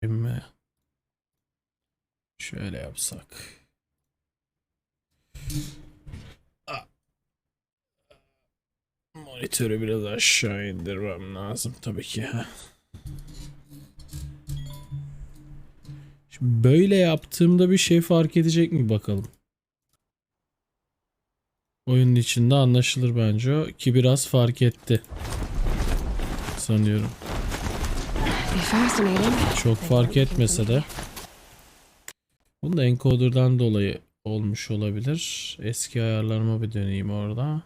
mi? Şöyle yapsak. Monitörü biraz aşağı indirmem lazım tabii ki. Şimdi böyle yaptığımda bir şey fark edecek mi bakalım. Oyunun içinde anlaşılır bence o ki biraz fark etti. Sanıyorum. Çok fark etmese de. Bunu da encoder'dan dolayı olmuş olabilir. Eski ayarlarıma bir döneyim orada.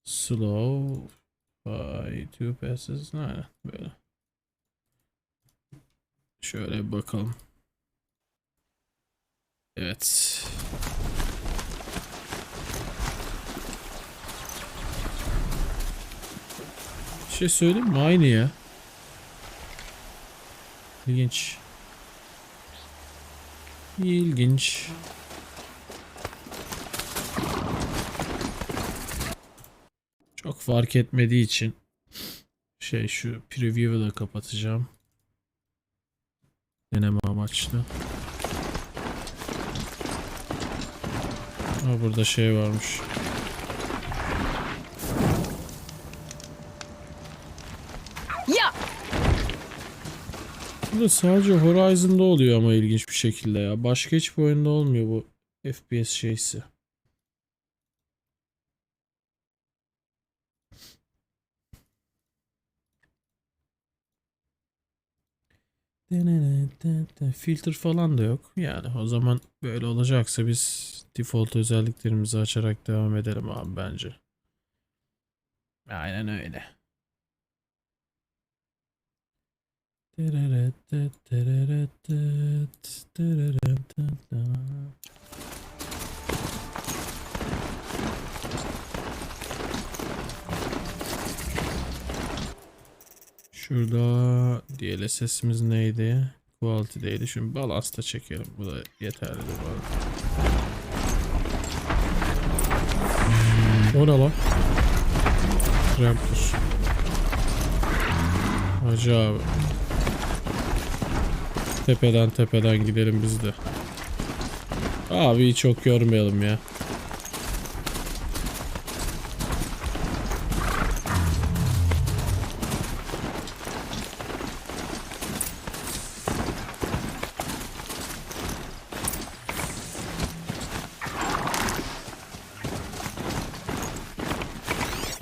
Slow by two passes. Aynen böyle. Şöyle bir bakalım. Evet. Bir şey söyleyeyim mi? Aynı ya. İlginç. İlginç. Çok fark etmediği için şu preview'u da kapatacağım. Deneme amaçlı. Aa, burada şey varmış. Ya. Bu da sadece Horizon'da oluyor ama ilginç bir şekilde ya. Başka hiçbir oyunda olmuyor bu FPS şeysi. Filter falan da yok. Yani o zaman böyle olacaksa biz default özelliklerimizi açarak devam edelim abi bence. Aynen öyle. Şurada DLSS'imiz neydi? Quality'deydi. Şimdi balance'da çekelim. Bu da yeterli. O ne lan? Raptor. Hacı abi. Tepeden gidelim biz de. Abi çok yormayalım ya.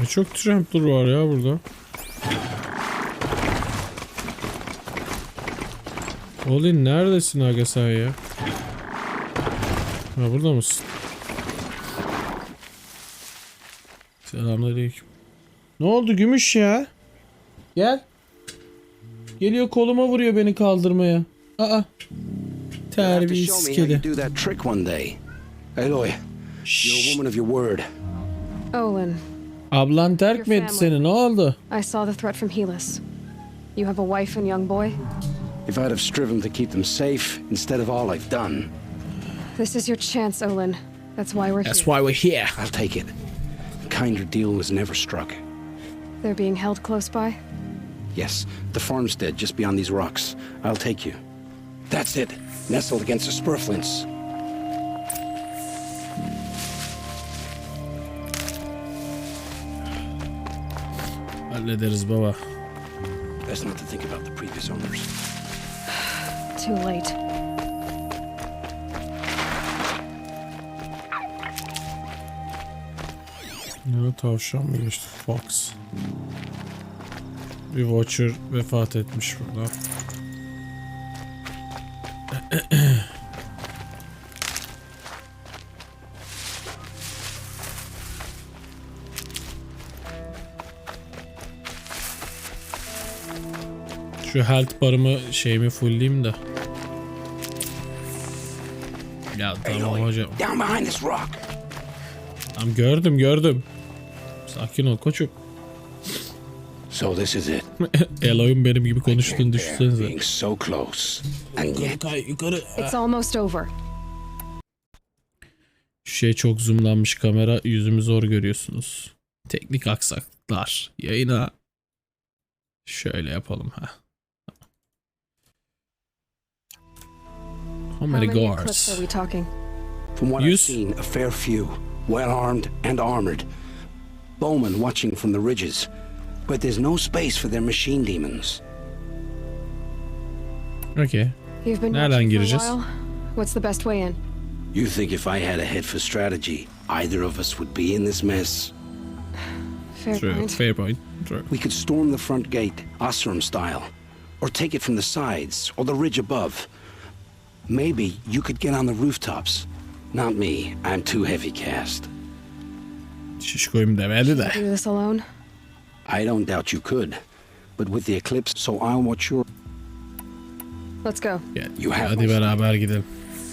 Çok trampler var ya burada. Olin neredesin aga sen ya? Ha burada mısın? Selamünaleyküm. Ne oldu gümüş ya? Gel. Geliyor koluma vuruyor beni kaldırmaya. Aa. Terbiyesiz kedi. Olin. Ablan terk mi etti seni? Ne oldu? I saw the threat from Helis. You have a wife and young boy? If I'd have striven to keep them safe instead of all I've done. This is your chance, Olin. That's why we're here. That's why we're here. I'll take it. A kinder deal was never struck. They're being held close by? Yes, the farmstead just beyond these rocks. I'll take you. That's it. Nestled against the spurflints. Hallederiz baba. Best not to think about the previous owners. Too late. Ne tavşan mı geçti? Fox. Bir Watcher vefat etmiş burada. Şu health barımı şeyimi fullleyeyim de. Ya tamam hocam. Down behind this rock. Tamam gördüm. Sakin ol koçum. So this is it. Eloy'un benim gibi konuştuğunu düşünsenize. Being so close. And yet Yukarı. It's almost over. Şu şey çok zoomlanmış kamera. Yüzümü zor görüyorsunuz. Teknik aksaklıklar. Yayına şöyle yapalım ha. How many How many guards? eclipse are we talking? From what I've Use- seen, a fair few, well armed and armored. Bowmen watching from the ridges, but there's no space for their machine demons. Okay. You've been Nereden watching for a gireceğiz? while. What's the best way in? You think if I had a head for strategy, either of us would be in this mess? Fair True. point. Fair point. True. We could storm the front gate, Osram style, or take it from the sides, or the ridge above. Maybe you could get on the rooftops. Not me, I'm too heavy cast. Şişkoyum demedi de. Do this alone? I don't doubt you could, but with the eclipse, so I'll watch your... Let's go. Gel. You have Hadi my- beraber gidelim.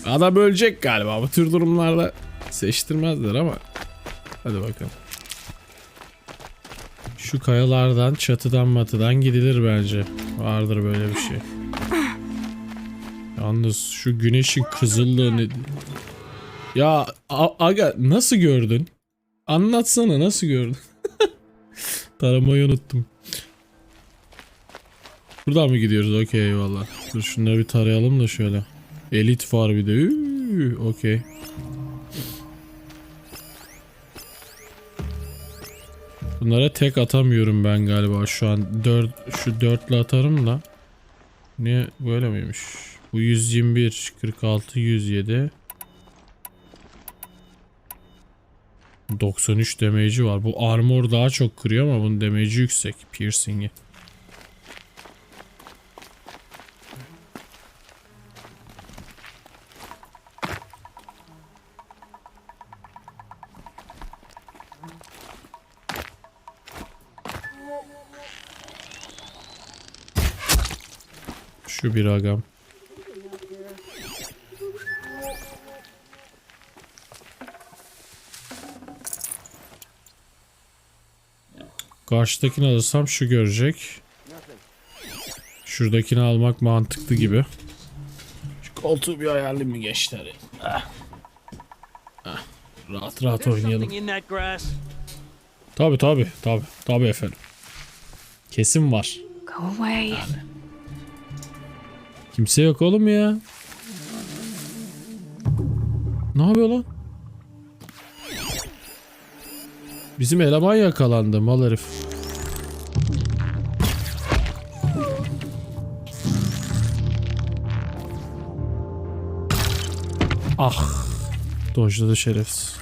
Adam ölecek galiba. Bu tür durumlarda seçtirmezler ama. Hadi bakalım. Şu kayalardan, çatıdan matıdan gidilir bence. Vardır böyle bir şey. Yalnız şu güneşin kızıllığı ne... Ya aga nasıl gördün? Anlatsana, nasıl gördün? Taramayı unuttum. Buradan mı gidiyoruz? Okey, eyvallah. Dur şunları bir tarayalım da şöyle. Elit var bir de. Okey. Bunlara tek atamıyorum ben galiba şu an. Şu dörtlü atarım da. Niye böyle miymiş? Bu 121, 46, 107. 93 damage'i var. Bu armor daha çok kırıyor ama bunun damage'i yüksek. Piercing'i. Şu bir agam. Karşıdakini alırsam şu görecek. Şuradakini almak mantıklı gibi. Şu koltuğu bir ayarlayayım mı gençler? Rahat rahat oynayalım. Tabi efendim. Kesin var. Go away. Kimse yok oğlum ya. Ne yapıyor lan? Bizim eleman yakalandı, mal herif. Ah. Dojladı şerefsiz.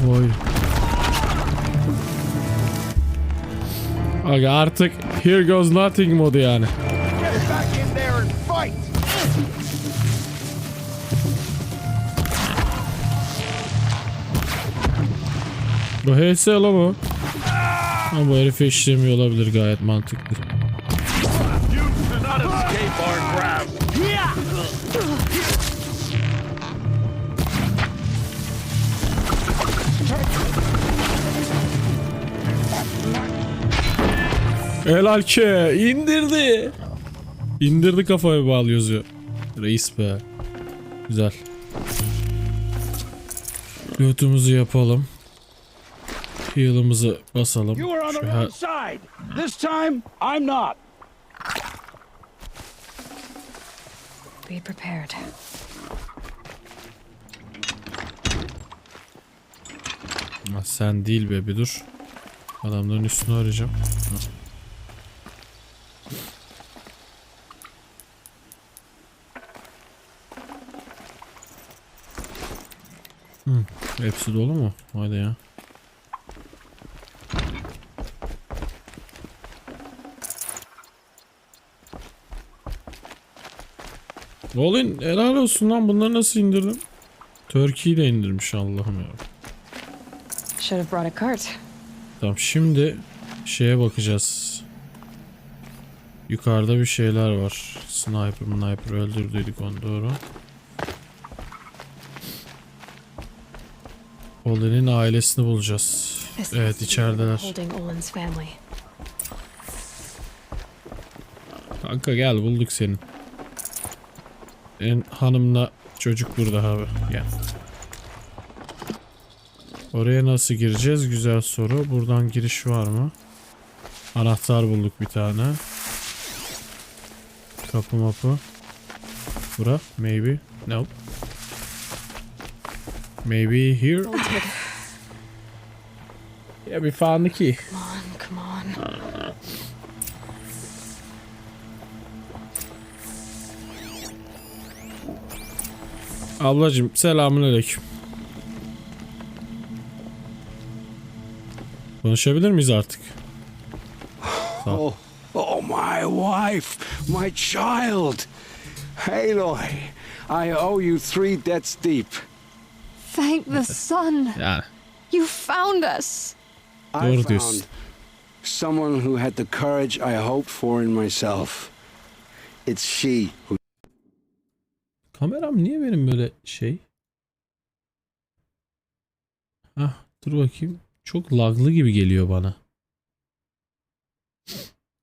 Oy. Aga artık here goes nothing modu yani. Bu HS lan o. Ama bu herife işlemiyor olabilir, gayet mantıklı. Helal ki indirdi. İndirdi, kafayı bağlıyoruz ya. Reis be. Güzel. Loot'umuzu yapalım. Heal'ımızı basalım. This time, I'm not. Be prepared. Sen değil be, bir dur. Adamların üstünü arayacağım. Hepsi dolu mu? Hadi ya. Oğlum helal olsun lan, bunları nasıl indirdim? Turkey'yi de indirmiş, Allah'ım ya. Should have brought a cart. Tamam, şimdi şeye bakacağız. Yukarıda bir şeyler var. Sniper öldürdüydük onu, doğru. Olin'in ailesini bulacağız. Evet, içerideler. Holding Olin's family. Kanka gel, bulduk seni. Hanımla çocuk burada abi. Gel. Oraya nasıl gireceğiz? Güzel soru. Buradan giriş var mı? Anahtar bulduk bir tane. Kapı mapı. Bura. Maybe. No. Maybe here. Yeah, we found the key. Come on. Ablacım selamünaleyküm. Konuşabilir miyiz artık? Oh, oh, my wife, my child. Aloy, I owe you 3 debts deep. Thank the sun. Yani. You found us. I Doğru found diyorsun. someone who had the courage I hoped for in myself. It's she who... Kameram niye benim böyle şey? Hah, dur bakayım. Çok laglı gibi geliyor bana.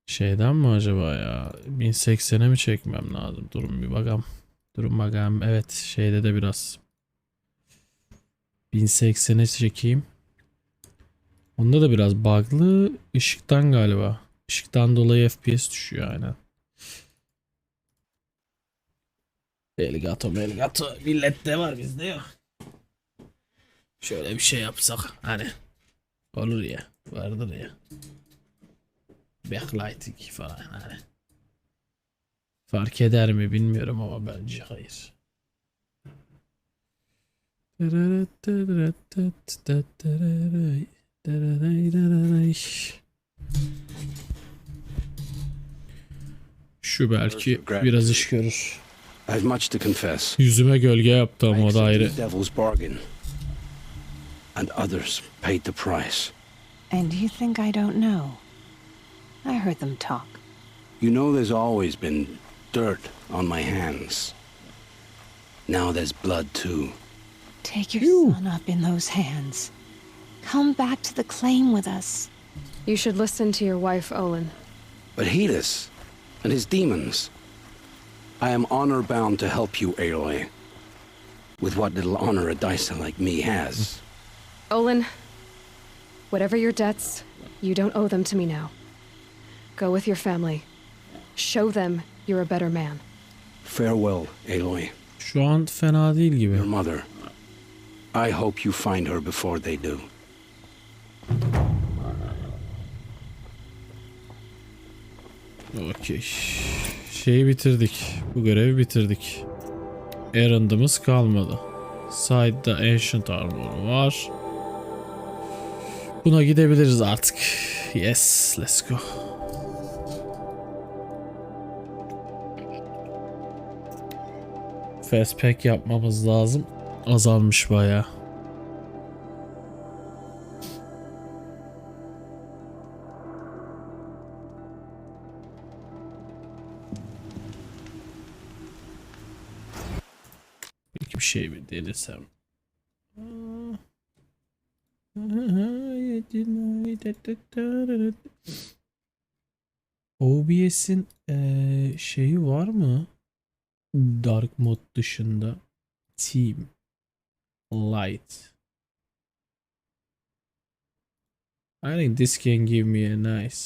Şeyden mi acaba ya? 1080'e mi çekmem lazım? Durun bir bakalım. Durun bakalım. Evet, şeyde de biraz 1080'e çekeyim. Onda da biraz bug'lı. Işıktan galiba. Işıktan dolayı FPS düşüyor aynen. Elgato millette var, bizde yok. Şöyle bir şey yapsak hani olur ya, vardır ya. Backlighting falan hani. Fark eder mi bilmiyorum ama bence hayır. Şu belki biraz iş görür. I have much to confess. Yüzüme gölge yaptı ama o da ayrı. The devil's bargain. And others paid the price. And you think I don't know? I heard them talk. You know there's always been dirt on my hands. Now there's blood too. Take your son up in those hands. Come back to the claim with us. You should listen to your wife, Olin. But Helis and his demons. I am honor-bound to help you, Aloy. With what little honor a Dyson like me has. Olin, whatever your debts, you don't owe them to me now. Go with your family. Show them you're a better man. Farewell, Aloy. Şu an fena değil gibi. Your mother. I hope you find her before they do. Okey. Şeyi bitirdik. Bu görevi bitirdik. Errand'ımız kalmadı. Side'da Ancient Armor var. Buna gidebiliriz artık. Yes, let's go. Fast pack yapmamız lazım. Azalmış bayağı. Peki bir şey mi denesem? OBS'in şeyi var mı? Dark mod dışında. Team. Light. I think this can give me a nice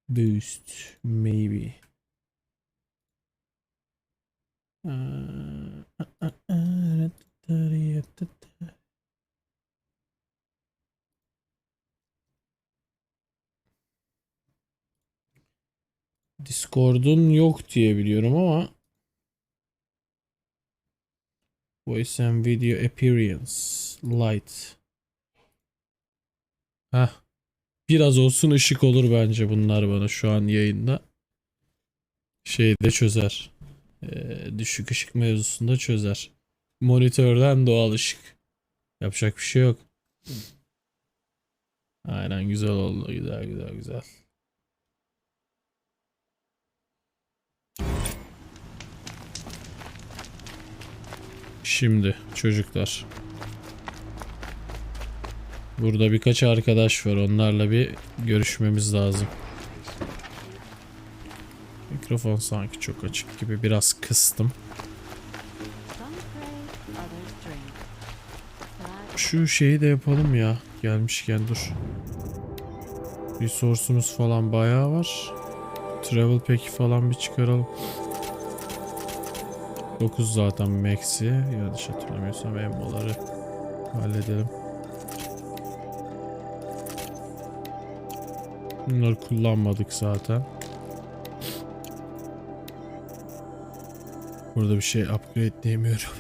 boost, maybe. Discord'un yok diye biliyorum ama Voice and Video Appearance Light. Heh. Biraz olsun ışık olur bence bunlar bana şu an yayında. Şeyde çözer. Düşük ışık mevzusunda çözer. Monitörden doğal ışık. Yapacak bir şey yok. Aynen, güzel oldu. Güzel güzel güzel. Şimdi çocuklar. Burada birkaç arkadaş var. Onlarla bir görüşmemiz lazım. Mikrofon sanki çok açık gibi, biraz kıstım. Şu şeyi de yapalım ya. Gelmişken dur. Resource'umuz falan bayağı var. Travel pack'i falan bir çıkaralım. 9 zaten max'i. Yanlış hatırlamıyorsam emmoları halledelim. Bunları kullanmadık zaten. Burada bir şey upgrade diyemiyorum.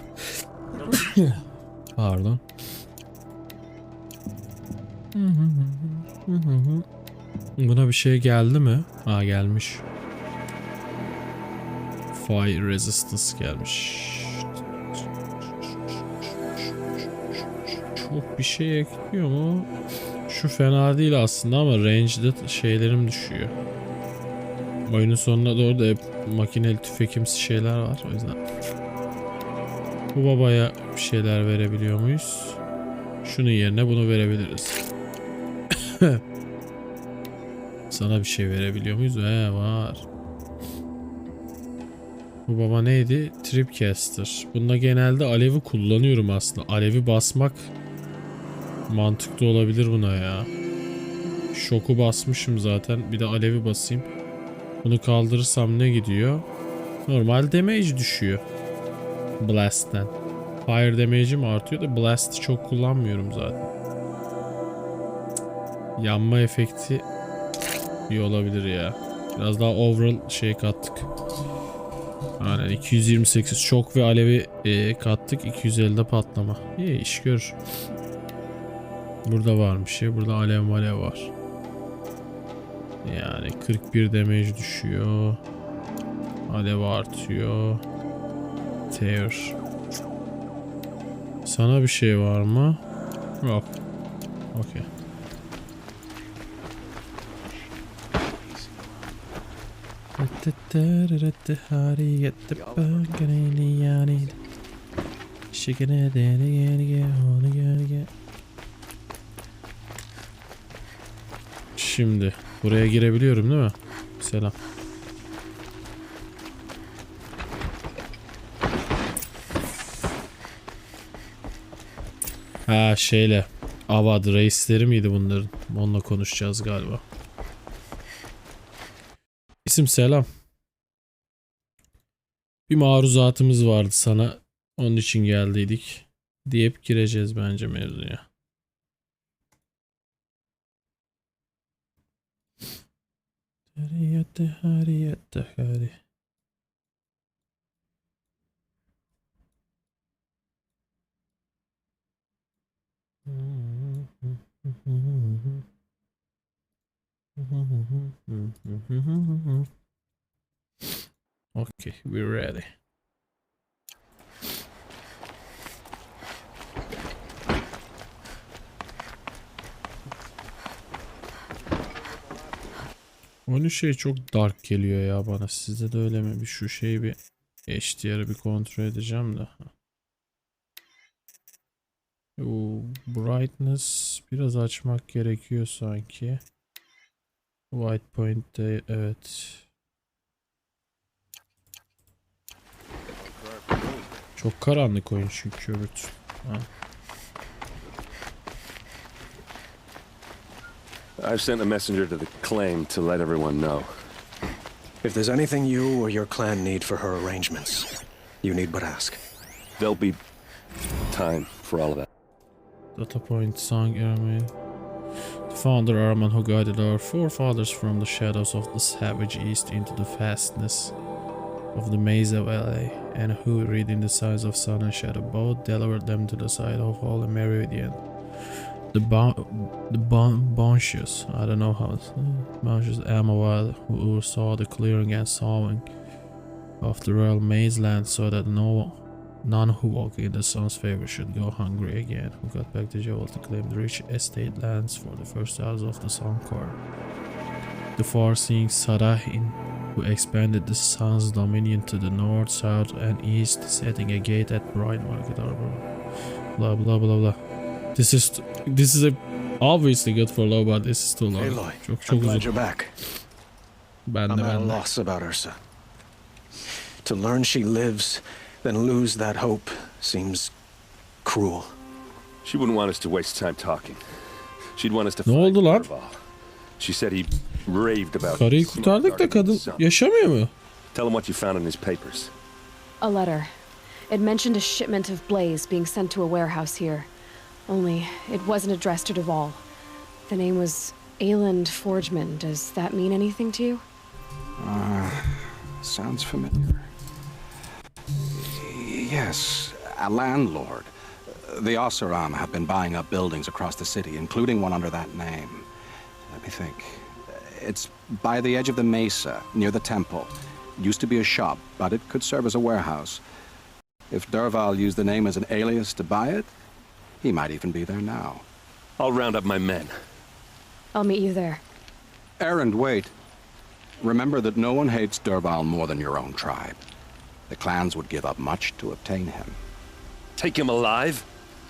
Pardon. Buna bir şey geldi mi? Ha, gelmiş. Fire resistance gelmiş. Çok bir şey ekliyor mu? Şu fena değil aslında ama range'de şeylerim düşüyor. Oyunun sonuna doğru da hep makineli tüfekimsi şeyler var, o yüzden. Bu babaya bir şeyler verebiliyor muyuz? Şunun yerine bunu verebiliriz. Sana bir şey verebiliyor muyuz? Var. Bu baba neydi? Tripcaster. Bunda genelde alevi kullanıyorum aslında. Alevi basmak mantıklı olabilir buna ya. Şoku basmışım zaten. Bir de alevi basayım. Bunu kaldırırsam ne gidiyor? Normal damage düşüyor. Blast'ten. Fire damage'im artıyor da Blast'ı çok kullanmıyorum zaten. Yanma efekti iyi olabilir ya. Biraz daha overall şey kattık. Aynen, 228 şok ve alevi kattık. 250'de patlama. İyi, iş görür. Burada var bir şey. Burada alev var. Yani 41 damage düşüyor. Alev artıyor. TUR. Sana bir şey var mı? Yok. Okey. Şimdi buraya girebiliyorum değil mi? Selam. Ha, şeyle. Avad reisleri miydi bunların? Onunla konuşacağız galiba. İsim selam. Bir maruzatımız vardı sana. Onun için geldiydik. Deyip gireceğiz bence mevzuya. Hari. Okay, we're ready. Onun şey çok dark geliyor ya bana. Sizde de öyle mi? Bir şu şeyi bir HDR'ı bir kontrol edeceğim de. Brightness biraz açmak gerekiyor sanki. White point de evet. Çok karanlık oyun çünkü öbür türlü. I've sent a messenger to the claim to let everyone know. If there's anything you or your clan need for her arrangements, you need but ask. There'll be time for all of that. Data point song Armin. The founder Arman who guided our forefathers from the shadows of the savage east into the fastness of the Mesa Valley, and who, reading the signs of sun and shadow, both delivered them to the side of Holy Meridian. The Bontius, I don't know how it's Bontius Amawad, who saw the clearing and sowing of the royal maize land, so that none who walk in the sun's favor should go hungry again, who got back to Joel to claim the rich estate lands for the first house of the sun core. The far-seeing Sarahin, who expanded the sun's dominion to the north, south, and east, setting a gate at Bright Market Harbor. Blah blah blah blah. This is obviously good for low, but this is too low. Aloy, Çok I'm uzun. glad you're back. Ben I'm at a de. loss about Ursa. To learn she lives, then lose that hope seems cruel. She wouldn't want us to waste time talking. She'd want us to Ne find oldu lan? Derval. She said he raved about Karıyı smart kurtardık da guarding kadın his son. yaşamıyor mu? Tell him what you found in his papers. A letter. It mentioned a shipment of blaze being sent to a warehouse here. Only, it wasn't addressed to Derval. The name was Ayland Forgeman. Does that mean anything to you? Sounds familiar. Yes, a landlord. The Oseram have been buying up buildings across the city, including one under that name. Let me think. It's by the edge of the mesa, near the temple. Used to be a shop, but it could serve as a warehouse. If Derval used the name as an alias to buy it, he might even be there now. I'll round up my men. I'll meet you there. Errand, wait. Remember that no one hates Derval more than your own tribe. The clans would give up much to obtain him. Take him alive?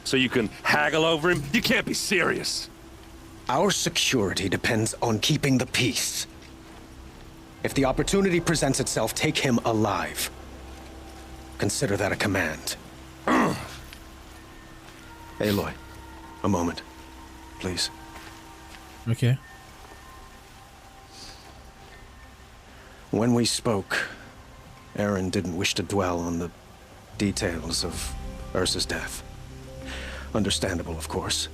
So you can haggle over him? You can't be serious. Our security depends on keeping the peace. If the opportunity presents itself, take him alive. Consider that a command. Aloy, a moment, please. Okay. When we spoke, Aaron didn't wish to dwell on the details of Ursa's death. Understandable, of course.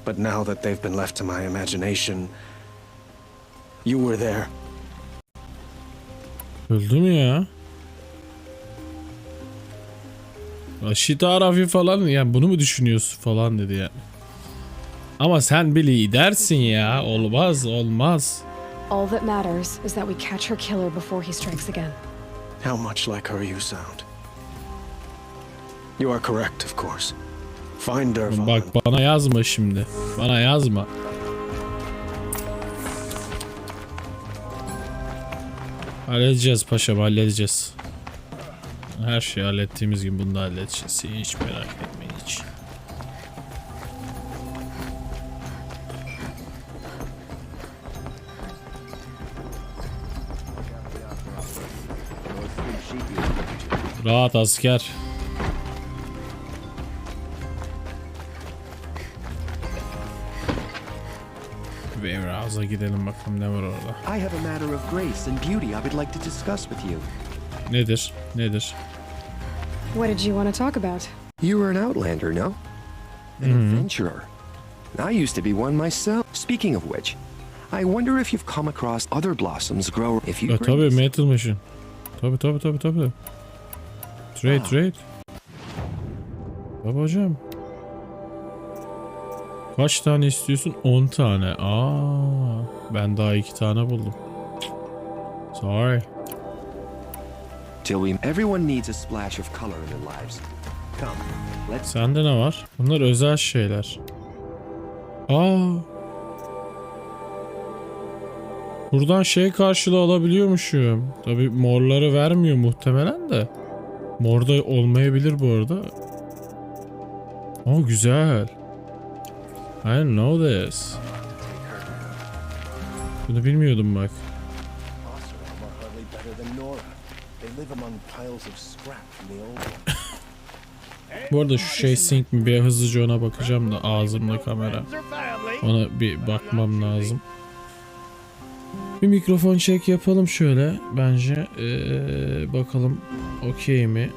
But now that they've been left to my imagination, you were there. Öldü mü ya? Aşı tarafi falan yani bunu mu düşünüyorsun falan dedi ya. Ama sen bir lidersin ya. Olmaz olmaz. All that matters is that we catch her killer before he strikes again. How much like her you sound. You are correct, of course. Find Derval. Bak bana yazma şimdi. Bana yazma. Halledeceğiz paşam, halledeceğiz. Her şeyi hallettiğimiz gibi bunu da halledeceğiz. Hiç merak etmeyin hiç. Rahat asker. Warehouse'a gidelim bakalım ne var orada. I have a matter of grace and beauty I would like to discuss with you. Nedir? Nedir? What did you want to talk about? You were an outlander, no? An adventurer. I used to be one myself. Speaking of which, I wonder if you've come across other blossoms grow. If you Tabii metal machine. Tabii. Trade. Tabii hocam. Kaç tane istiyorsun? 10 tane. Ben daha 2 tane buldum. Sorry. Everyone needs a splash of color in their lives. Come, let's. Sende ne var? Bunlar özel şeyler. Buradan şey karşılığı alabiliyormuşum. Tabii morları vermiyor muhtemelen de. Morda olmayabilir bu arada. Güzel. I didn't know this. Bunu bilmiyordum bak. Bu arada şu şey sync mi? Bir hızlıca ona bakacağım da ağzımda kamera. Ona bir bakmam lazım. Bir mikrofon check yapalım şöyle. Bence bakalım okey mi?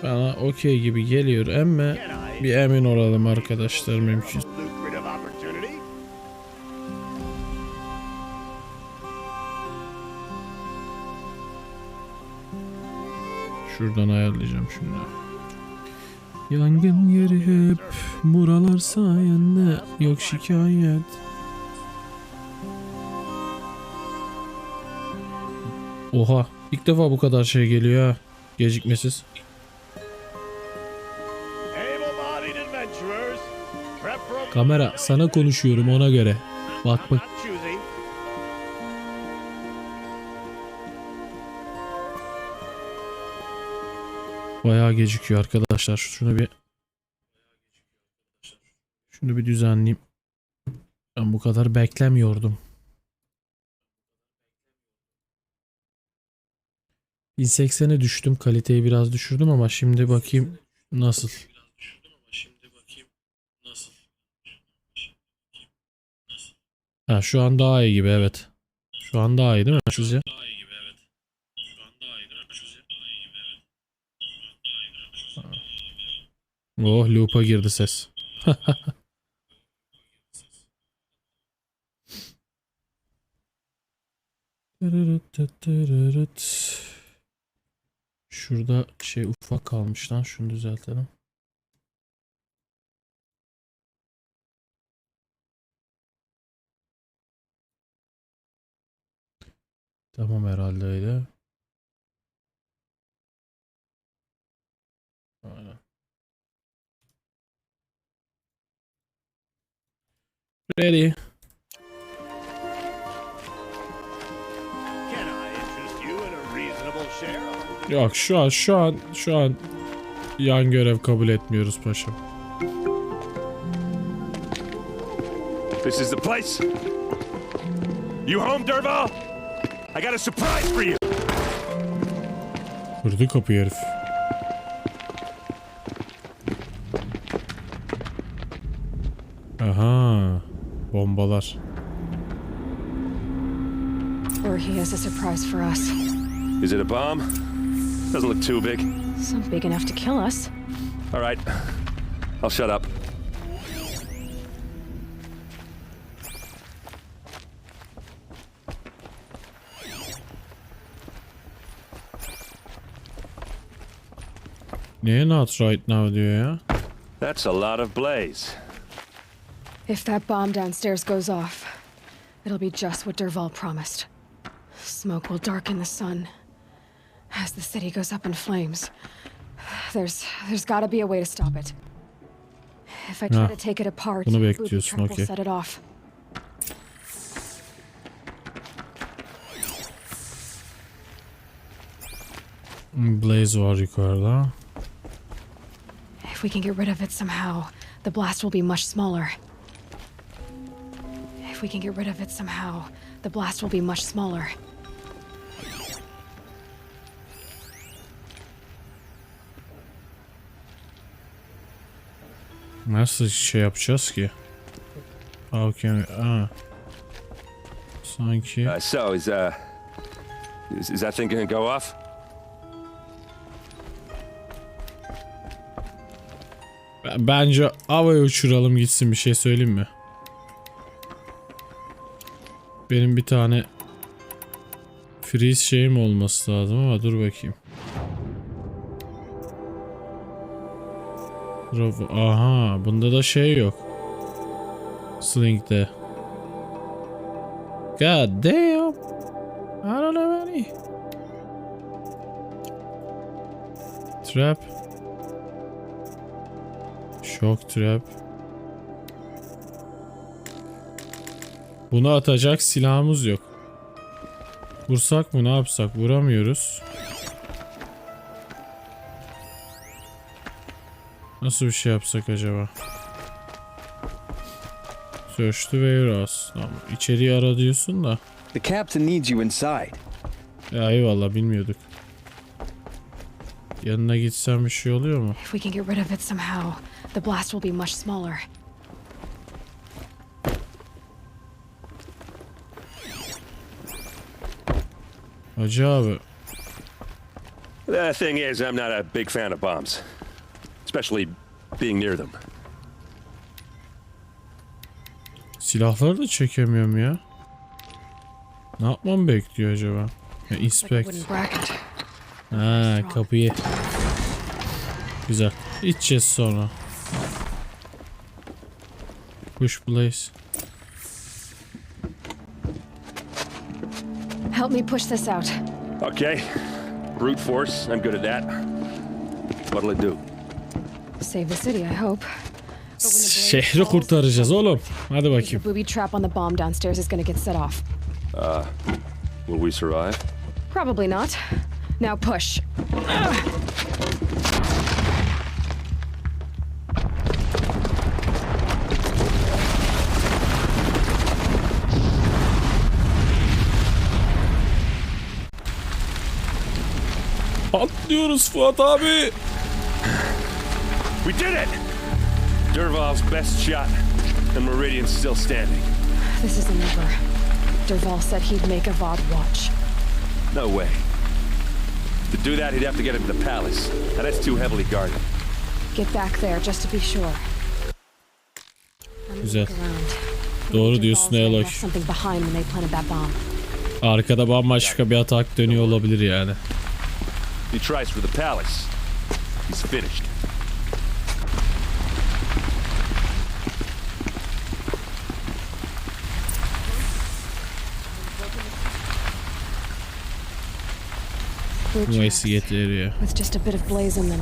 Bana okey gibi geliyor ama bir emin olalım arkadaşlar mümkün. Şuradan ayarlayacağım şimdi. Yangın yeri hep buralar sayende yok şikayet. Oha, ilk defa bu kadar şey geliyor ha. Gecikmesiz. Kamera sana konuşuyorum ona göre. Bak. Bayağı gecikiyor arkadaşlar. Şunu bir düzenleyeyim. Ben bu kadar beklemiyordum. 1080'e düştüm. Kaliteyi biraz düşürdüm ama şimdi bakayım nasıl. Ha, şu an daha iyi gibi, evet. Şu an daha iyi değil mi sizce? Oh, loop'a girdi ses. Şurada şey ufak kalmış lan, şunu düzeltelim. Tamam herhalde öyle. Aynen. Ready. Can I interest you in a reasonable share? Yok, şu an yan görev kabul etmiyoruz paşam. This is the place. You home, Derval? I got a surprise for you. Kırdı kapıyı herif. Aha, bombalar. Or he has a surprise for us. Is it a bomb? Doesn't look too big. It's not big enough to kill us. All right, I'll shut up. Neye not right now diyor ya? That's a lot of blaze. If that bomb downstairs goes off, it'll be just what Derval promised. Smoke will darken the sun as the city goes up in flames. There's got to be a way to stop it. If I try Ha, to take it apart, bunu booby bekliyorsun, trap will okey. set it off. Blaze var yukarıda. If we can get rid of it somehow, the blast will be much smaller. If we can get rid of it somehow, the blast will be much smaller. Nasıl şey yapacağız ki? How can we... Sanki... So is that thing gonna go off? Bence havaya uçuralım gitsin, bir şey söyleyeyim mi? Benim bir tane freeze şeyim olması lazım ama dur bakayım. Aha, bunda da şey yok. Sling'de. God damn. I don't have any. Trap. Shock trap. Bunu atacak silahımız yok. Vursak mı, ne yapsak? Vuramıyoruz. Nasıl bir şey yapsak acaba? Search the warehouse. Tamam. İçeriği ara diyorsun da. The captain needs you inside. Ya eyvallah, bilmiyorduk. Yanına gitsem bir şey oluyor mu? If we can get rid of it somehow, the blast will be much smaller. Hacı abi. The thing is, I'm not a big fan of bombs, especially being near them. Silahları da çekemiyorum ya. Ne yapmam bekliyor acaba? Ya, Like a inspect. wooden bracket. Ha, kapıyı. Güzel. İçeceğiz sonra. Push blaze. Help me push this out. Okay, brute force, I'm good at that. What'll it do? Save the city, I hope. But when the blaze Şehri falls, kurtaracağız oğlum. Hadi the bakayım. booby trap on the bomb downstairs is gonna get set off. Will we survive? Probably not. Now push. Patlıyoruz Fuat abi. We did it! Derval's best shot, and Meridian's still standing. This isn't over. Derval said he'd make Avad watch. No way. To do that, he'd have to get into the palace, and that's too heavily guarded. Get back there just to be sure. Güzel. Doğru diyorsun Aloy. Something behind when they planted that bomb. Arkada bambaşka bir atak dönüyor olabilir yani. He tries for the palace. He's finished. Neyse getiriyor. With just a bit of blaze in them.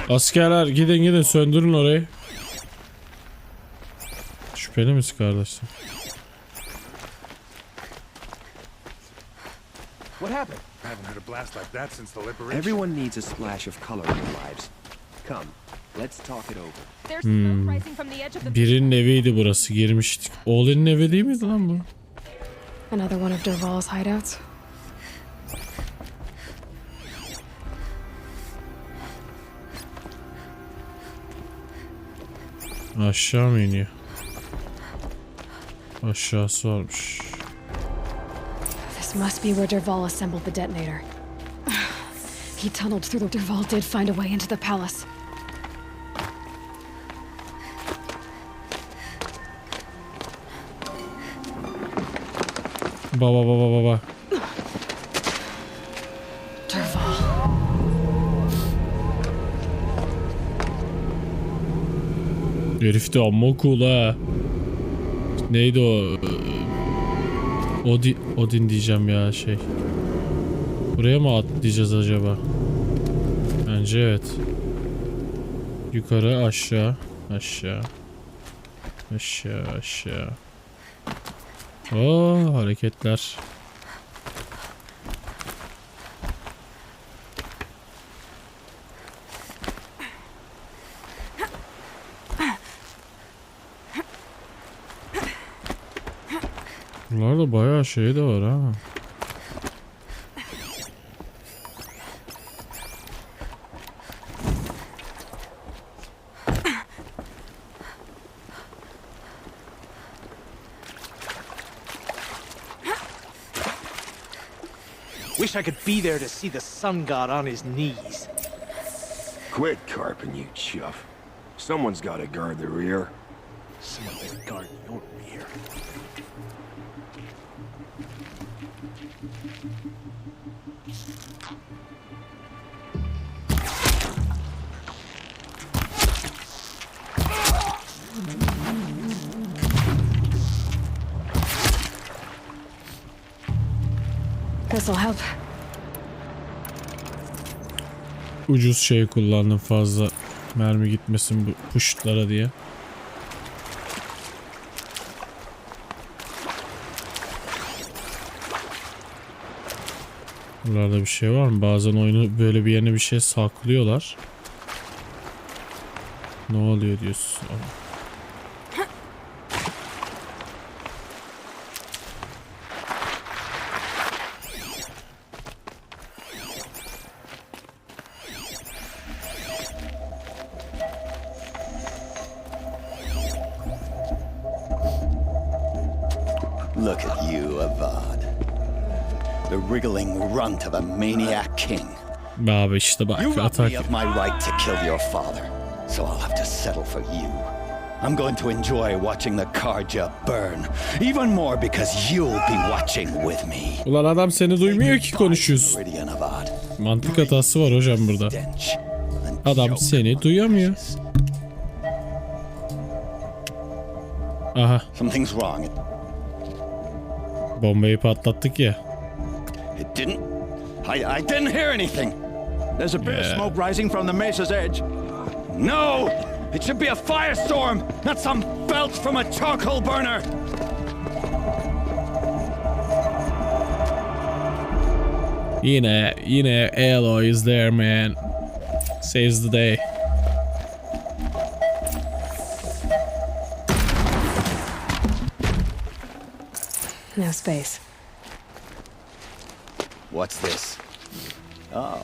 Askerler gidin söndürün orayı. Şüpheli misin kardeşim? What happened? I haven't heard a blast like that since the liberation. Everyone needs a splash of color in their lives. Come, let's talk it over. There's smoke rising from the edge of the Birinin eviydi burası, girmiştik. Oğlanın evi değil miydi lan bu? Another one of Derval's hideouts. Aşağı mı iniyor? Aşağısı varmış. This must be where Derval assembled the detonator. He tunneled through the... Derval did find a way into the palace. Baba. Derval. Herif de amma cool ha. Neydi o? Odin diyeceğim ya şey. Buraya mı atlayacağız acaba? Bence evet. Yukarı aşağı. Aşağı. Oo, hareketler. Bunlarda bayağı şey de var ha. Wish I could be there to see the sun god on his knees. Quit carping, you chuff. Someone's got to guard the rear. Someone better guard your rear. This'll help. Ucuz şey kullandım, fazla mermi gitmesin bu puşlara diye. Buralarda bir şey var mı? Bazen oyunu böyle bir yerine bir şey saklıyorlar. Ne oluyor diyorsun? Look at you, Avad. The wriggling runt of a maniac king. Abi işte bak, You robbed atak. me of my right to kill your father, so I'll have to settle for you. I'm going to enjoy watching the Karja burn, even more because you'll be watching with me. Ulan adam seni duymuyor ki konuşuyorsun. Meridian, Avad. Mantık hatası var hocam burada. Stench and Adam choke. seni duyamıyor. Aha, Something's wrong. bombayı patlattık ya. It didn't. I didn't hear anything. There's a bit of smoke rising from the mesa's edge. No! It should be a firestorm, not some belch from a charcoal burner. Yine Aloy is there, man. Saves the day. No space. What's this?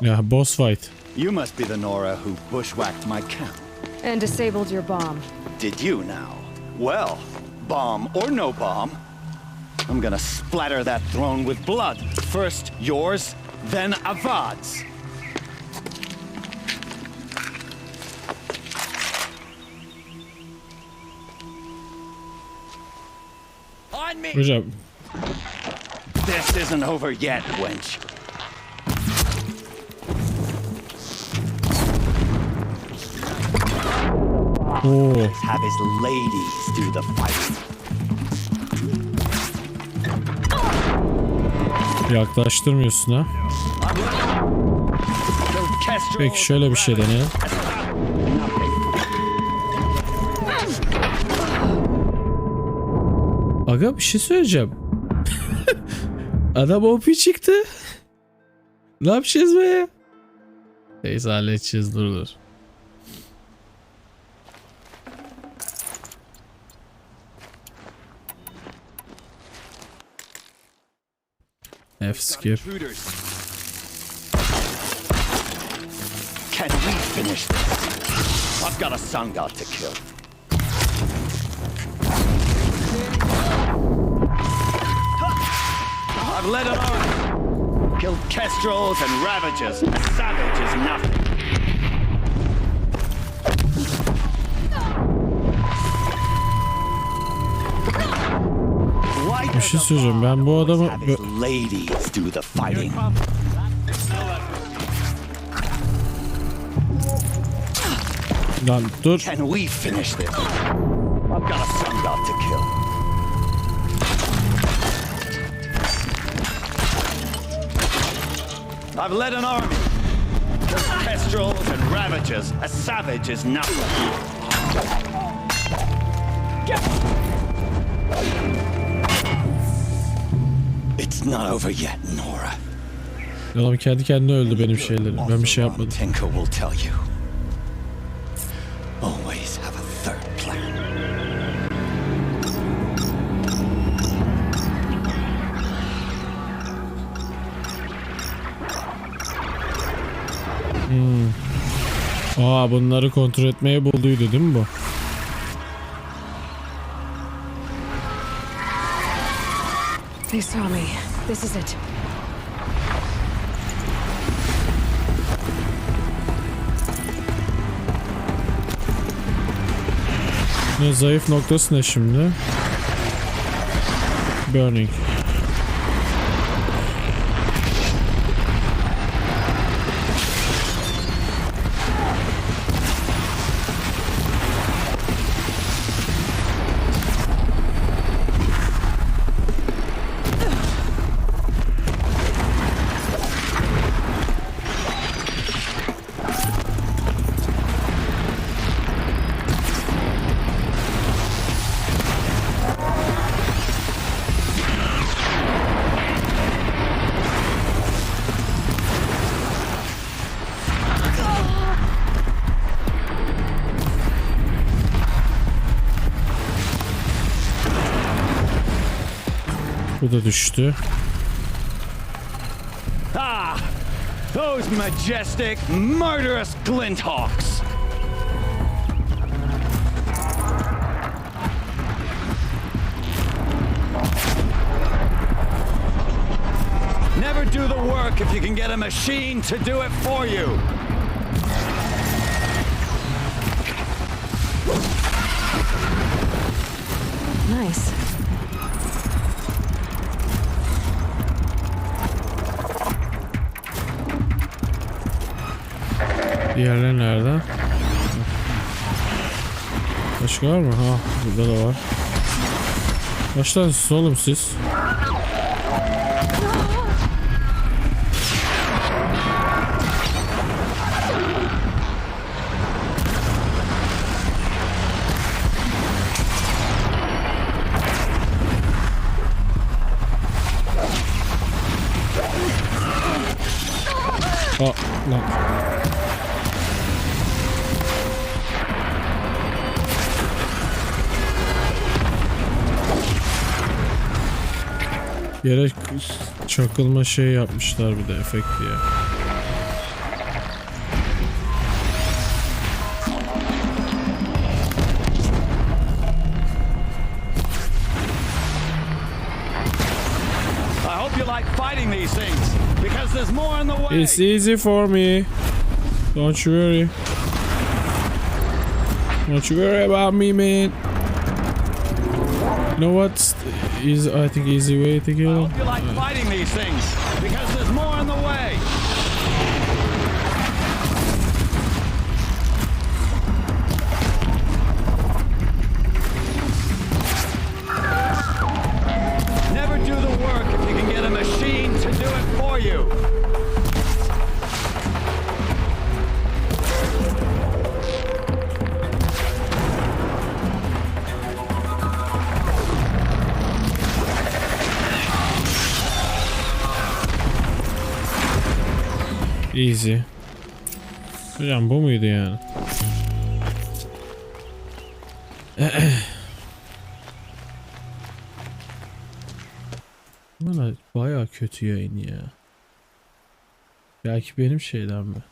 Ya boss fight. You must be the Nora who bushwhacked my camp. And disabled your bomb. Did you now? Well, bomb or no bomb, I'm gonna splatter that throne with blood. First yours, then Avad's. On me! Hocam This isn't over yet, wench. Oo. Have his ladies do the fighting. Yaklaştırmıyorsun ha. Peki şöyle bir şey deneyelim. Aga bir şey söyleyeceğim. Adam OP çıktı. Ne yapacağız be? Neyse halledeceğiz, dur. F skip. Can we finish this? I've got a sun god to kill. I've led an army. Killed kestrels and ravages. A savage is nothing. Bir şey söyleyeceğim, ben bu adamı... Ladies do the fighting. Lan dur. Can we finish this? I've got a sun god to kill. I've led an army. Killed kestrels and ravages. A savage is nothing. It's not over yet, Nora. Adam kendi kendine öldü benim şeylerim. Ben bir şey yapmadım. Tinko will tell you. Always have a third plan. Aa, bunları kontrol etmeye bulduydu değil mi bu? They saw me. This is it. Ne zayıf noktası ne şimdi? Burning. Bu da düştü. Ah! Those majestic, murderous glinthawks! Never do the work if you can get a machine to do it for you! Nice. Diğerleri nerede? Başka var mı? Ha, burada da var. Kaç tanesiniz oğlum siz? Aa, lan. Yere çakılma şey yapmışlar bir de efekti ya. I hope you like fighting these things, because there's more in the way. It's easy for me. Don't you worry. Don't you worry about me, man. You know what? I think easy way to I kill. hope you like fighting these things, because there's more in the way. Never do the work if you can get a machine to do it for you. Easy. Hocam bu muydu yani? Bana bayağı kötü yayın ya. Belki benim şeyden mi?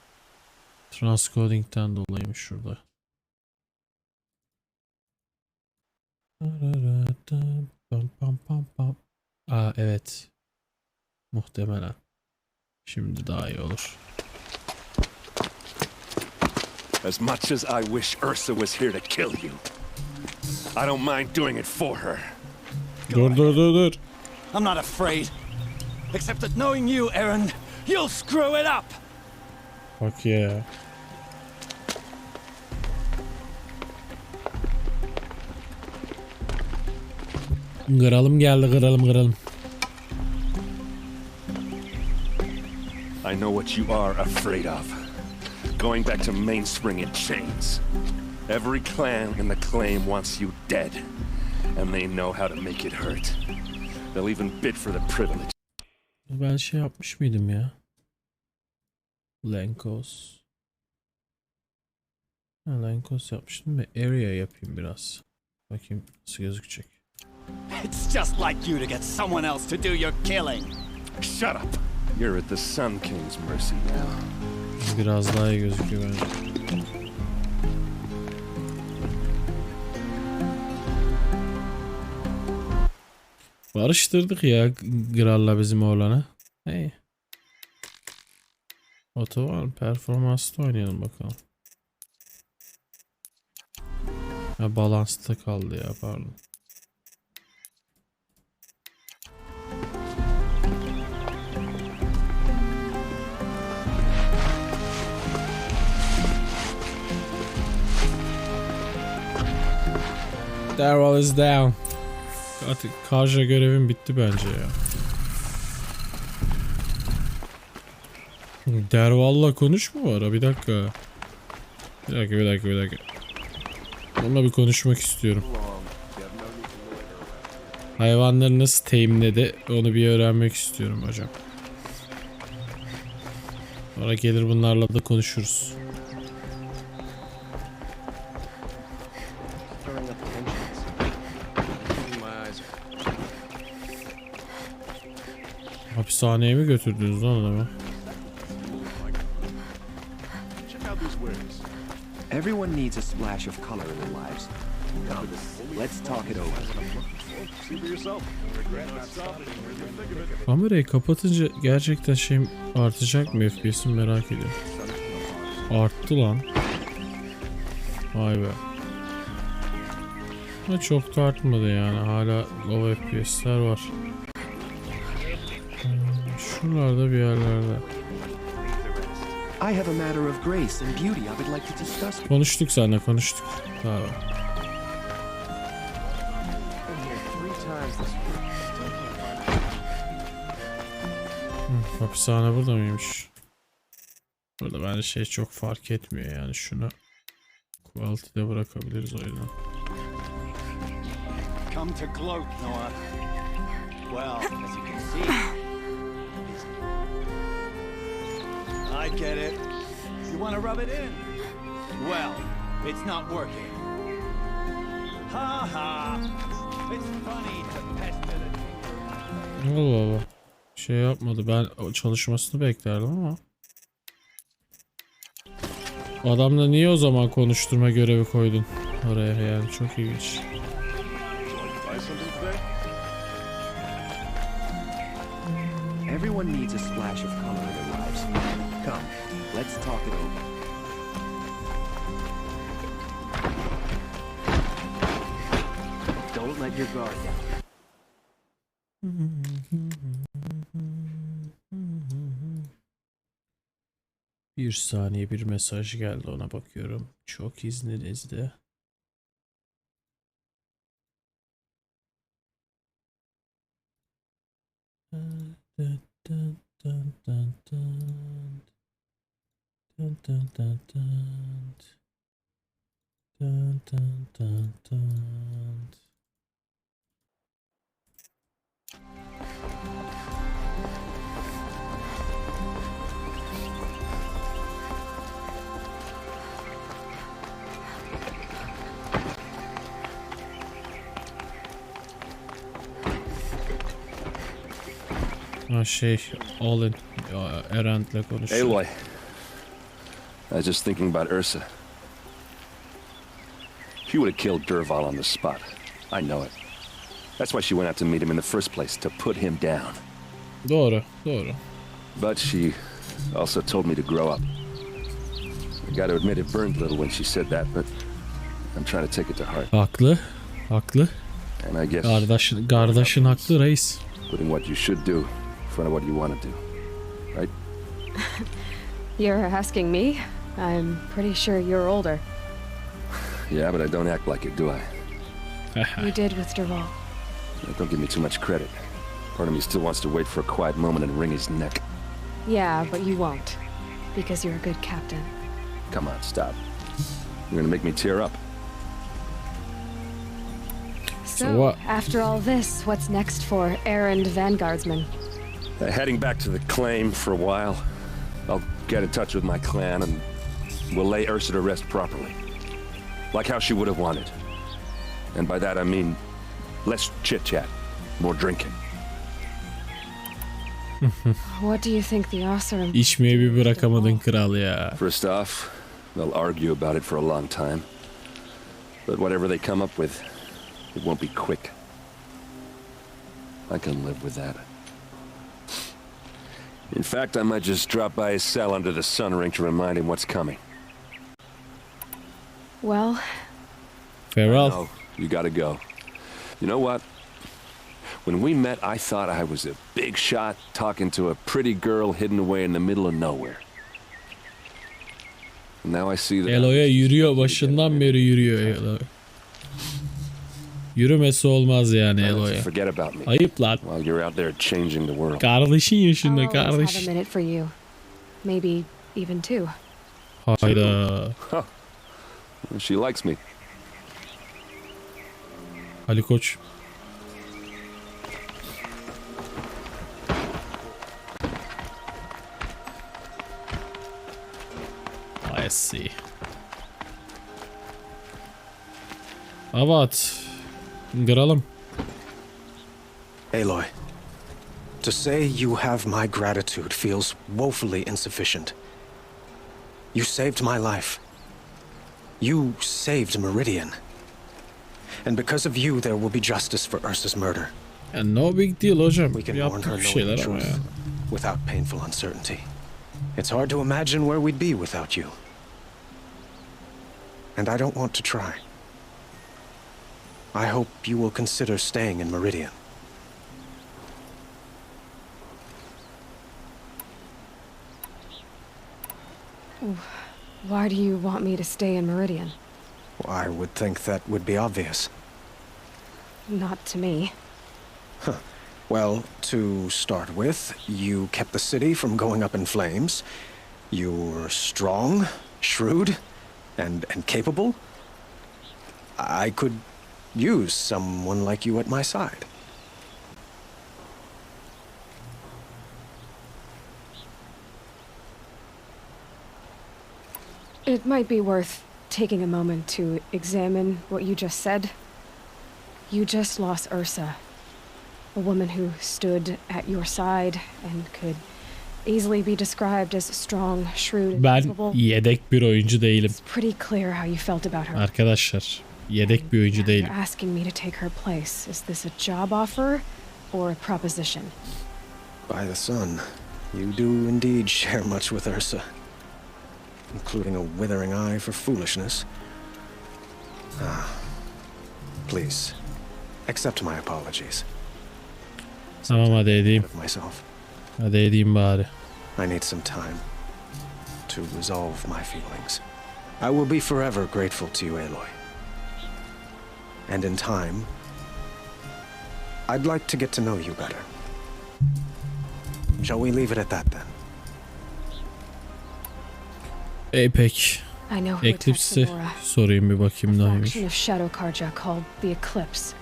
Transcoding'den dolayıymış şurada. Aa evet. Muhtemelen. Şimdi daha iyi olur. As much as I wish Ursa was here to kill you, I don't mind doing it for her. Dur. I'm not afraid. Except that knowing you, Aaron, you'll screw it up. Bak ya. Kıralım geldi, kıralım. I know what you are afraid of. Going back to Mainspring in chains. Every clan in the claim wants you dead. And they know how to make it hurt. They'll even bid for the privilege. Ben şey yapmış mıydım ya? Lenkos. Lenkos yapmıştım ve area yapayım biraz. Bakayım nasıl gözükecek. It's just like you to get someone else to do your killing. Shut up! You're at the Sun King's mercy now. Biraz daha iyi gözüküyor bence. Barıştırdık ya Gral'la bizim oğlanı. Hey. Otoban performanslı oynayalım bakalım. Ha balansta kaldı ya pardon. Darwell is down. Artık Karja görevim bitti bence ya. Dervall'la konuş mu var? Bir dakika. Bir dakika. Onunla bir konuşmak istiyorum. Hayvanları nasıl teminledi onu bir öğrenmek istiyorum hocam. Sonra gelir bunlarla da konuşuruz. Hapishaneye mi götürdünüz lan adamı? Everyone needs a splash of color in their lives. Come, let's talk it over. Kamerayı kapatınca gerçekten şey artacak mı FPS'im merak ediyorum. Arttı lan. Vay be. Ama çok da artmadı yani. Hala low FPS'ler var. Şuralarda bir yerlerde. I have a matter of grace and beauty I would like to discuss. Konuştuk seninle konuştuk. Tamam. Hapishane burada mıymış? Burada bence şey çok fark etmiyor yani şunu quality'de bırakabiliriz o yüzden. Come to gloat, Noah. Well, as you can see, I get it. You want to rub it in? Well, it's not working. Ha ha. It's funny to pester the Allah Allah. Şey yapmadı. Ben çalışmasını beklerdim ama. Adamla niye o zaman konuşturma görevi koydun oraya, yani çok ilginç. Everyone needs a splash of color in their lives. Come, let's talk it over. Don't let your guard down. Bir saniye, bir mesaj geldi, ona bakıyorum. Çok izninizle. Ha şey, Olin Erend'le konuşuyor. Aloy, I was just thinking about Ursa. She would have killed Derval on the spot. I know it. That's why she went out to meet him in the first place, to put him down. Doğru, doğru. But she also told me to grow up. I got to admit it burned a little when she said that, but I'm trying to take it to heart. Haklı, haklı. And I guess Kardeşin haklı reis. putting what you should do in front of what you want to do, right? You're asking me? I'm pretty sure you're older. Yeah, but I don't act like it, do I? You did with Derval. Don't give me too much credit. Part of me still wants to wait for a quiet moment and wring his neck. Yeah, but you won't. Because you're a good captain. Come on, stop. You're gonna make me tear up. So, what? After all this, what's next for errand vanguardsman? Heading back to the claim for a while. I'll get in touch with my clan and we'll lay Ursa to rest properly. Like how she would have wanted. And by that I mean less chit-chat, more drinking. What do you think the Oseram... İçmeye bir bırakamadın kral ya. First off, they'll argue about it for a long time. But whatever they come up with, it won't be quick. I can live with that. In fact, I might just drop by his cell under the sun ring to remind him what's coming. Well... Farewell. No, you gotta go. You know what? When we met, I thought I was a big shot talking to a pretty girl hidden away in the middle of nowhere. Now I see that... Elo'ya yürüyor, başından beri yürüyor Elo. Yürümesi olmaz yani Elo'ya. Forget about me. Ayıp lan. While you're out there changing the world. Kardeşin yaşında I'll always have a kardeş. minute for you. Maybe even two. Hayda. She likes me. Ali Koç. I see. Evet. Kıralım. Aloy, to say you have my gratitude feels woefully insufficient. You saved my life. You saved Meridian. And because of you, there will be justice for Ursa's murder. And no big deal hocam. We can mourn Yaptık her bir knowing şeyler the ama truth ya. without painful uncertainty. It's hard to imagine where we'd be without you. And I don't want to try. I hope you will consider staying in Meridian. Why do you want me to stay in Meridian? I would think that would be obvious. Not to me. Well, to start with, you kept the city from going up in flames. You were strong, shrewd, and capable. I could use someone like you at my side. It might be worth taking a moment to examine what you just said. You just lost Ursa. A woman who stood at your side and could easily be described as strong, shrewd, and Ben capable. yedek bir oyuncu değilim. It's pretty clear how you felt about her. Arkadaşlar, yedek bir oyuncu You're değilim. asking me to take her place. Is this a job offer or a proposition? By the sun, you do indeed share much with Ursa, including a withering eye for foolishness. Please, accept my apologies. Tamam hadi edeyim. Of myself. Hadi edeyim bari. I need some time to resolve my feelings. I will be forever grateful to you, Aloy. And in time, I'd like to get to know you better. Shall we leave it at that then? Peki. I know who attacked Eclipse'i Aurora. sorayım bir bakayım A neymiş. faction of Shadow Karja called the Eclipse.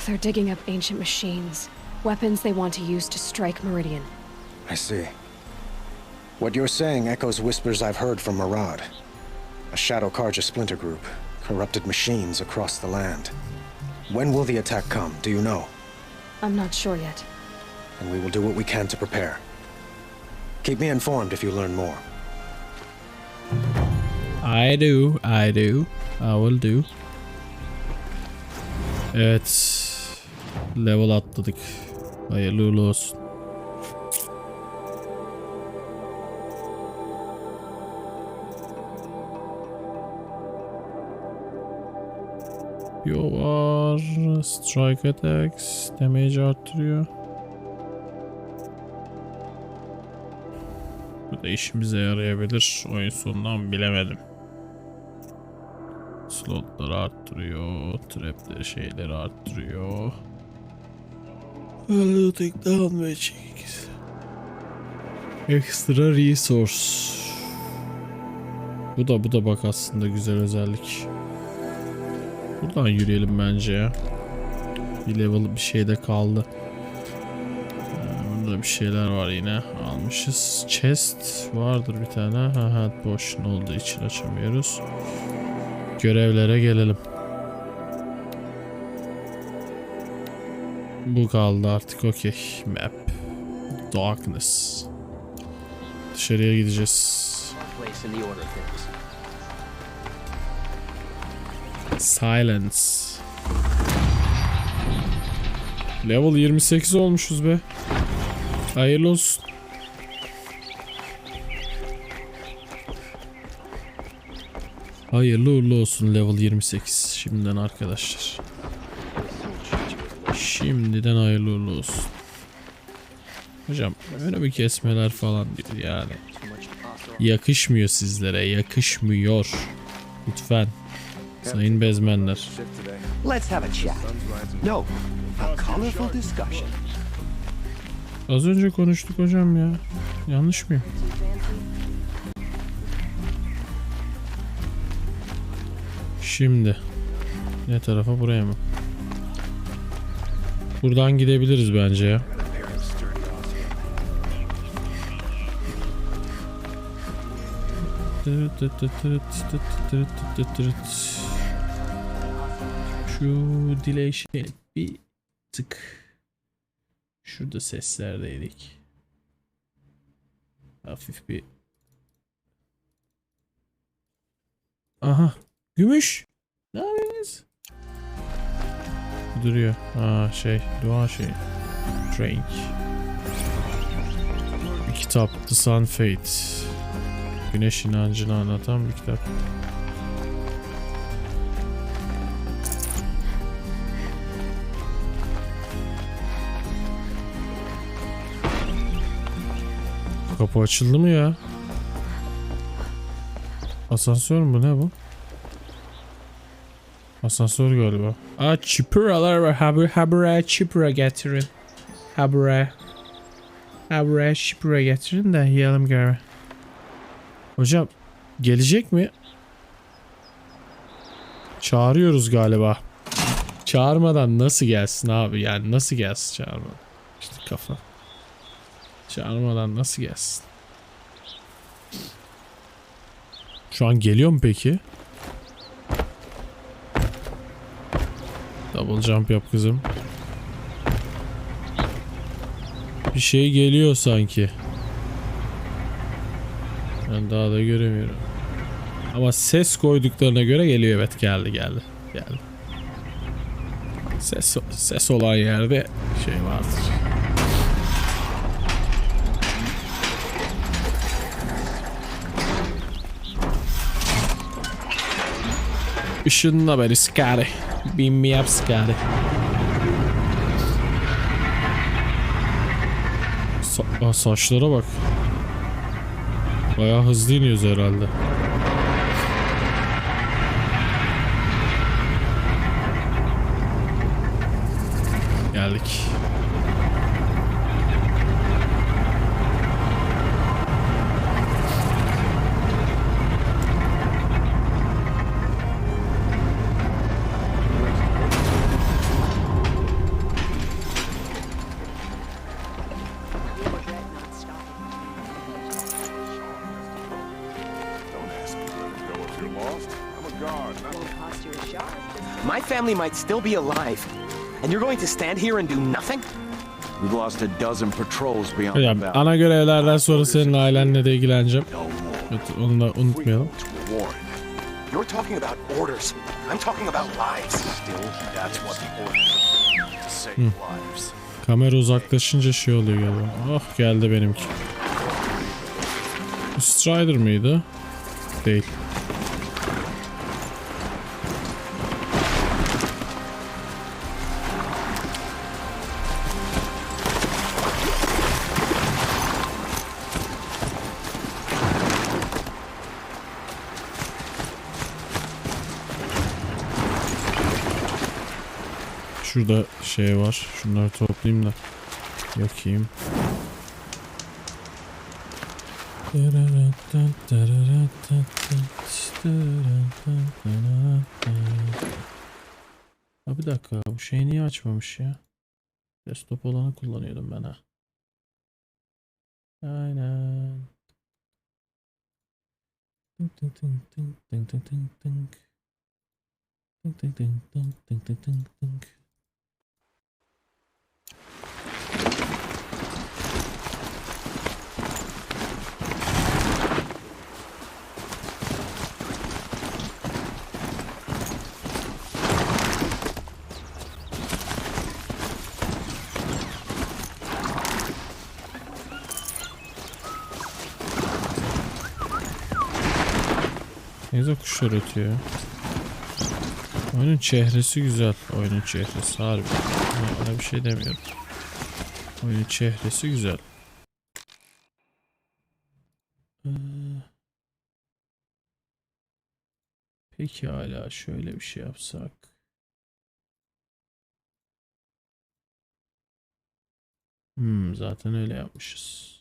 They're digging up ancient machines, weapons they want to use to strike Meridian. I see. What you're saying echoes whispers I've heard from Murad. A Shadow Karja splinter group, corrupted machines across the land. When will the attack come, do you know? I'm not sure yet. And we will do what we can to prepare. Keep me informed if you learn more. I do. I will do. Evet. Level atladık. Hayırlı uğurlu olsun. Yo var. Strike attacks. Damage arttırıyor. Bu da işimize yarayabilir. Oyun sonundan bilemedim. Slotları arttırıyor. Trapleri şeyleri arttırıyor. Looting down magic. Extra resource. Bu da bak aslında güzel özellik. Buradan yürüyelim bence ya. Bir level bir şey de kaldı. Burada bir şeyler var yine. Almışız. Chest vardır bir tane. Ha boş olduğu için açamıyoruz. Görevlere gelelim. Bu kaldı artık. Okey. Map. Darkness. Dışarıya gideceğiz. Silence. Level 28 olmuşuz be. Hayırlı olsun. Hayırlı uğurlu olsun level 28 şimdiden arkadaşlar. Şimdiden hayırlı uğurlu olsun. Hocam öyle bir kesmeler falan diyor yani. Yakışmıyor sizlere, yakışmıyor. Lütfen. Sayın bezmenler. Let's have a chat. No, a colorful discussion. Az önce konuştuk hocam ya. Yanlış mıyım? Şimdi ne tarafa, buraya mı? Buradan gidebiliriz bence ya. Şu delay şey bir tık. Şurada seslerdeydik. Hafif bir. Aha. Gümüş. Ne yapıyorsunuz? Duruyor. Dua şey. Drink. Bir kitap. The Sun Fate. Güneş inancını anlatan bir kitap. Kapı açıldı mı ya? Asansör mü, ne bu? Asansör galiba. Çipuralar var. Habura çipura getirin. Habura çipura getirin de yiyelim gari. Hocam gelecek mi? Çağırıyoruz galiba. Çağırmadan nasıl gelsin abi? Yani nasıl gelsin çağırmadan? İşte kafa. Çağırmadan nasıl gelsin? Şu an geliyor mu peki? Double jump yap kızım. Bir şey geliyor sanki. Ben daha da göremiyorum. Ama ses koyduklarına göre geliyor. Evet, geldi. Ses olan yerde şey vardır. Işınla beni Scary. Beam me up Scary. Saçlara bak. Bayağı hızlı iniyoruz herhalde. Geldik. My family might still be alive, and you're going to stand here and do nothing? We've lost a dozen patrols beyond the Hocam, valley. ana görevlerden sonra senin ailenle de ilgileneceğim. Onu da unutmayalım. You're talking about orders. I'm talking about lives. Still, that's what the orders save lives. Kamera uzaklaşınca şey oluyor galiba. Oh, geldi benimki. Bu Strider mıydı? Değil. Şurada şey var. Şunları toplayayım da yakayım. Ha, bir dakika, bu şey niye açmamış ya? Desktop olanı kullanıyordum ben ha. Aynen. Tink tink tink tink tink tink tink tink. Tink tink tink tink tink tink tink tink. Ne güzel kuşlar ötüyor. Oyunun çehresi güzel. Oyunun çehresi harbi. Ona bir şey demiyorum. Oyunun çehresi güzel. Peki hala şöyle bir şey yapsak. Zaten öyle yapmışız.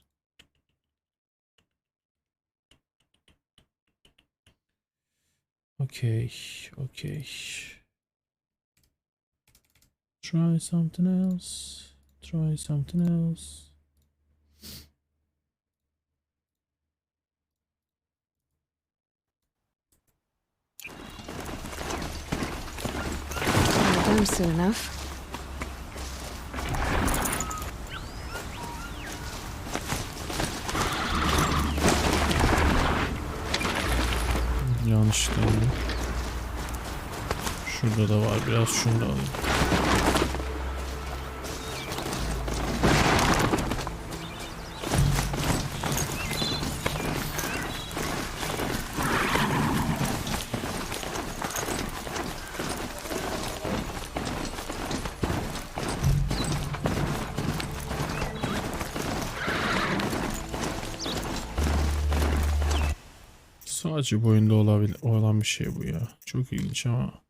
Okay. Try something else. Done soon enough. Yanlış değil. Şurada da var. Biraz şunu da alayım. Sadece bu oyunda olan bir şey bu ya. Çok ilginç ama.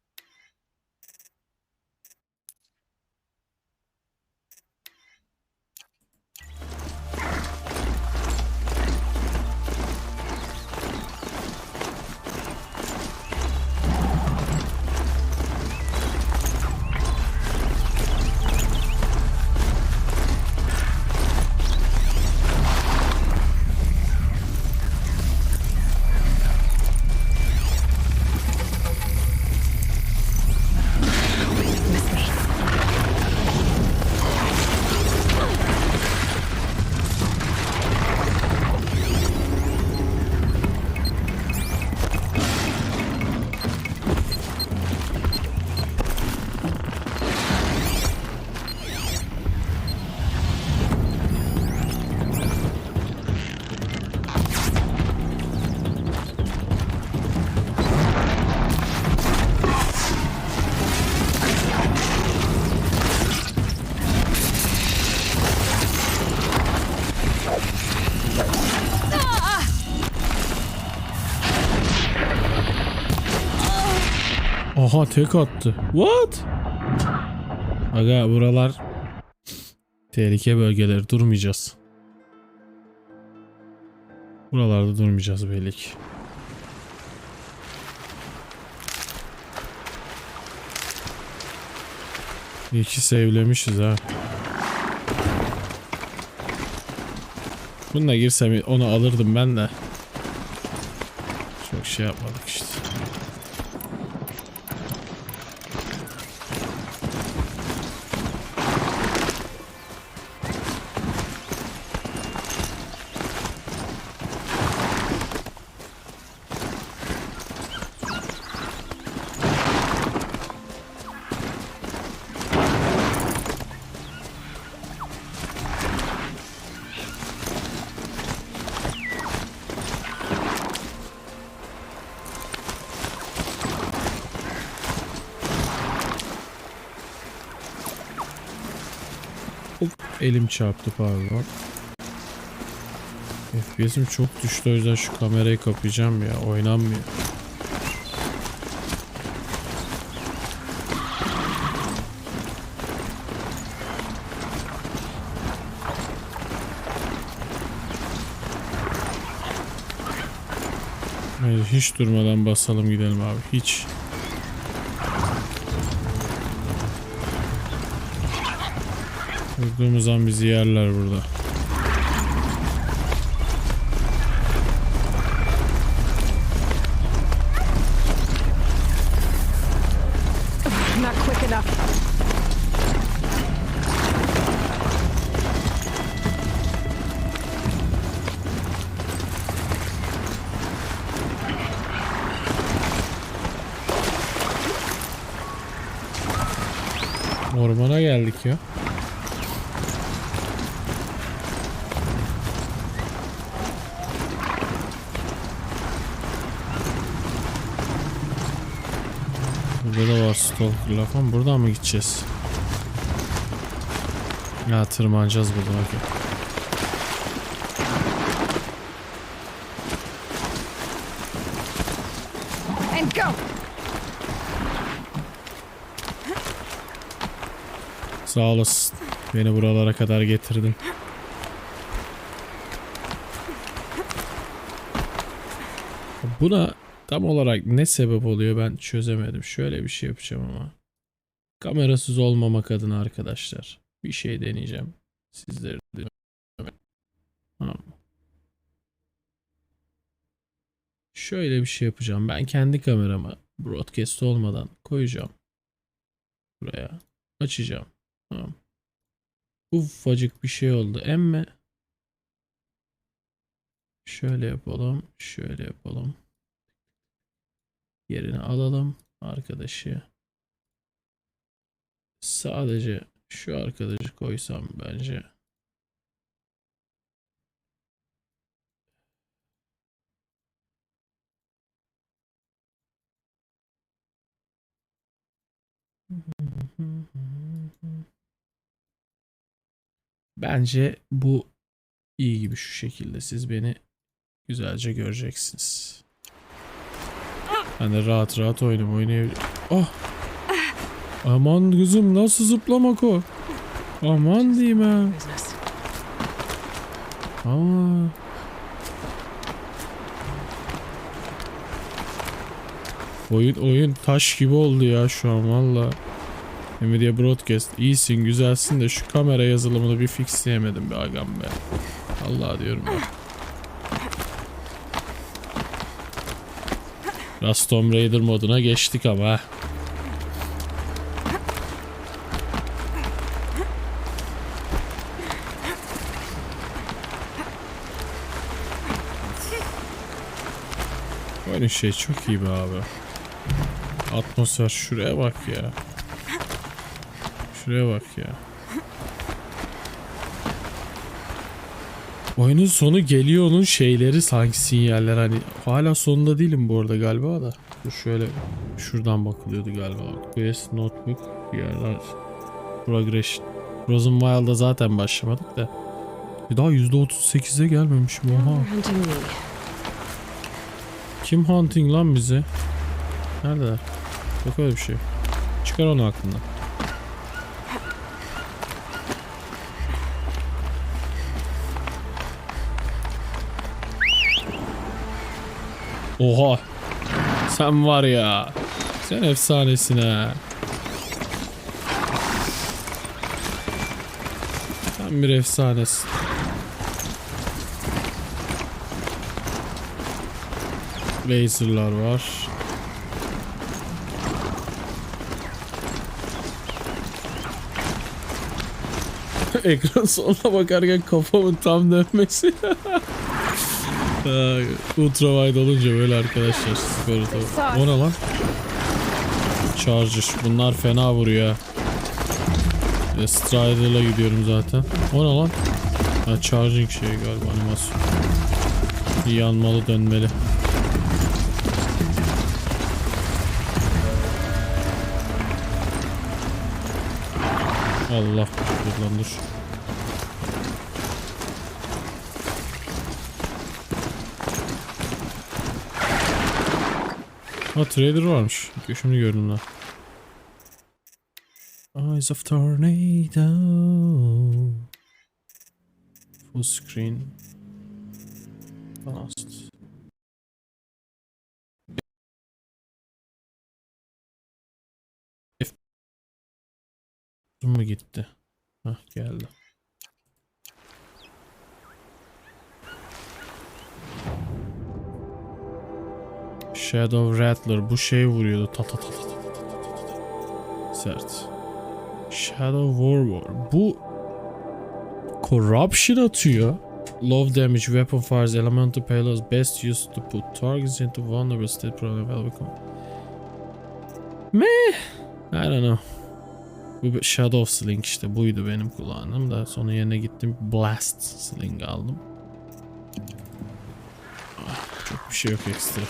Aha tek attı. What? Aga buralar tehlike bölgeleri, durmayacağız. Buralarda durmayacağız belli ki. İyi ki sevlemişiz ha. Bununla girsem onu alırdım ben de. Çok şey yapmadık işte. Elim çarptı pardon. FPS'im çok düştü, o yüzden şu kamerayı kapayacağım ya, oynanmıyor. Hayır, hiç durmadan basalım gidelim abi, hiç. Durduğumuz an bizi yerler burada. Not quick enough. Ormana geldik ya. Burada da var stalker'lar falan. Buradan mı gideceğiz? Ya tırmanacağız buradan. Okay. And go. Sağ olasın. Beni buralara kadar getirdin. Buna tam olarak ne sebep oluyor ben çözemedim. Şöyle bir şey yapacağım ama. Kamerasız olmamak adına arkadaşlar. Bir şey deneyeceğim. Sizleri de. Tamam. Şöyle bir şey yapacağım. Ben kendi kameramı broadcast olmadan koyacağım. Buraya. Açacağım. Tamam. Ufacık bir şey oldu. Emme. Şöyle yapalım. Şöyle yapalım. Yerine alalım arkadaşı. Sadece şu arkadaşı koysam bence. Bence bu iyi gibi, şu şekilde siz beni güzelce göreceksiniz. Ben de rahat rahat oynayabilirim. Oh! Aman kızım, nasıl zıplamak o? Aman diyeyim ha. Aa. Oyun taş gibi oldu ya şu an valla. Nvidia Broadcast iyisin güzelsin de şu kamera yazılımını bir fixleyemedim be agam be. Allah diyorum ya. Biraz Tomb Raider moduna geçtik ama. Böyle şey çok iyi be abi. Atmosfer, şuraya bak ya. Şuraya bak ya. Oyunun sonu geliyor, onun şeyleri sanki sinyaller, hani hala sonunda değilim bu arada galiba da. Dur şöyle şuradan bakılıyordu galiba. Quest Notebook yerler. Progression. Frozen Wild'da zaten başlamadık da. Daha %38'e gelmemişim oha. Kim hunting lan bize? Nerede? Yok öyle bir şey. Çıkar onu aklından. Oha. Sen var ya. Sen efsanesin ha. Sen bir efsanesin. Laser'lar var. Ekran sonuna bakarken kafamın tam dönmesi. Ultra wide olunca böyle arkadaşlar. O ne lan? Charger. Bunlar fena vuruyor. Strider'la gidiyorum zaten. O ne lan? Ha, charging şey galiba, animasyon. Yanmalı, dönmeli. Allah, dur lan dur. Ha, trader varmış. Şimdi gördüm lan. Eyes of Tornado. Full screen. Fast. Mu gitti? Hah, geldi. Shadow Rattler bu şey vuruyordu. Ta ta ta ta ta ta ta. Sert. Shadow War. Bu Corruption atıyor. Low damage weapon fires elemental payloads best used to put targets into vulnerable state problem. Meh. I don't know. Bu Shadow Sling işte, buydu benim kullandığım da, sonra yerine gittim Blast Sling aldım. Çok bir şey yok ekstra.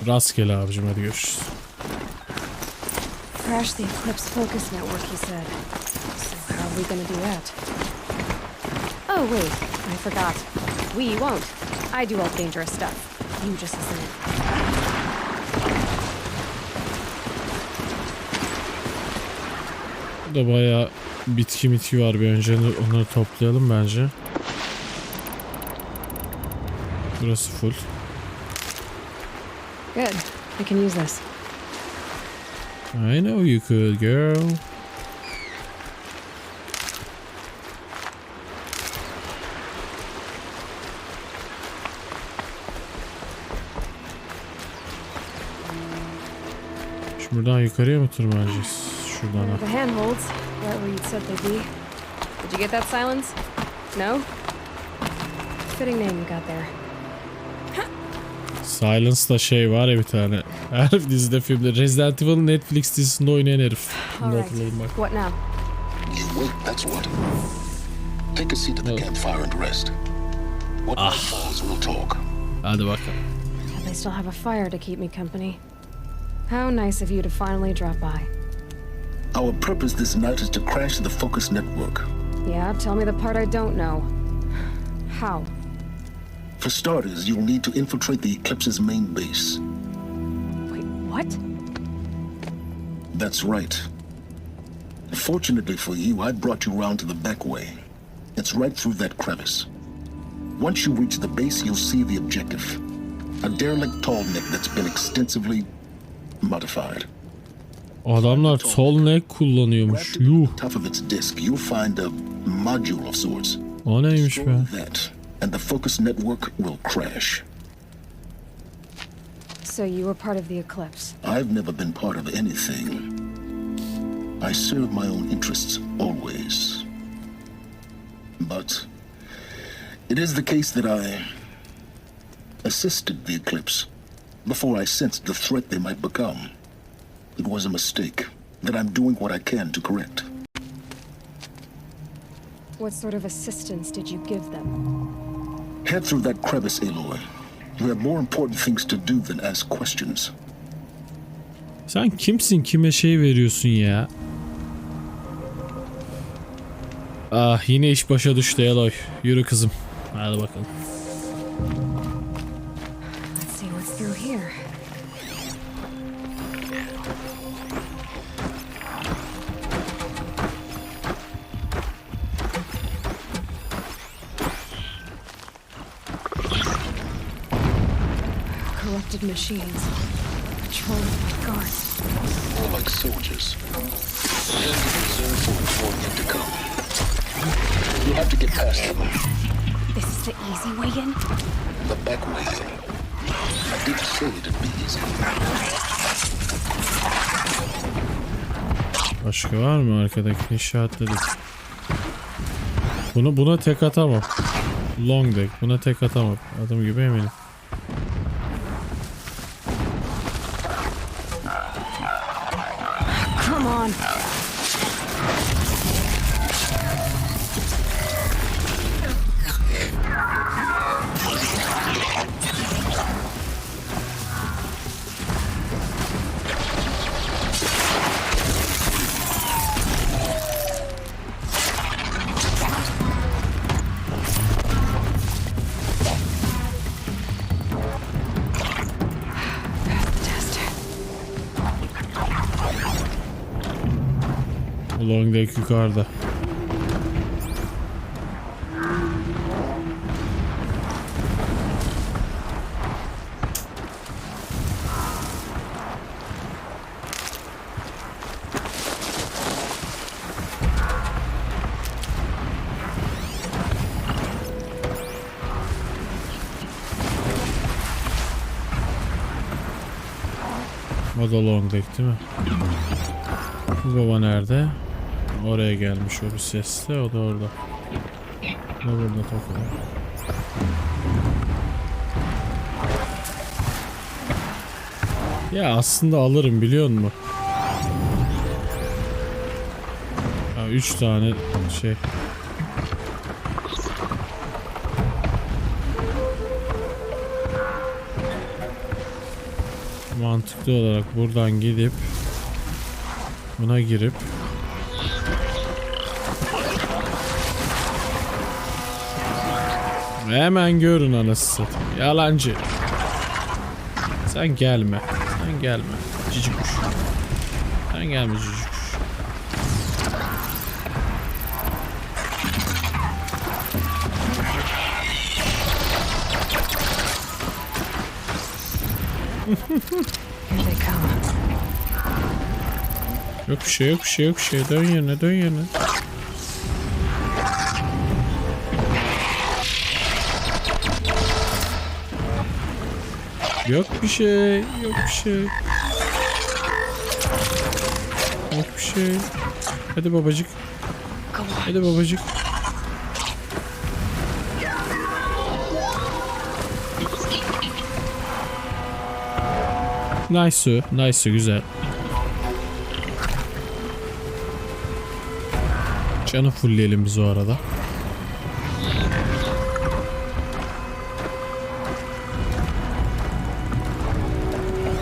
Rastgele abicim, hadi görüşürüz. Crash the Eclipse focus network, he said. So how are we gonna do that? Oh wait, I forgot. We won't. I do all the dangerous stuff. You just listen in. Burada bayağı bitki var, bir önce onları toplayalım bence. Burası full. Good. I can use this. I know you could, girl. Şuradan yukarıya mı tırmanacağız? Şuradan. The handholds, right where you said they'd be. Did you get that, Silence? No? Fitting name you got there. Silence'da şey var ya bir tane. Her dizide, filmde. Resident Evil Netflix dizisinde oynayan herif. Alright. What now? You wait, that's what. Take a seat at the campfire and rest. What falls, we'll talk. Hadi bakalım. They still have a fire to keep me company. How nice of you to finally drop by. Our purpose this night is to crash the Focus network. Yeah, tell me the part I don't know. How? For starters, you'll need to infiltrate the Eclipse's main base. Wait, what? That's right. Fortunately for you, I brought you around to the back way. It's right through that crevice. Once you reach the base, you'll see the objective. A derelict tall neck that's been extensively modified. Adamlar tall neck kullanıyormuş. Yuh. Top of its disk, you'll find a module of sorts. O neymiş be? That, and the Focus network will crash. So you were part of the Eclipse? I've never been part of anything. I serve my own interests, always. But it is the case that I assisted the Eclipse before I sensed the threat they might become. It was a mistake that I'm doing what I can to correct. What sort of assistance did you give them? Head through that crevice, Aloy. You have more important things to do than ask questions. Sen kimsin, kime şey veriyorsun ya? Ah, yine iş başa düştü Eloy. Yürü kızım. Hadi bakalım. Let's see what's through here. Corrupted machines. Patrolled by guards. More like soldiers. And reserve force for them to come. You'll have to get past them. This is the easy way in? The back way. I didn't say it'd be easy. Başka var mı? Arkadakini işaretledik. Buna tek atamam. Long deck. Buna tek atamam. Adım gibi eminim. Come on. Long deck yukarıda. O da long deck değil mi? Bu baba nerede? Oraya gelmiş o bir sesle, o da orada. Ne burada takılıyor? Ya aslında alırım biliyor musun? 3 tane şey. Mantıklı olarak buradan gidip buna girip hemen görün anasını. Yalancı. Sen gelme. Sen gelme. Cici kuş. Sen gelme cici kuş. Yok bir şey, yok bir şey, yok bir şey. Dön yerine, dön yerine. Yok bir şey, yok bir şey. Yok bir şey. Hadi babacık. Hadi babacık. Nice, nice, güzel. Canı fullleyelim biz o arada.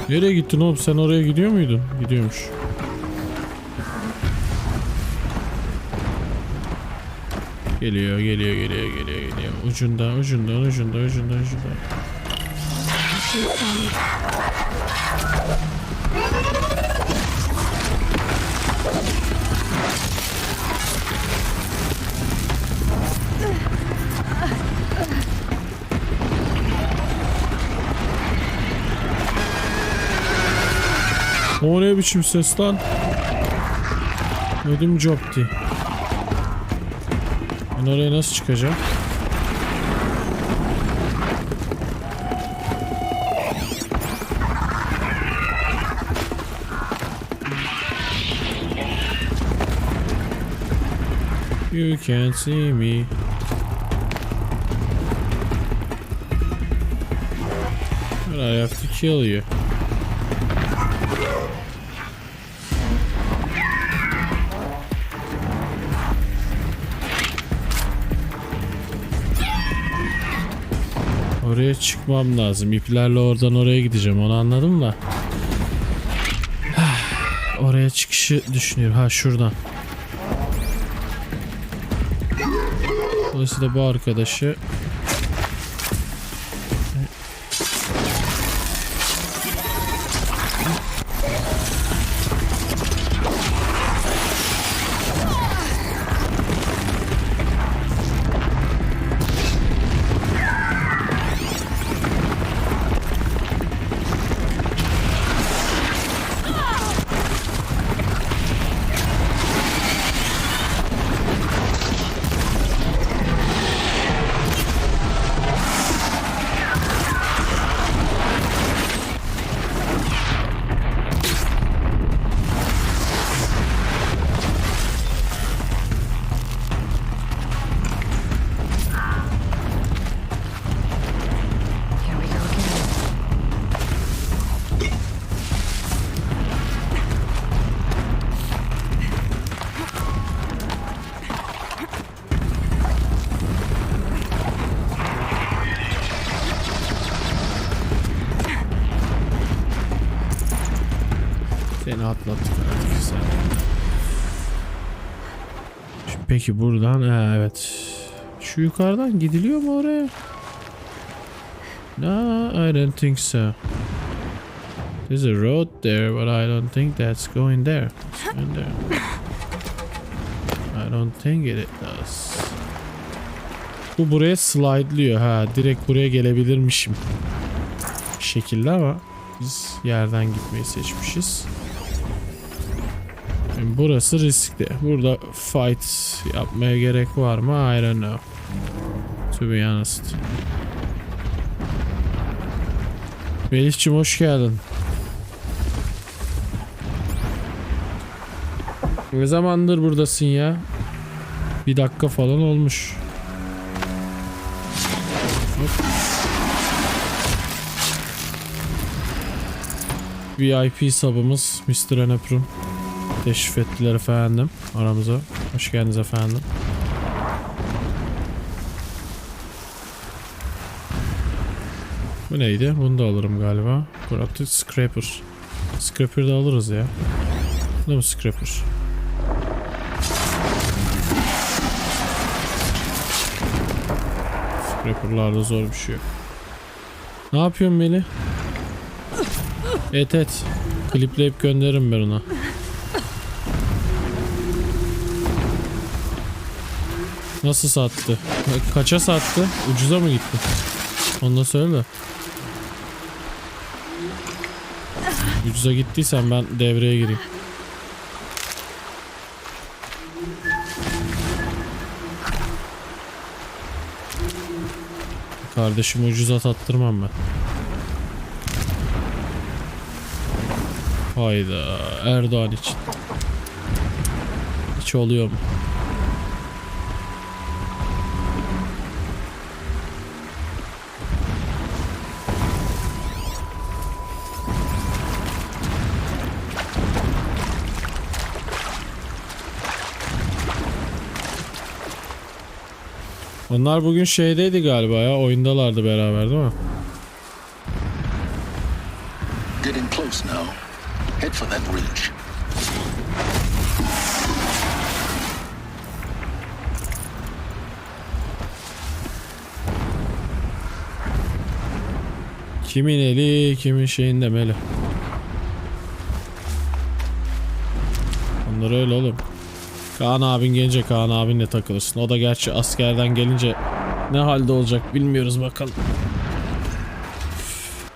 Nereye gittin oğlum? Sen oraya gidiyor muydun? Gidiyormuş. Geliyor, geliyor, geliyor, geliyor, geliyor. Ucundan, ucundan, ucundan, ucundan, ucundan. O ne biçim ses lan? Ödüm copti. Ben oraya nasıl çıkacağım? You can't see me. But I have to kill you. Oraya çıkmam lazım. İplerle oradan oraya gideceğim. Onu anladım da. Oraya çıkışı düşünüyorum. Ha şuradan. Dolayısıyla bu arkadaşı Atlattık artık sen. Şimdi peki buradan evet. Şu yukarıdan gidiliyor mu oraya? No, I don't think so. There's a road there, but I don't think that's going there. It's going there. I don't think it does. Bu buraya slide'lıyor ha. Direkt buraya gelebilirmişim. Bir şekilde ama biz yerden gitmeyi seçmişiz. Şimdi burası riskli. Burada fight yapmaya gerek var mı? I don't know. To be honest. Melih'cim hoş geldin. Ne zamandır buradasın ya? Bir dakika falan olmuş. Hop. VIP sabımız Mr. Eneprum teşrif ettiler efendim aramıza. Hoş geldiniz efendim. Bu neydi? Bunu da alırım galiba. Corrupted Scraper. Scraper'ı da alırız ya. Bu da mı Scraper? Scraper'larda zor bir şey yok. Ne yapıyorsun Melih? Et. Klipleyip gönderirim ben ona. Nasıl sattı? Kaça sattı? Ucuza mı gitti? Onu da söyle de. Ucuza gittiysen ben devreye gireyim. Kardeşimi ucuza sattırmam ben. Hayda, Erdoğan için. Hiç oluyor mu? Onlar bugün şeydeydi galiba ya, oyundalardı beraber değil mi? Getting close now. Head for that bridge. Kimin eli, kimin şeyinde Meli. Onlar öyle oğlum. Kaan abin gelince Kaan abinle takılırsın. O da gerçi askerden gelince ne halde olacak bilmiyoruz bakalım.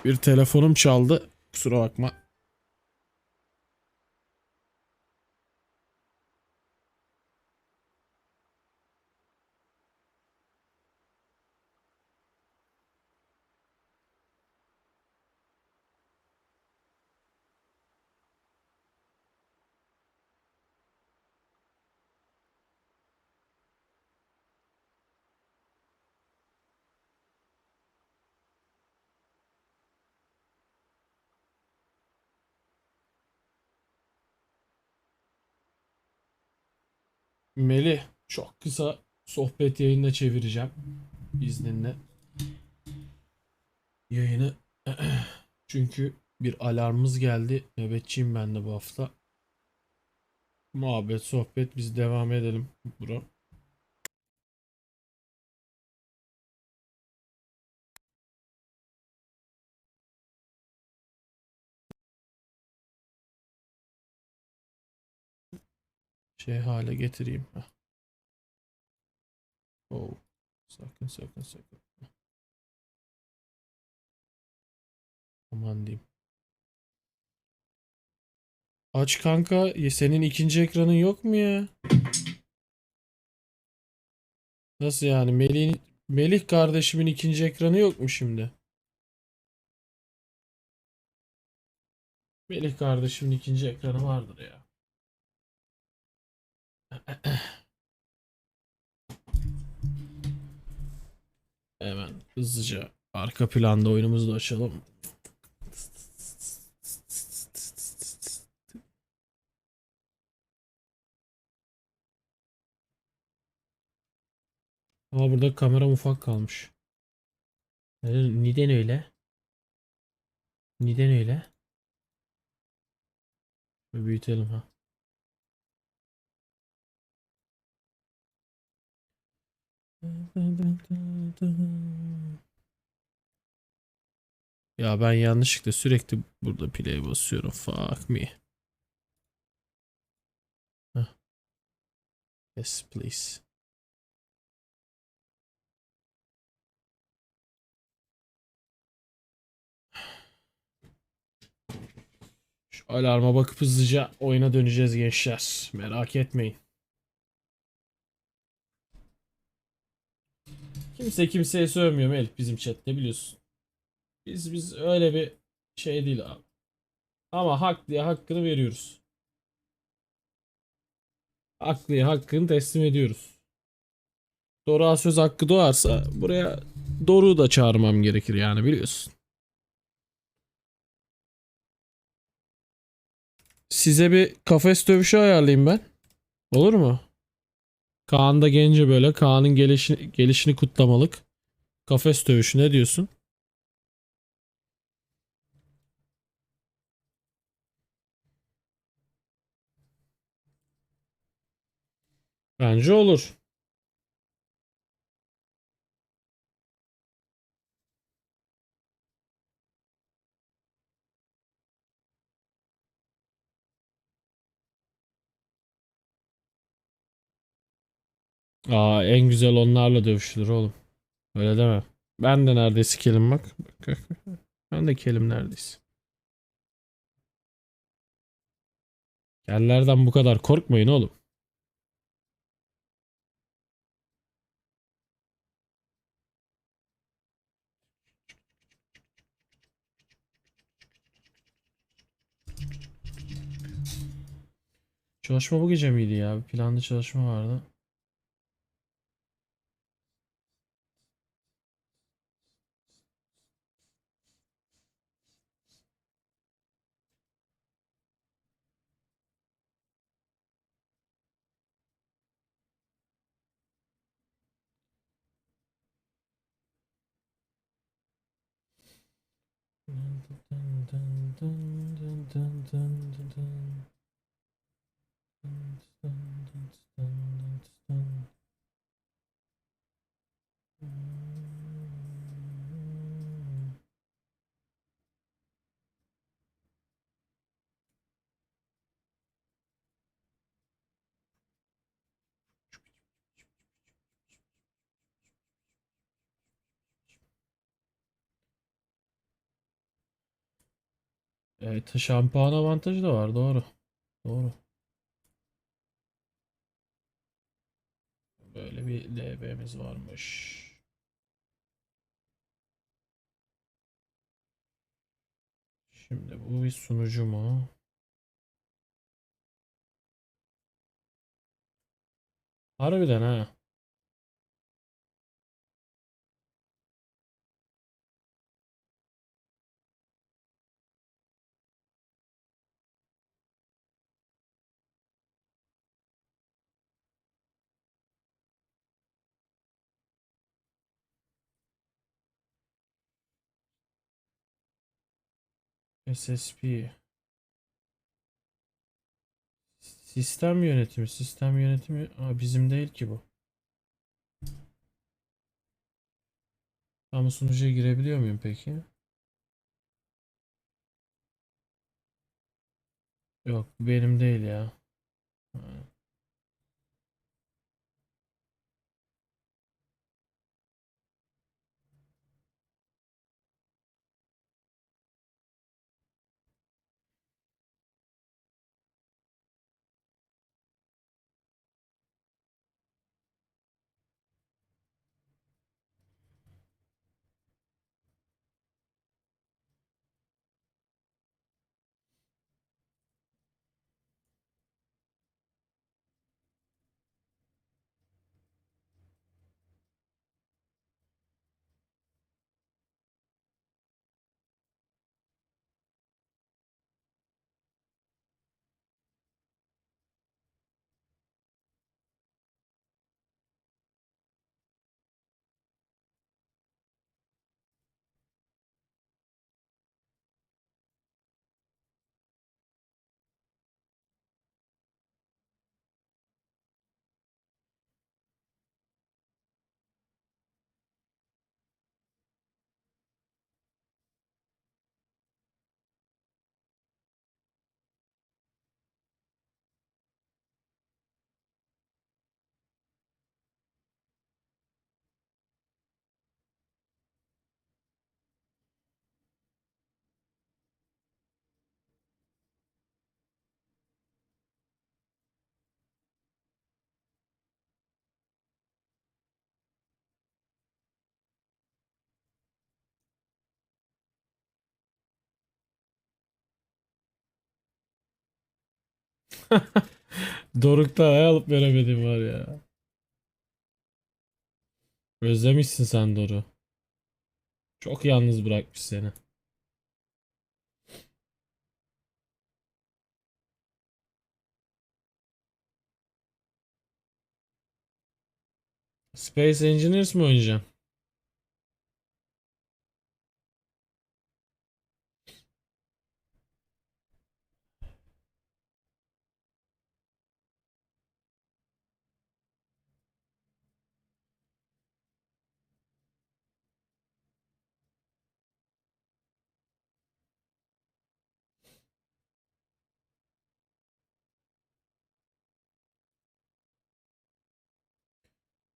Bir telefonum çaldı. Kusura bakma. Melih, çok kısa sohbet yayında çevireceğim izninle yayını. Çünkü bir alarmımız geldi. Nöbetçiyim ben de bu hafta. Muhabbet, sohbet, biz devam edelim bro. Şey hale getireyim. Oh. Sakın. Aman diyeyim. Aç kanka. Senin ikinci ekranın yok mu ya? Nasıl yani? Melih kardeşimin ikinci ekranı yok mu şimdi? Melih kardeşimin ikinci ekranı vardır ya. Hemen hızlıca arka planda oyunumuzu da açalım. Ama burada kamera ufak kalmış. Neden öyle? Neden öyle? Bir büyütelim ha. Ya ben yanlışlıkla sürekli burada play basıyorum. Fuck me. Heh. Yes please. Şu alarma bakıp hızlıca oyuna döneceğiz gençler. Merak etmeyin. Kimse kimseye sövmüyor Melih bizim chatte biliyorsun. Biz öyle bir şey değil abi. Ama haklıya hakkını veriyoruz. Haklıya hakkını teslim ediyoruz. Doruk'a söz hakkı doğarsa buraya Doruk'u da çağırmam gerekir yani biliyorsun. Size bir kafes dövüşü ayarlayayım ben. Olur mu? Kaan da gence böyle Kaan'ın gelişini kutlamalık. Kafes dövüşü ne diyorsun? Bence olur. Aa en güzel onlarla dövüşülür oğlum. Öyle deme. Ben de neredeyse kelim bak. Ben de kelim neredeyse. Kellerden bu kadar korkmayın oğlum. Çalışma bu gece miydi ya? Bir planlı çalışma vardı. Evet, şampuan avantajı da var. Doğru. Doğru. Böyle bir DB'miz varmış. Şimdi bu bir sunucu mu? Harbiden ha. SSP. Sistem yönetimi. Sistem yönetimi. Aa, bizim değil ki bu. Ama sunucuya girebiliyor muyum peki? Yok benim değil ya. Ha. Doruk'ta ay alıp veremedim var ya. Özlemişsin sen Doruk. Çok yalnız bırakmış seni. Space Engineers mi oynayacaksın?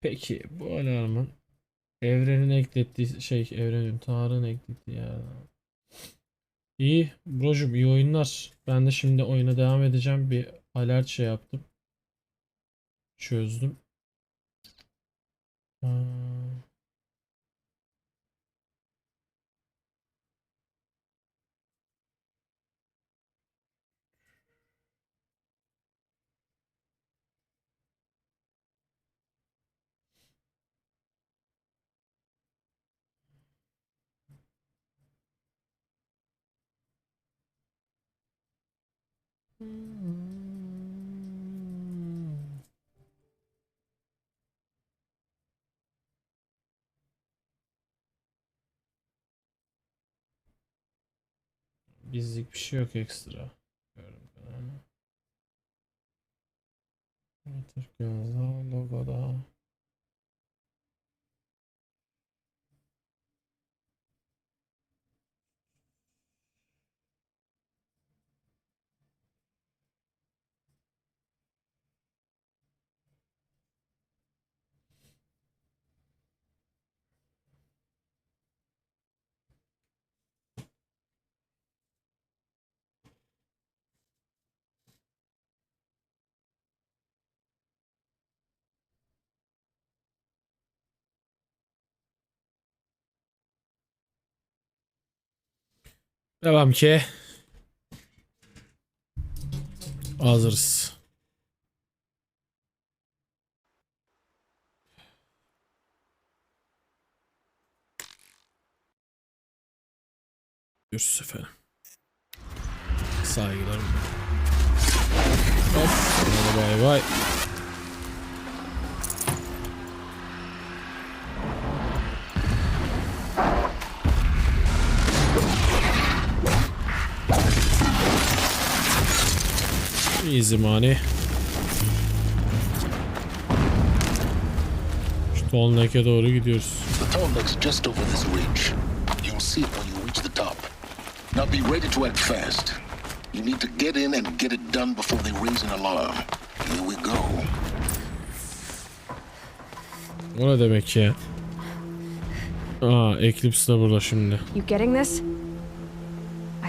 Peki bu alarmın evrenin eklettiği şey, evrenin Tarık'ın eklettiği ya. İyi brocum, iyi oyunlar. Ben de şimdi oyuna devam edeceğim. Bir alert şey yaptım. Çözdüm. Bizlik bir şey yok ekstra. Türk yazda logoda. Devam ki. Hazırız. Görüşürüz efendim. Saygılarım. Hop. Bay bay. Easy money. Şu Tolnek'e doğru gidiyoruz. The Tolnek's just over this ridge. You'll see it when you reach the top. Now be ready to act fast. You need to get in and get it done before they raise an alarm. Here we go. O ne demek ya? Aa, Eclipse de burada şimdi. You getting this?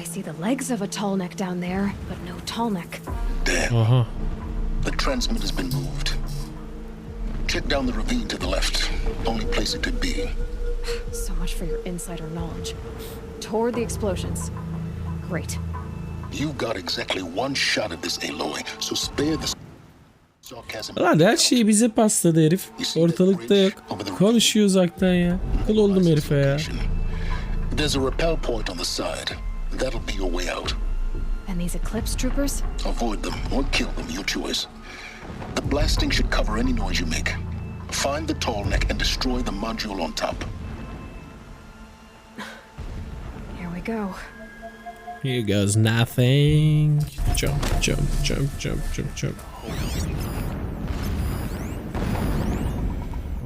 I see the legs of a tall neck down there, but no tall neck. Damn. Aha. The transmit has been moved. Check down the ravine to the left. Only place it could be. So much for your insider knowledge. Toward the explosions. Great. You've got exactly one shot at this, Aloy, so spare the sarcasm. Lan her şeyi bize pasladı herif. Ortalıkta yok. Konuşuyor uzaktan ya. Kıl oldum herife ya. There's a rappel point on the side. That'll be your way out. And these Eclipse troopers? Avoid them or kill them, your choice. The blasting should cover any noise you make. Find the tall neck and destroy the module on top. Here we go. Here goes nothing. Jump, jump, jump, jump, jump, jump.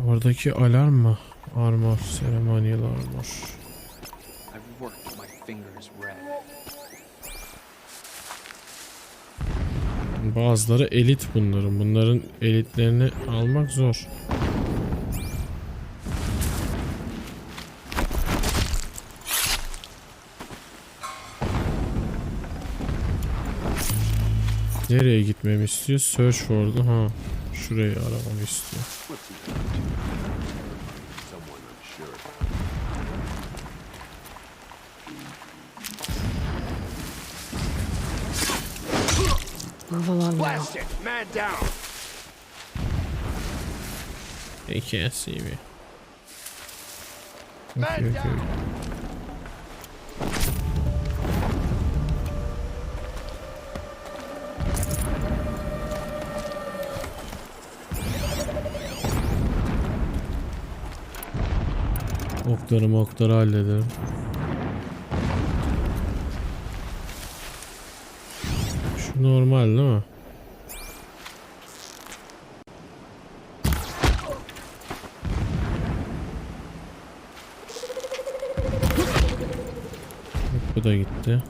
Oradaki alarm mı? Armor, ceremonial armor. I've worked my fingers red. Bazıları elit bunların. Bunların elitlerini almak zor. Nereye gitmemi istiyor? Search for the... Ha. Şurayı aramamı istiyor. Move along now. Blast it! Man down! They can't see me. Man down! Okları hallederim. Şu normal değil mi? Bu da gitti.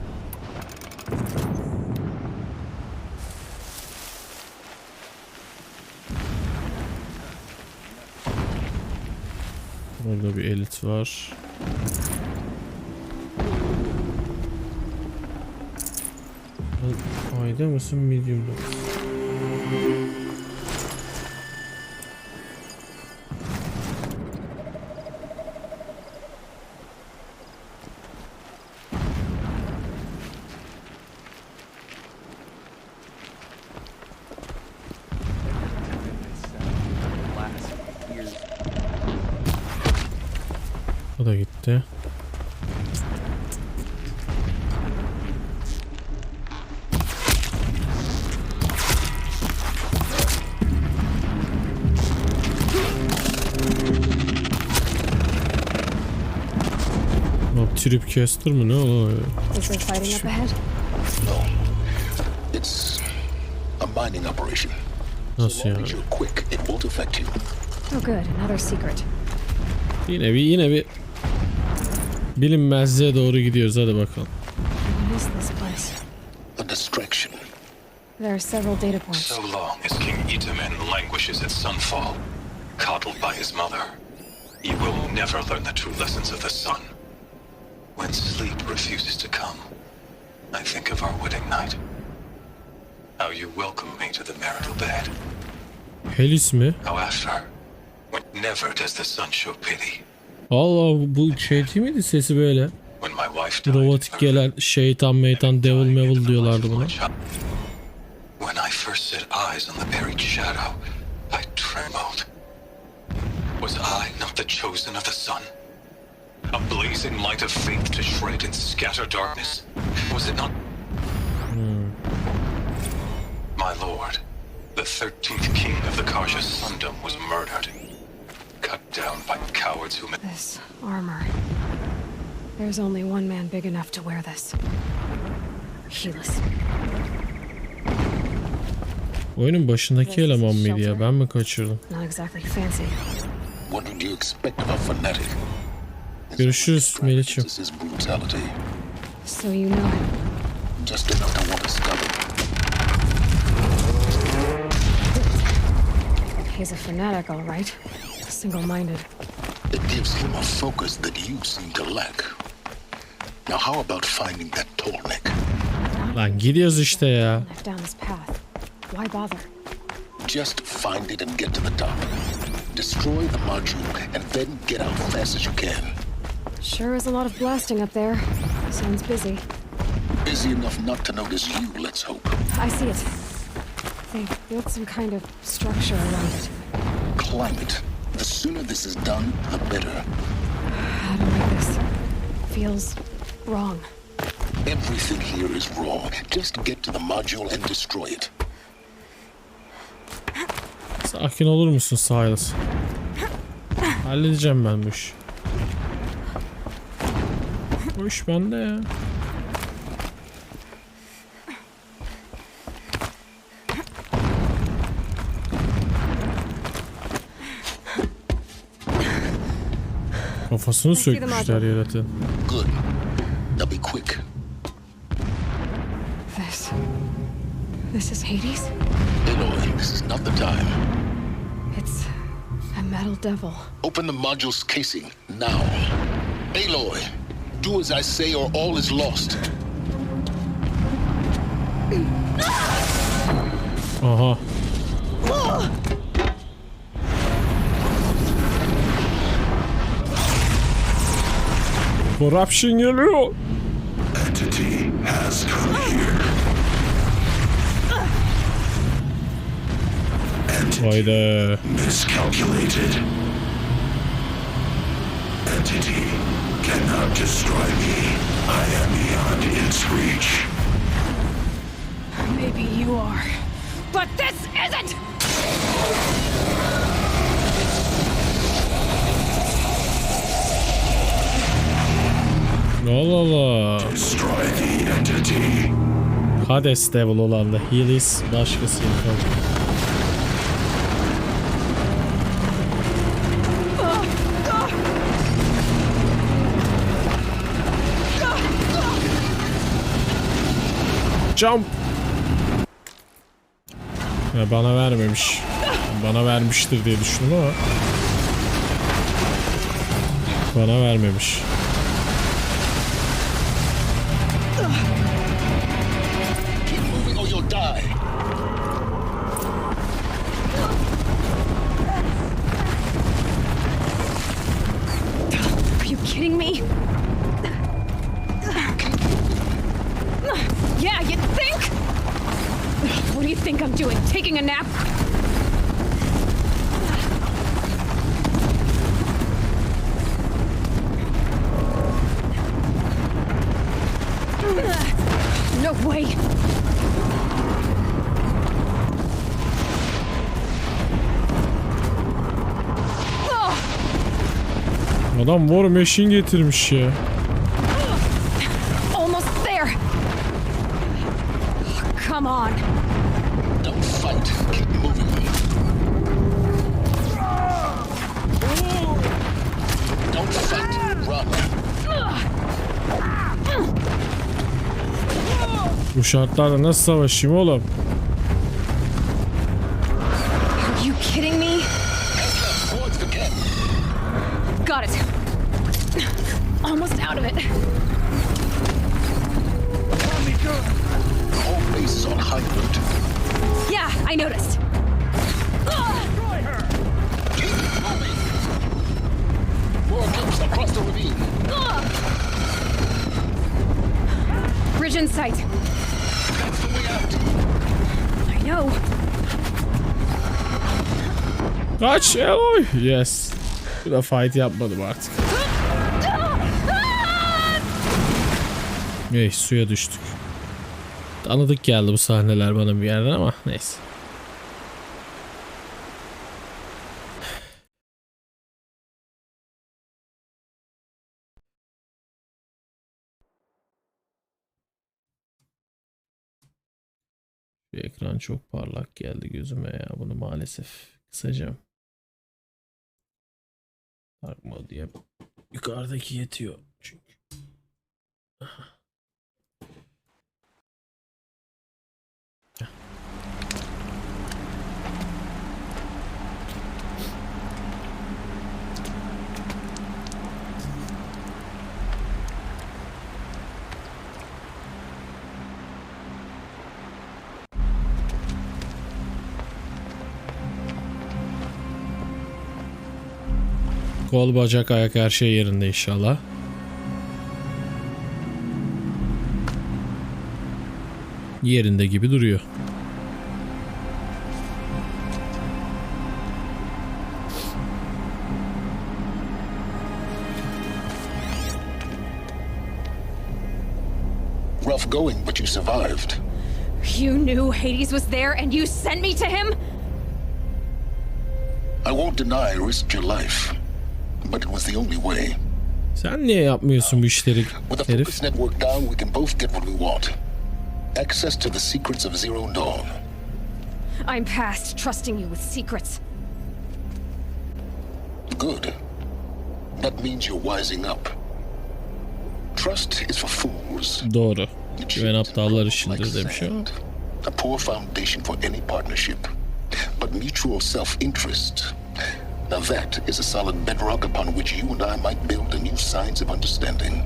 Orada bir elit var. Ayda mısın, medium'da? O da gitti. Trip caster mı ne oluyor? Is there fighting up ahead? No. It's a mining operation. Nasıl yani? You're quick, it won't affect you. Oh good, another secret. Yine bir bilinmezliğe doğru gidiyoruz, hadi bakalım. What is this place? A distraction. There are several data points. So long as King Itamen languishes at sunfall, coddled by his mother, he will never learn the true lessons of the sun. When sleep refuses to come, I think of our wedding night. How you welcomed me to the marital bed. Helis mi? How after, when never does the sun show pity. Allah, bu şey değil miydi sesi böyle? When my wife died, Robotik gelen şeytan meytan devil mevil diyorlardı buna. When I first set eyes on the buried shadow, I trembled. Was I not the chosen of the sun? A blazing light of faith to shred and scatter darkness? Was it not? My lord, the 13th king of the Karja Sundom was murdered. Cut down by cowards who... This armor. There's only one man big enough to wear this. Helis. Oyunun başındaki eleman mıydı ya? Ben mi kaçırdım? Not exactly fancy. What would you expect of a fanatic? Görüşürüz Melih'ciğim. This is brutality. So you know him. Just enough to want to stop it. He's a fanatic, all right. Single-minded. It gives him a focus that you seem to lack. Now how about finding that tall neck? Lan gidiyoruz işte ya. Down this path. Why bother? Just find it and get to the top. Destroy the module and then get out fast as you can. Sure is a lot of blasting up there. Sounds busy. Busy enough not to notice you, let's hope. I see it. They built some kind of structure around it. Climb it. The sooner this is done, the better. I don't like this. Feels wrong. Everything here is wrong. Just get to the module and destroy it. Sakin olur musun Silas? Halledeceğim ben bu işi. Bu iş bende ya. Kafasını sökmüşler yaratın. Good. Now be quick. This is Hades? Aloy, this is not the time. It's a metal devil. Open the module's casing, now. Aloy, do as I say or all is lost. Aha. Corruption geliyor. Entity has come here. Hayda. Miscalculated. Entity cannot destroy me. I am beyond its reach. Maybe you are, but this isn't! Allah Allah. Destroy the entity. Hades Devil olan da Healis başkası yapalım. Jump. Ya bana vermemiş. Bana vermiştir diye düşündüm ama bana vermemiş. Are you kidding me? Yeah, you think? What do you think I'm doing? Taking a nap? No way. Adam war machine getirmiş ya. Almost there. Come on. Don't fight. Keep moving. Don't fight. Run. Bu şartlarda nasıl savaşayım oğlum? Are you kidding me? Got it. Almost out of it. The whole base is on high alert. Yeah, I noticed. Destroy her. Keep moving. More camps across the ravine. Bridge in sight. That's the way out. I know. Kaç Eloy. Yes. Bu da fight yapmadım artık. Hey, suya düştük. Tanıdık geldi bu sahneler bana bir yerden ama neyse. Şu ekran çok parlak geldi gözüme ya. Bunu maalesef kısacağım. Dark mode diye yukarıdaki yetiyor çünkü. Kol, bacak, ayak her şey yerinde inşallah. Yerinde gibi duruyor. Rough going, but you survived. You knew Hades was there and you sent me to him? I won't deny I risked your life, but it was the only way. Sen niye yapmıyorsun bu işleri With the herif? focus network down, we can both get what we want. Access to the secrets of Zero Dawn. I'm past trusting you with secrets. Good. That means you're wising up. Trust is for fools. Doğru. Güven aptallar işindir demiş ama. A poor foundation for any partnership. But mutual self-interest. Now that is a solid bedrock upon which you and I might build a new science of understanding.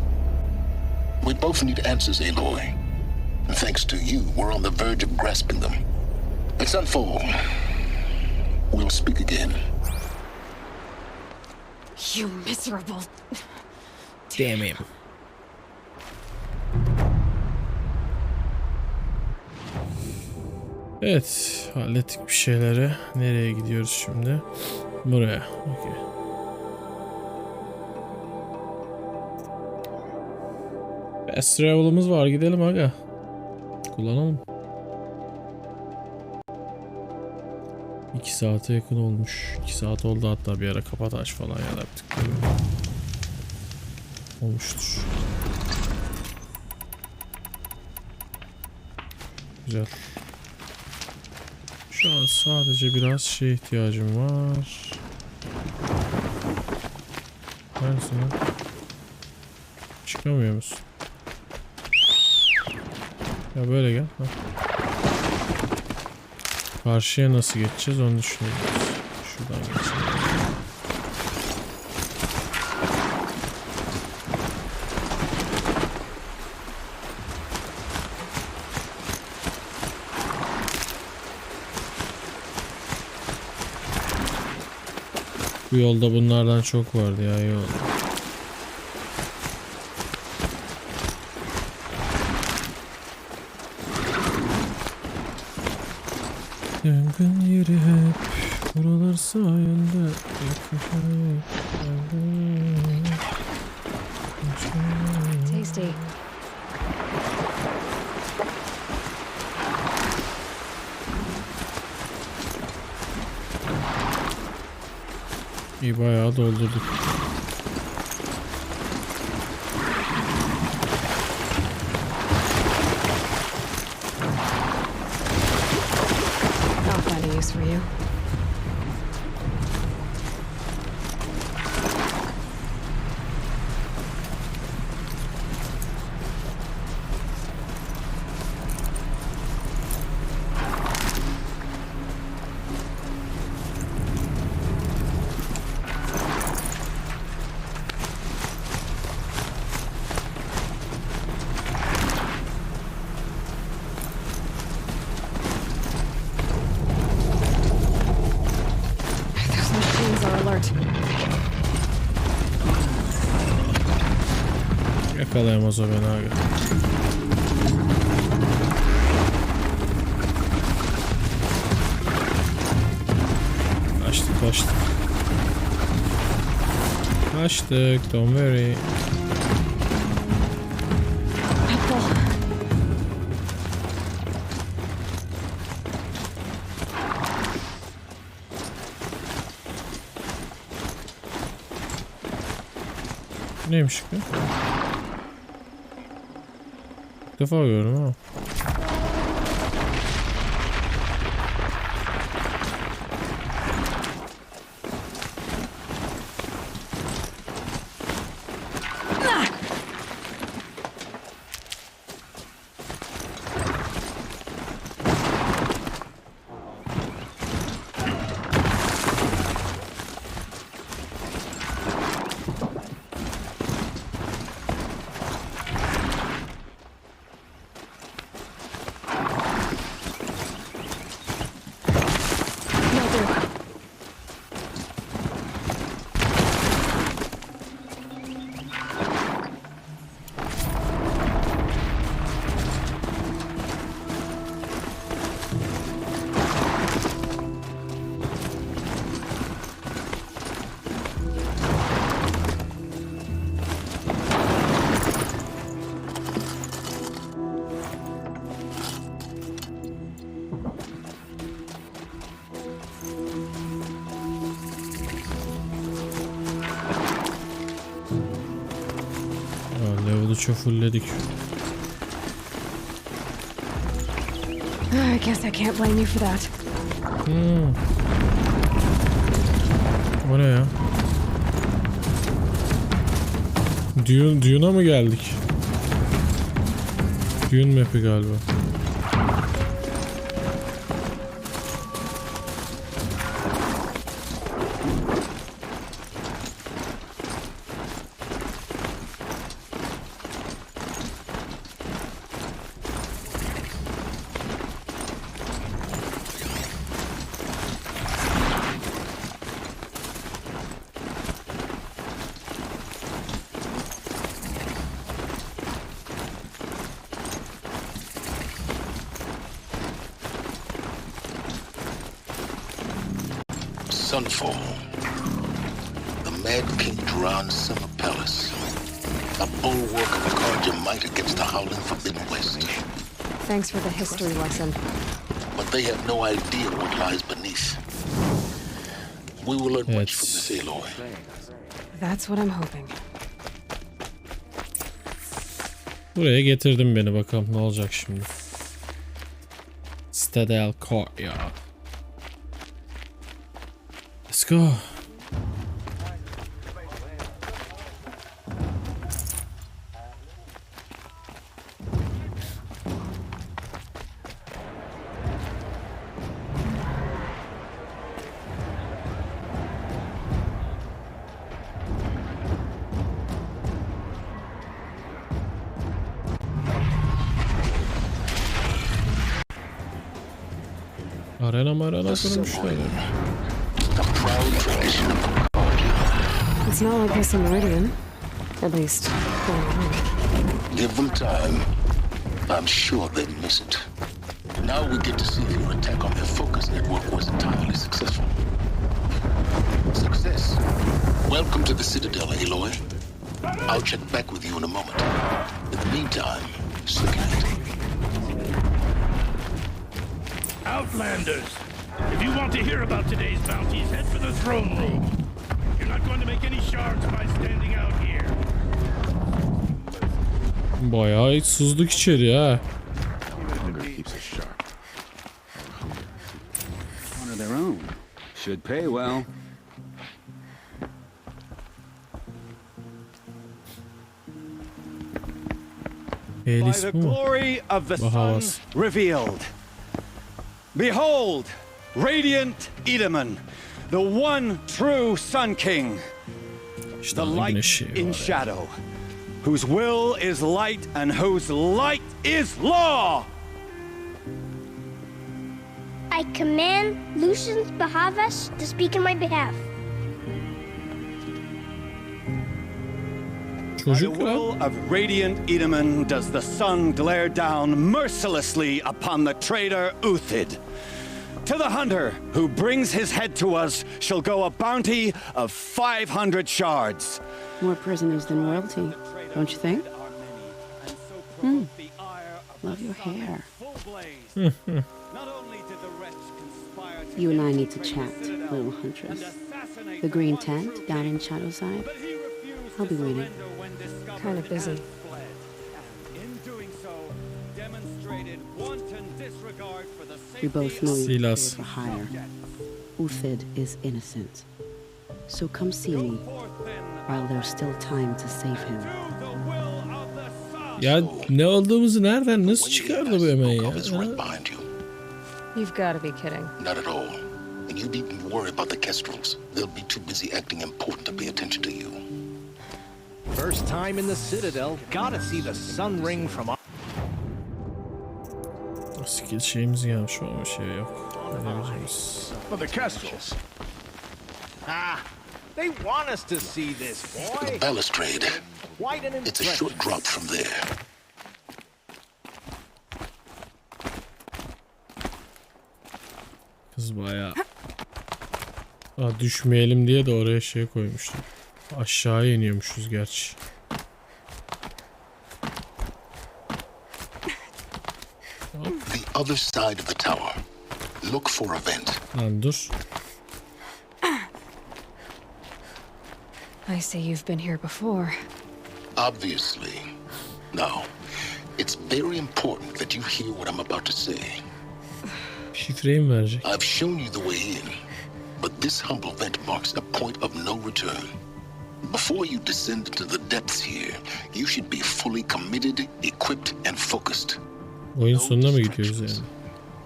We both need answers, Aloy. And thanks to you, we're on the verge of grasping them. Let's unfold. We'll speak again. You miserable... Damn him. Evet, hallettik bir şeyleri. Nereye gidiyoruz şimdi? Buraya. Okay. Fast travel'ımız var, gidelim aga. Kullanalım. 2 saate yakın olmuş. 2 saat oldu, hatta bir ara kapat aç falan yaptık. Olmuştur. Güzel. Şu an sadece biraz ihtiyacım var. Neredesin lan? Çıkamıyor musun? Ya böyle gel. Ha. Karşıya nasıl geçeceğiz onu düşünüyoruz. Şuradan geçelim. Bu yolda bunlardan çok vardı ya, iyi oldu. Yangın yeri hep buralar sayende. Tasty. İyi, bayağı doldurduk. I'll find a use for you. Those machines are alert. Yakalayamaz o beni abi. Kaçtık. Kaçtık, don't worry. Neymiş bu? İlk defa gördüm ama. Level'ı çok fullledik. I guess I can't blame you for that. O ne ya? Dune'a mı geldik? Dune map'i galiba. Sunfall. The Mad King Duran's summer palace. A bulwark of arcane might against the howling forbidden west. Thanks for the history lesson. But they have no idea what lies beneath. We will learn much from this, Aloy. That's what I'm hoping. Buraya getirdim beni, bakalım ne olacak şimdi. Citadel Courtyard. Let's go. Arena kurmuşlar. It's not like this in Meridian. At least, give them time. I'm sure they'd miss it. Now we get to see if your attack on their focus network was entirely successful. Success. Welcome to the Citadel, Aloy. I'll check back with you in a moment. In the meantime, circulate. Outlanders, if you want to hear about today's bounties, head for the throne room. You're not going to make any shards by standing out here. Bayağı hiç sızdık içeri ha. One of their own. Should pay well. By the glory of the sun revealed. Behold, radiant Edaman, the one true Sun King, the light in shadow, whose will is light and whose light is law. I command Lucius Bahavas to speak in my behalf. By the will of radiant Edaman does the sun glare down mercilessly upon the traitor Uthid. To the hunter who brings his head to us shall go a bounty of 500 shards. More prisoners than royalty, don't you think? Love your hair. You and I need to chat, little huntress. The green tent down in Shadowside. I'll be waiting. Kind of busy. We both know you're Silas. for hire. Uthid is innocent. So come see me while there's still time to save him. Ya ne olduğumuzu nereden nasıl çıkardı bu hemen ya? You've got to be kidding. Not at all. And you needn't worry about the Kestrels. They'll be too busy acting important to pay attention to you. First time in the Citadel, gotta see the sun ring from up. Skill şeyimiz gelmiş ama şey yok. Edebileceğimiz. For the Kestrels. They want us to see this, boy. The balustrade. It's a short drop from there. Kız bayağı. Düşmeyelim diye de oraya şey koymuştum. Aşağıya iniyormuşuz gerçi. The other side of the tower. Look for a vent. Lan dur. I say you've been here before. Obviously. Now, it's very important that you hear what I'm about to say. Şifreyi mi verecek? I've shown you the way in, but this humble vent marks a point of no return. Before you descend into the depths here, you should be fully committed, equipped, and focused. Oyun sonuna mı gidiyoruz yani?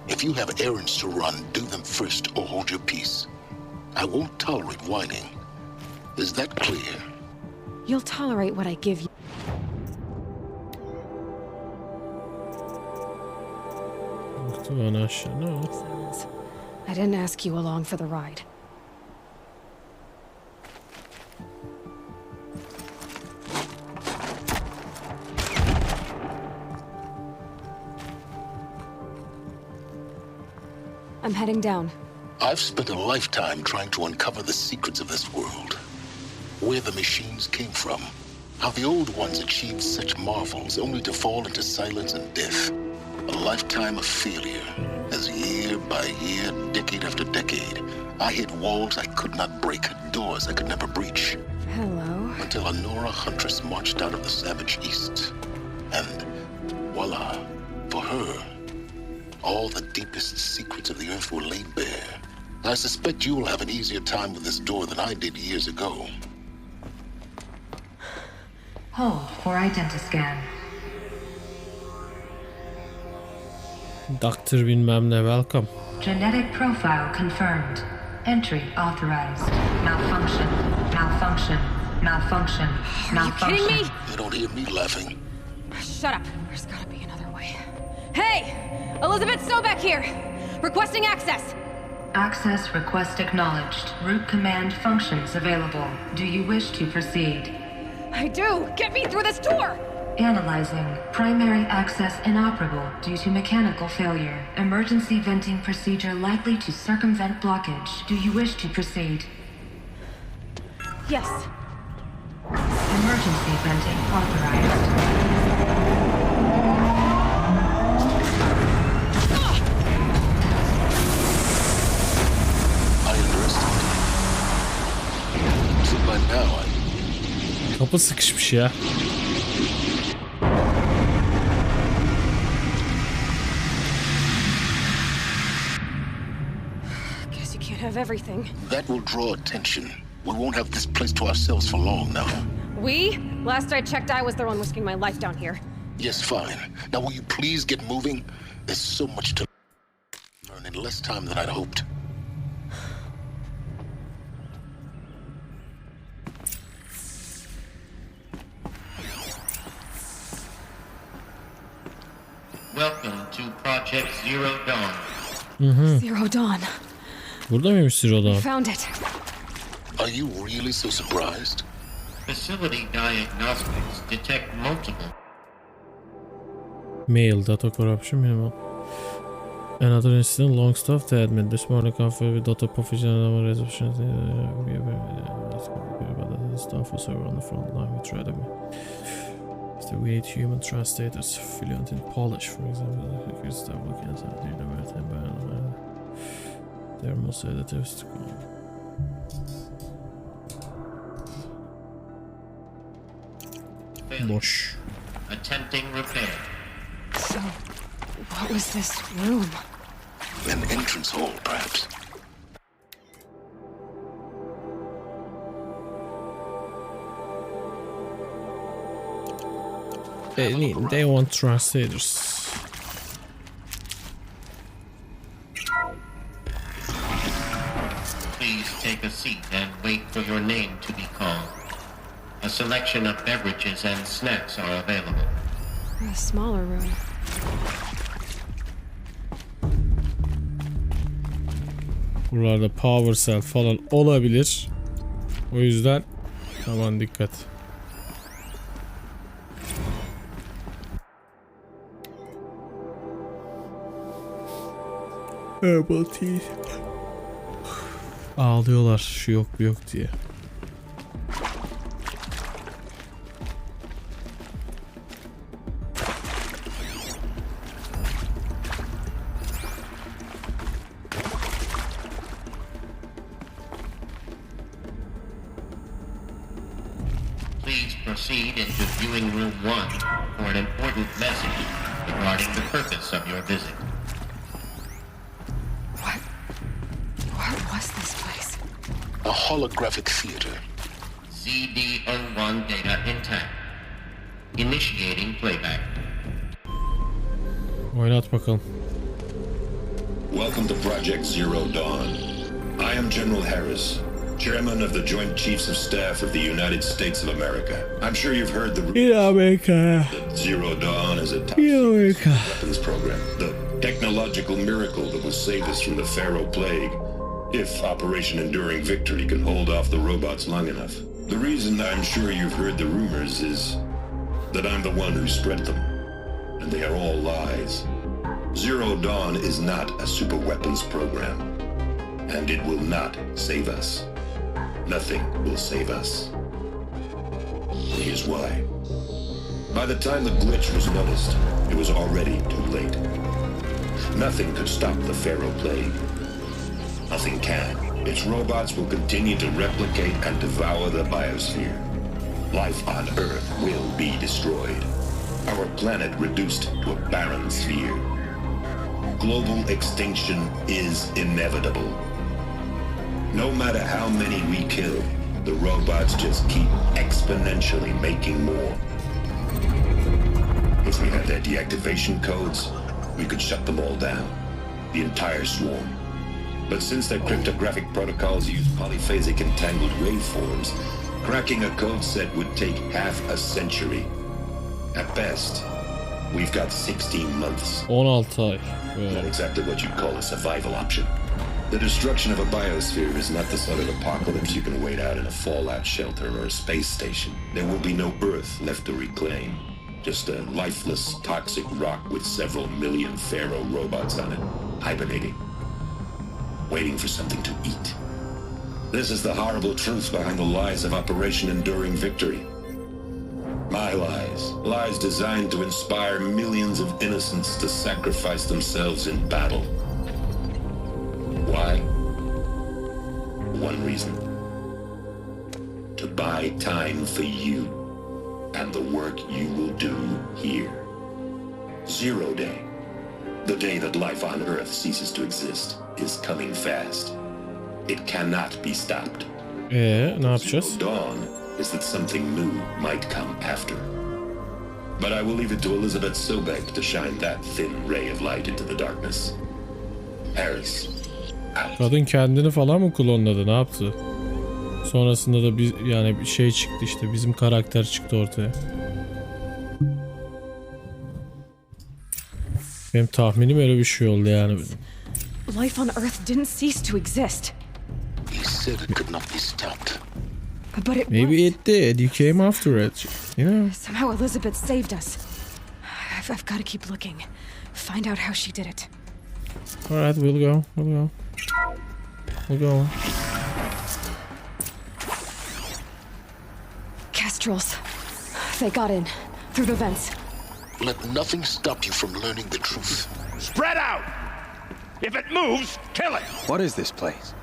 If you have errands to run, do them first or hold your peace. I won't tolerate whining. Is that clear? You'll tolerate what I give you. I didn't ask you along for the ride. I'm heading down. I've spent a lifetime trying to uncover the secrets of this world. Where the machines came from. How the old ones achieved such marvels only to fall into silence and death. A lifetime of failure. As year by year, decade after decade, I hit walls I could not break, doors I could never breach. Hello. Until a Nora huntress marched out of the savage east. And voila, for her, all the deepest secrets of the earth were laid bare. I suspect you will have an easier time with this door than I did years ago. Hold for identiscan. Doctor bilmem ne, welcome. Genetic profile confirmed. Entry authorized. Malfunction. Malfunction. Malfunction. Are you kidding me? You don't hear me laughing. Shut up. There's gotta be another way. Hey! Elizabeth Sohbet here! Requesting access! Access request acknowledged. Root command functions available. Do you wish to proceed? I do! Get me through this door! Analyzing. Primary access inoperable due to mechanical failure. Emergency venting procedure likely to circumvent blockage. Do you wish to proceed? Yes. Emergency venting authorized. I underestimated. So by now Kapı sıkışmış ya. Guess you can't have everything. That will draw attention. We won't have this place to ourselves for long now. We? Last I checked, I was the one risking my life down here. Yes, fine. Now will you please get moving? There's so much to learn in less time than I'd hoped. Welcome to Project Zero Dawn. Zero Dawn. Burada mıymış Zero Dawn? Found it. Are you really so surprised? Facility diagnostics detect multiple. Mail, data corruption minimal. Another incident, long stuff to admit. This morning confirmed with data professional resolution. The staff was over on the front line. We tried them. The weird human translators, fluent in Polish, for example. They're most editors to come. Boş. Attempting repair. So, what was this room? An entrance hall, perhaps. They want translators. Please take a seat and wait for your name to be called. A selection of beverages and snacks are available. A smaller room. Buralarda power cell falan olabilir. O yüzden aman dikkat. Herbal tea. Ağlıyorlar şu yok bu yok diye. Please proceed into viewing room 1 for an important message regarding the purpose of your visit. What was this place? A holographic theater. CD01 data intact. Initiating playback. Oynat bakalım. Welcome to Project Zero Dawn. I am General Harris, Chairman of the Joint Chiefs of Staff of the United States of America. I'm sure you've heard the that Zero Dawn is a top weapons program, the technological miracle that will save us from the Pharaoh Plague, if Operation Enduring Victory can hold off the robots long enough. The reason I'm sure you've heard the rumors is that I'm the one who spread them, and they are all lies. Zero Dawn is not a super weapons program. and it will not save us. Nothing will save us. Here's why. By the time the glitch was noticed, it was already too late. Nothing could stop the Pharaoh plague. Nothing can. Its robots will continue to replicate and devour the biosphere. Life on Earth will be destroyed. Our planet reduced to a barren sphere. Global extinction is inevitable. No matter how many we kill, the robots just keep exponentially making more. If we had their deactivation codes, we could shut them all down, the entire swarm. But since their cryptographic protocols use polyphasic entangled waveforms, cracking a code set would take half a century. At best, we've got 16 months. 16 ay. Not exactly what you'd call a survival option. The destruction of a biosphere is not the sort of apocalypse you can wait out in a fallout shelter or a space station. There will be no Earth left to reclaim. Just a lifeless, toxic rock with several million Pharaoh robots on it, hibernating, waiting for something to eat. This is the horrible truth behind the lies of Operation Enduring Victory. My lies. Lies designed to inspire millions of innocents to sacrifice themselves in battle. Why? One reason. To buy time for you and the work you will do here. 0 day. The day that life on Earth ceases to exist is coming fast. It cannot be stopped. Ne yapacağız? Dawn is that something new might come after. But I will leave it to Elizabeth Sohbet to shine that thin ray of light into the darkness. Harris. Kadın kendini falan mı klonladı? Ne yaptı? Sonrasında da bir şey çıktı işte. Bizim karakter çıktı ortaya. Benim tahminim öyle bir şey oldu yani. Life on Earth didn't cease to exist. You said it could not be stopped. But it Maybe was. it did. You came after it. You know. Somehow Elizabeth saved us. I've got to keep looking. Find out how she did it. Alright, we'll go. We'll go. Kestrels. They got in. Through the vents. Let nothing stop you from learning the truth. Spread out! If it moves, kill it! What is this place?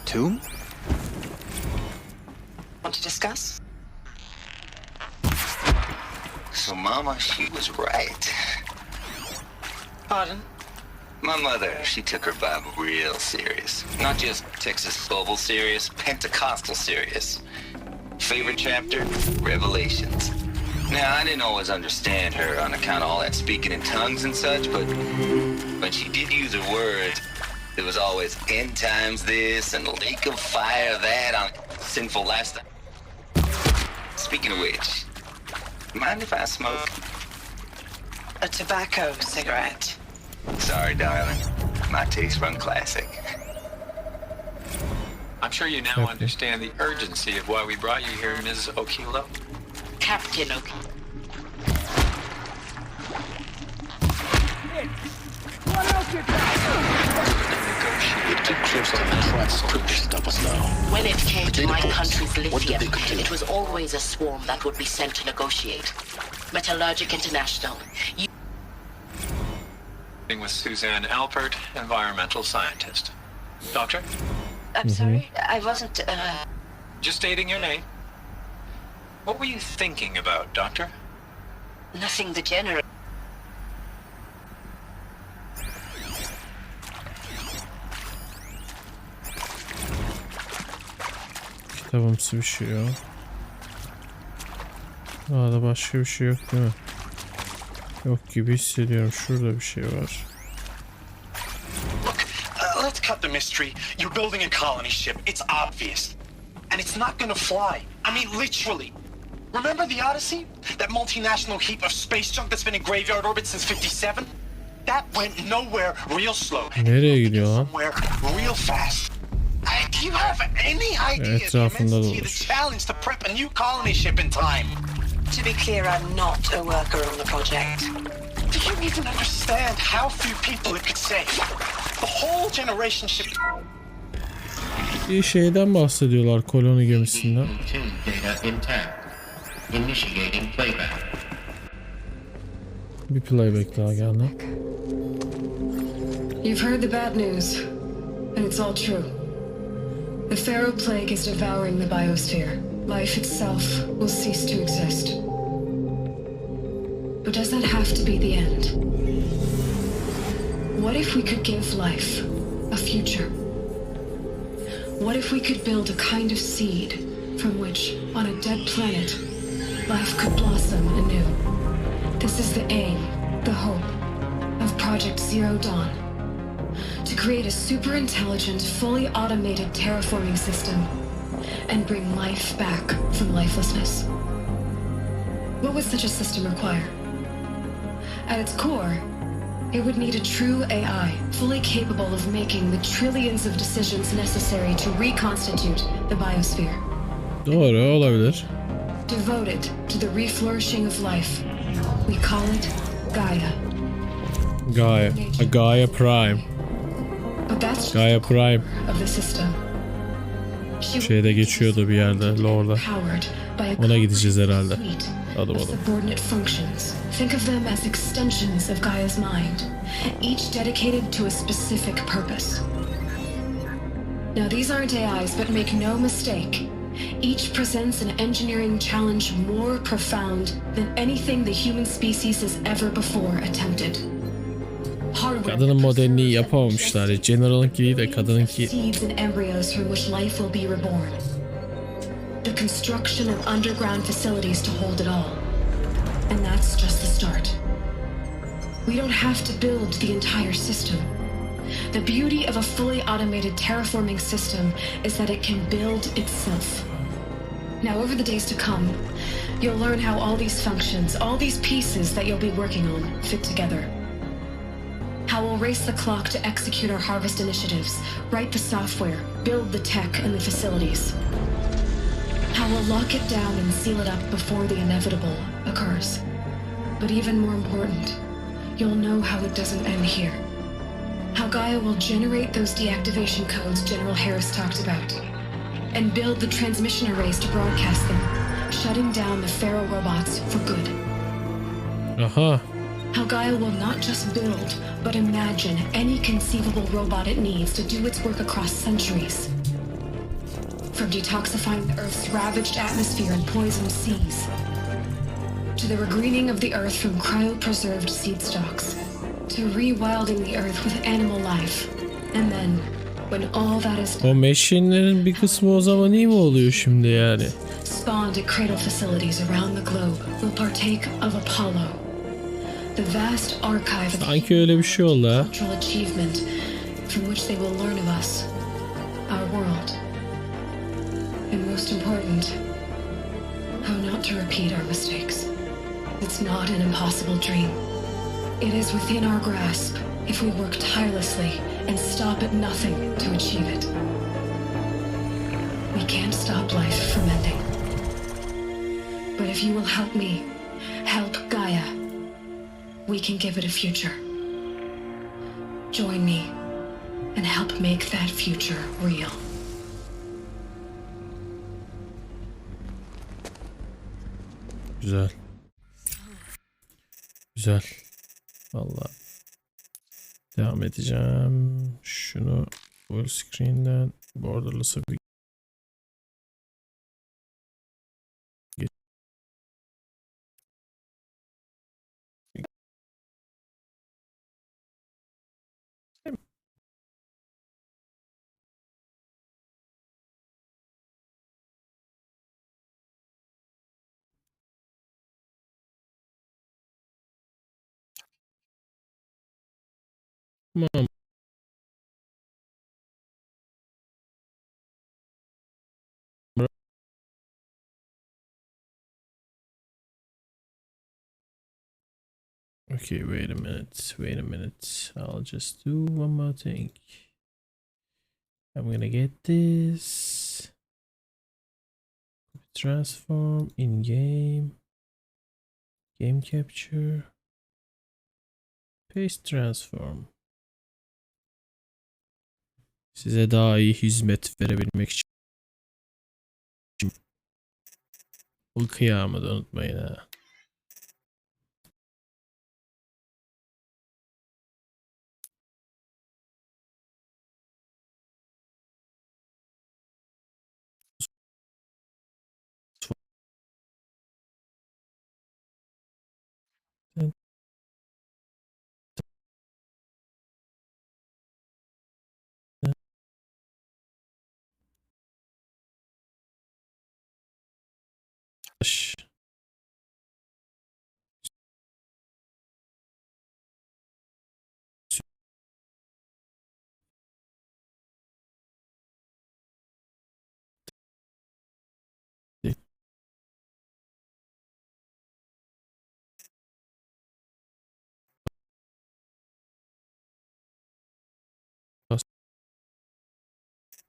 Tomb? Want to discuss? So, Mama, she was right. Pardon? My mother, she took her Bible real serious. Not just Texas Bible serious, Pentecostal serious. Favorite chapter? Revelations. Now, I didn't always understand her on account of all that speaking in tongues and such, but when she did use her words, there was always end times this and lake of fire that on sinful lifestyle. Speaking of which, mind if I smoke? A tobacco cigarette. Sorry, darling. My taste run classic. I'm sure you now understand the urgency of why we brought you here, Ms. Okilo. Captain Oak. What else you It took close to the tracks could stop us now. When it came to my country's What did lithium, they do? it was always a swarm that would be sent to negotiate. Metallurgic International. With Suzanne Alpert, environmental scientist. Doctor? I'm sorry, I wasn't, Just stating your name. What were you thinking about, Doctor? nothing degenerate. Kitabımsı bir şey yok. Daha da başka bir şey yok değil mi? Yok gibi hissediyorum. Şurada bir şey var. Let's cut the mystery. You're building a colony ship. It's obvious. And it's not gonna fly. I mean, literally. Remember the Odyssey? That multinational heap of space junk that's been in graveyard orbit since 57? That went nowhere real slow. Nereye gidiyor lan? Somewhere real fast. Do you have any idea the Etrafında immensity of the dolaşıyor. challenge to prep a new colony ship in time? To be clear, I'm not a worker on the project. Do you even understand how few people it could save? The whole generation ship... Bir şeyden bahsediyorlar, koloni gemisinden. Data intact. Initiating playback. Bir playback daha geldi. You've heard the bad news, and it's all true. The Pharaoh plague is devouring the biosphere. Life itself will cease to exist. But does that have to be the end? What if we could give life a future? What if we could build a kind of seed from which, on a dead planet, life could blossom anew? This is the aim, the hope, of Project Zero Dawn. To create a super-intelligent, fully automated terraforming system and bring life back from lifelessness. What would such a system require? At its core, it would need a true AI, fully capable of making the trillions of decisions necessary to reconstitute the biosphere. Doğru, olabilir. Devoted to the reflourishing of life, we call it Gaia. Gaia. A Gaia Prime. But that's just Gaia Prime. of the system. Şeyde geçiyordu bir yerde, Lore'da. Powered by a Ona gideceğiz herhalde. suite Adım of adım. subordinate functions. Think of them as extensions of Gaia's mind, each dedicated to a specific purpose. Now, these aren't AIs, but make no mistake, each presents an engineering challenge more profound than anything the human species has ever before attempted. Hardware Kadının modelini iyi yapamamışlar. General'ınki değil de kadınınki. seeds and embryos from which life will be reborn. The construction of underground facilities to hold it all. And that's just the start. We don't have to build the entire system. The beauty of a fully automated terraforming system is that it can build itself. Now, over the days to come, you'll learn how all these functions, all these pieces that you'll be working on, fit together. How we'll race the clock to execute our harvest initiatives, write the software, build the tech and the facilities. How we'll lock it down and seal it up before the inevitable occurs. But even more important, you'll know how it doesn't end here. How Gaia will generate those deactivation codes General Harris talked about, and build the transmission arrays to broadcast them, shutting down the Pharaoh robots for good. Aha. How Gaia will not just build, but imagine any conceivable robot it needs to do its work across centuries. From detoxifying the Earth's ravaged atmosphere and poisoned seas, to the regreening of the Earth from cryopreserved seed stalks, to rewilding the Earth with animal life. And then, when all that is O machine'lerin bir kısmı o zaman iyi mi oluyor şimdi yani? spawned at cradle facilities around the globe will partake of Apollo, the vast archive of Sanki öyle bir şey oldu ha. cultural achievement from which they will learn of us, our world, and most important, how not to repeat our mistakes. It's not an impossible dream. It is within our grasp if we work tirelessly and stop at nothing to achieve it. We can't stop life from ending. But if you will help me, help Gaia, we can give it a future. Join me and help make that future real. Güzel. Güzel. Vallahi devam edeceğim. Şunu full screen'den borderless'a bir Tamam. Okay, wait a minute. Wait a minute. I'll just do one more thing. I'm gonna get this. Transform in game. Game capture. Paste transform. Size daha iyi hizmet verebilmek için. Bu kıyamı da unutmayın ha.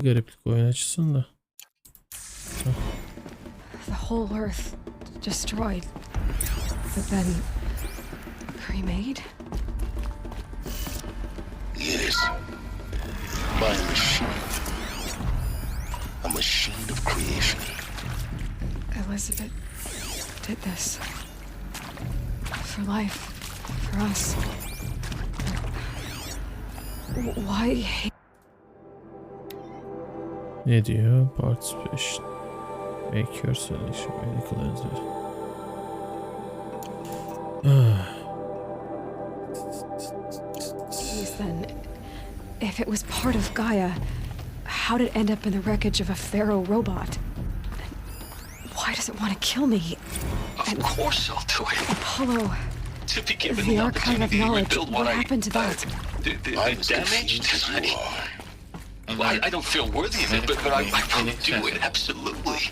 Gariplik oyun açısın da. The whole earth destroyed, but then remade? Yes. By a machine. A machine of creation. Elizabeth did this. For life. For us. Why? Ne diyor? Participation. Make your selection. Medical answer. Geez, then, if it was part of Gaia, how did it end up in the wreckage of a pharaoh robot? And why does it want to kill me? Of course I'll do it. Apollo, To be given the the archive of opportunity to knowledge, rebuild what what happened to that? The damage? I don't feel worthy of it, but I will do it, absolutely.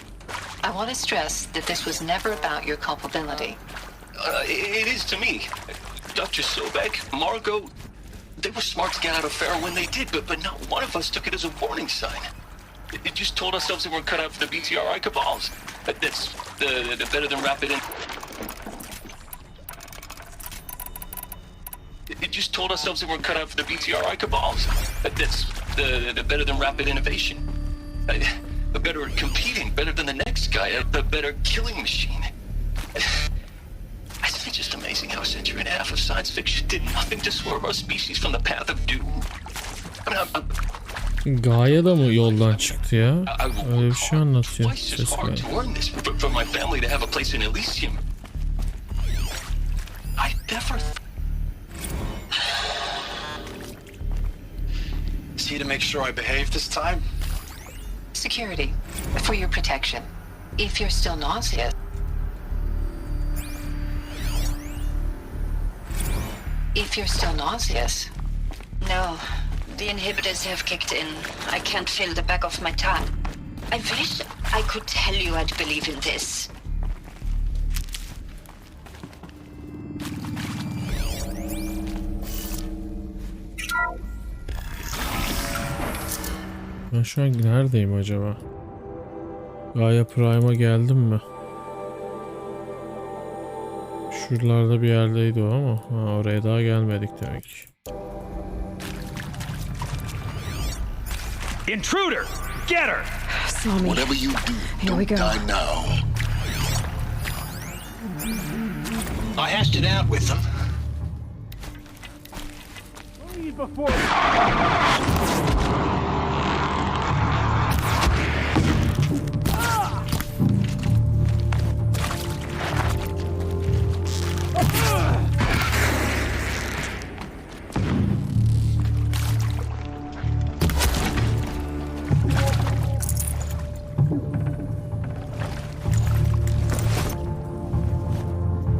I want to stress that this was never about your culpability. It is to me. Dr. Sohbet, Margot, they were smart to get out of Pharaoh when they did, but not one of us took it as a warning sign. It just told ourselves that we're cut out for the BTRI cabals. That's the better than rapid in... It just told ourselves that we're cut out for the BTRI cabals. That's the better than rapid innovation. Better at competing, better than the next guy, a better killing machine. I think it's just amazing how a century and a half of science fiction did nothing to swerve our species from the path of doom. I mean, Gaia da mı yoldan çıktı ya? Öyle bir şey anlatıyor. Twice as hard to earn this for my family to have a place in Elysium. I never... See to make sure I behave this time? Security, for your protection. If you're still nauseous. If you're still nauseous. No, the inhibitors have kicked in. I can't feel the back of my tongue. I wish I could tell you I'd believe in this. Ben şu an neredeyim acaba? Gaia Prime'a geldim mi? Şuralarda bir yerdeydi o ama oraya daha gelmedik demek ki. Intruder! Get her! Whatever you do, don't die now. I hashed it out with them. Before...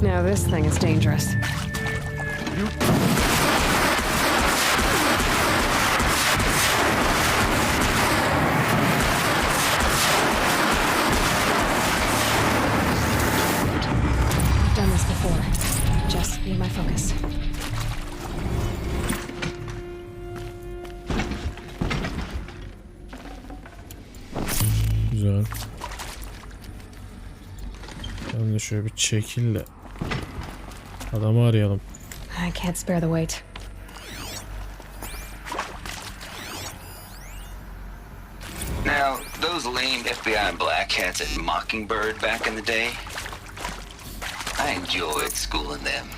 Now this thing is dangerous. I've done this before. Just be my focus. Güzel. Ben de şöyle bir çekil de adamı arayalım. I can't spare the weight. those lame FBI black hats at Mockingbird back in the day? I enjoyed schooling them.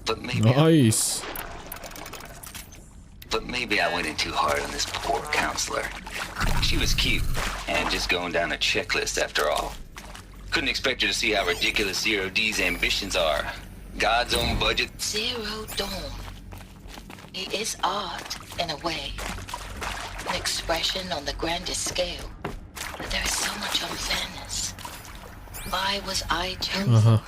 But maybe Nice. maybe I went in too hard on this poor counselor. She was cute and just going down a checklist after all. Couldn't expect her to see how ridiculous Zero D's ambitions are. God's own budget. Zero Dawn. It is art, in a way. An expression on the grandest scale. But there is so much unfairness. Why was I chosen?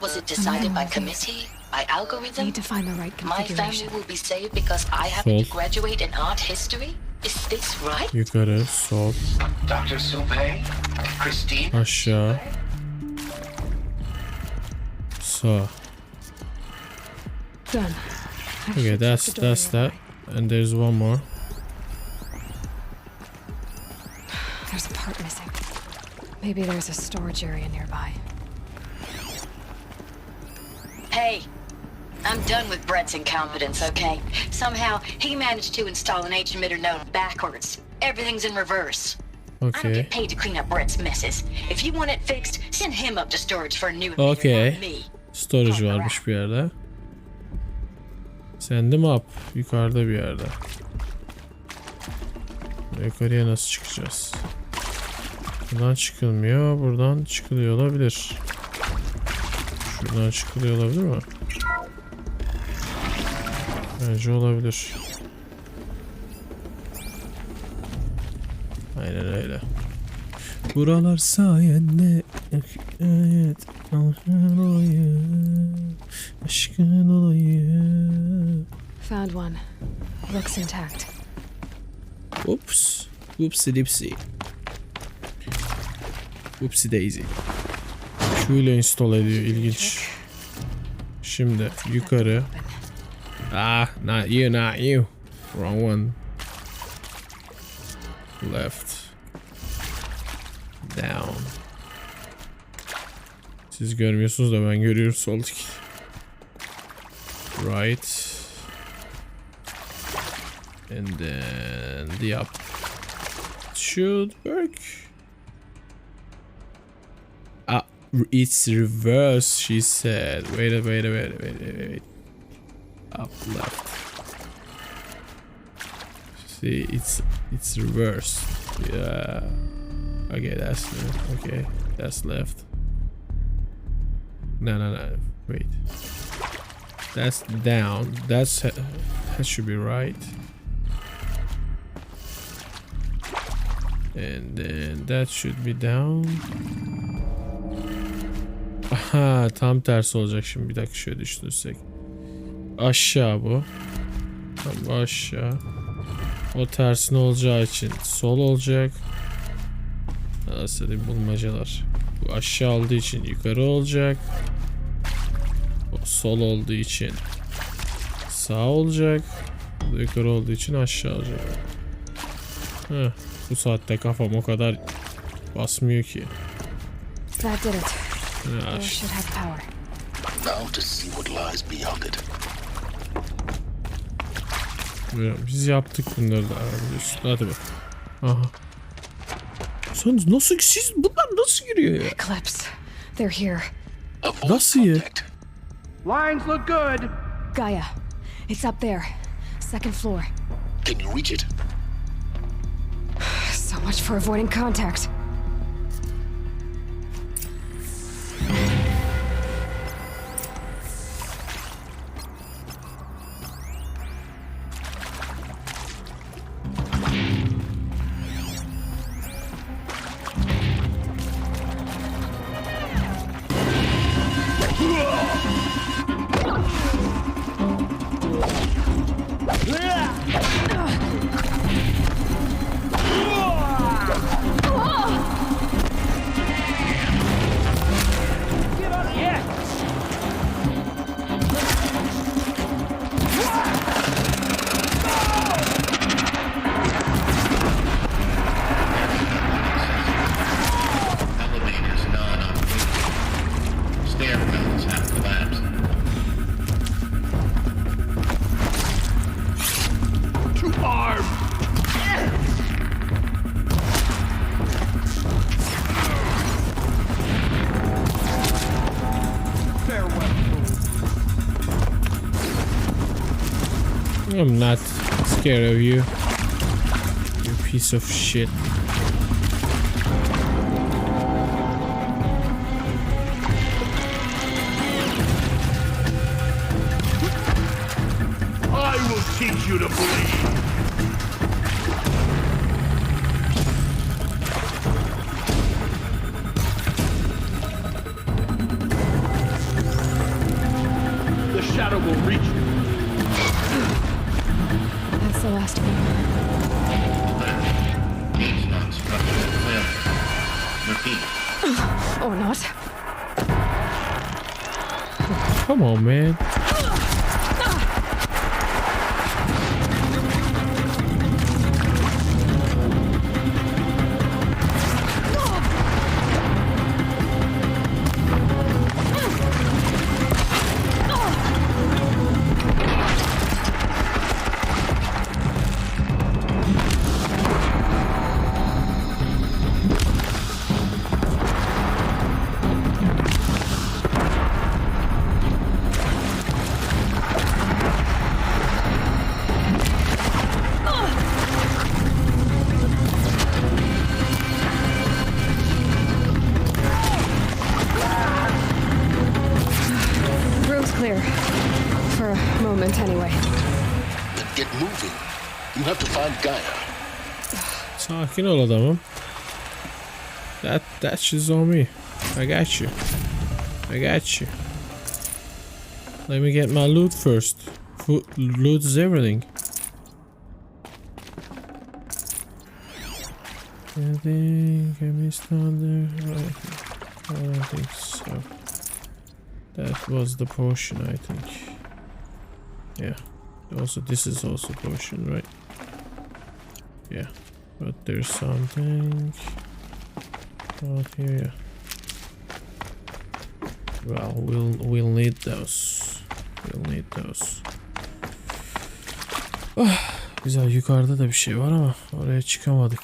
Was it decided by committee? By algorithm? Need to find the right My configuration. family will be saved because I happen to graduate in art history? Is this right? Yukarı, sol, Dr. Sohbet, Christine. aşağı, sağ. Done. Okay, that's that. And there's one more. There's a part missing. Maybe there's a storage area nearby. Hey, I'm done with Brett's incompetence, okay? Somehow, he managed to install an H-emitter node backwards. Everything's in reverse. I don't Okay. get paid to clean up Brett's messes. If you want it fixed, send him up to storage for a new emitter, Okay. not me. Storage varmış bir yerde. Send them up. Yukarıda bir yerde. Yukarıya nasıl çıkacağız? Buradan çıkılmıyor. Buradan çıkılıyor olabilir. Şuradan çıkılıyor olabilir mi? Bence olabilir. Aynen öyle. Buralar sayende hikayet aşkın olayım, aşkın olayım. Found one. Looks intact. Oops. Oopsie dipsy. Oopsie daisy. Şöyle install ediyor, ilginç. Şimdi yukarı. Ah, not you, not you. Wrong one. Left. Down. Siz görmüyorsunuz da ben görüyorum, soldaki. Right. And then the up. Should work. Ah, it's reverse, she said. Wait. Up, left. See, it's reverse. Yeah. Okay, that's left. Okay, that's left. No. Wait. That's down. That should be right. And then that should be down. Aha, tam tersi olacak şimdi. Bir dakika şöyle düşünürsek. Aşağı bu. Tam aşağı. O tersine olacağı için sol olacak. Nasıl diyeyim, bulmacalar. Bu aşağı olduğu için yukarı olacak. O sol olduğu için sağ olacak. Bu da yukarı olduğu için aşağı olacak. Heh, bu saatte kafam o kadar basmıyor ki. That did it. Ya, Door should have power. Now to see what lies beyond it. biz yaptık bunları da biliyorsun. Hadi bak. Aha. Sen nasıl, siz bunlar nasıl giriyor ya? Eclipse. They're here. Nasıl ya? Lines look good. Gaia. It's up there. Second floor. Can you reach it? So much for avoiding contact. I'm not scared of you. You piece of shit. I will teach you to bleed. The shadow will reach you. That's the last of them. Non-structural failure. Repeat. Or not. Come on, man. Clear. For a moment, anyway. Then get moving. You have to find Gaia. Sakin ol adamım. That shit's on me. I got you. I got you. Let me get my loot first. Loot is everything. I think I missed on there. I don't think so. That was the potion, I think. Yeah. Also, this is also potion, right? Yeah. But there's something out here. Yeah. Well, we'll need those. We'll need those. Ah, güzel. Yukarıda da bir şey var ama oraya çıkamadık.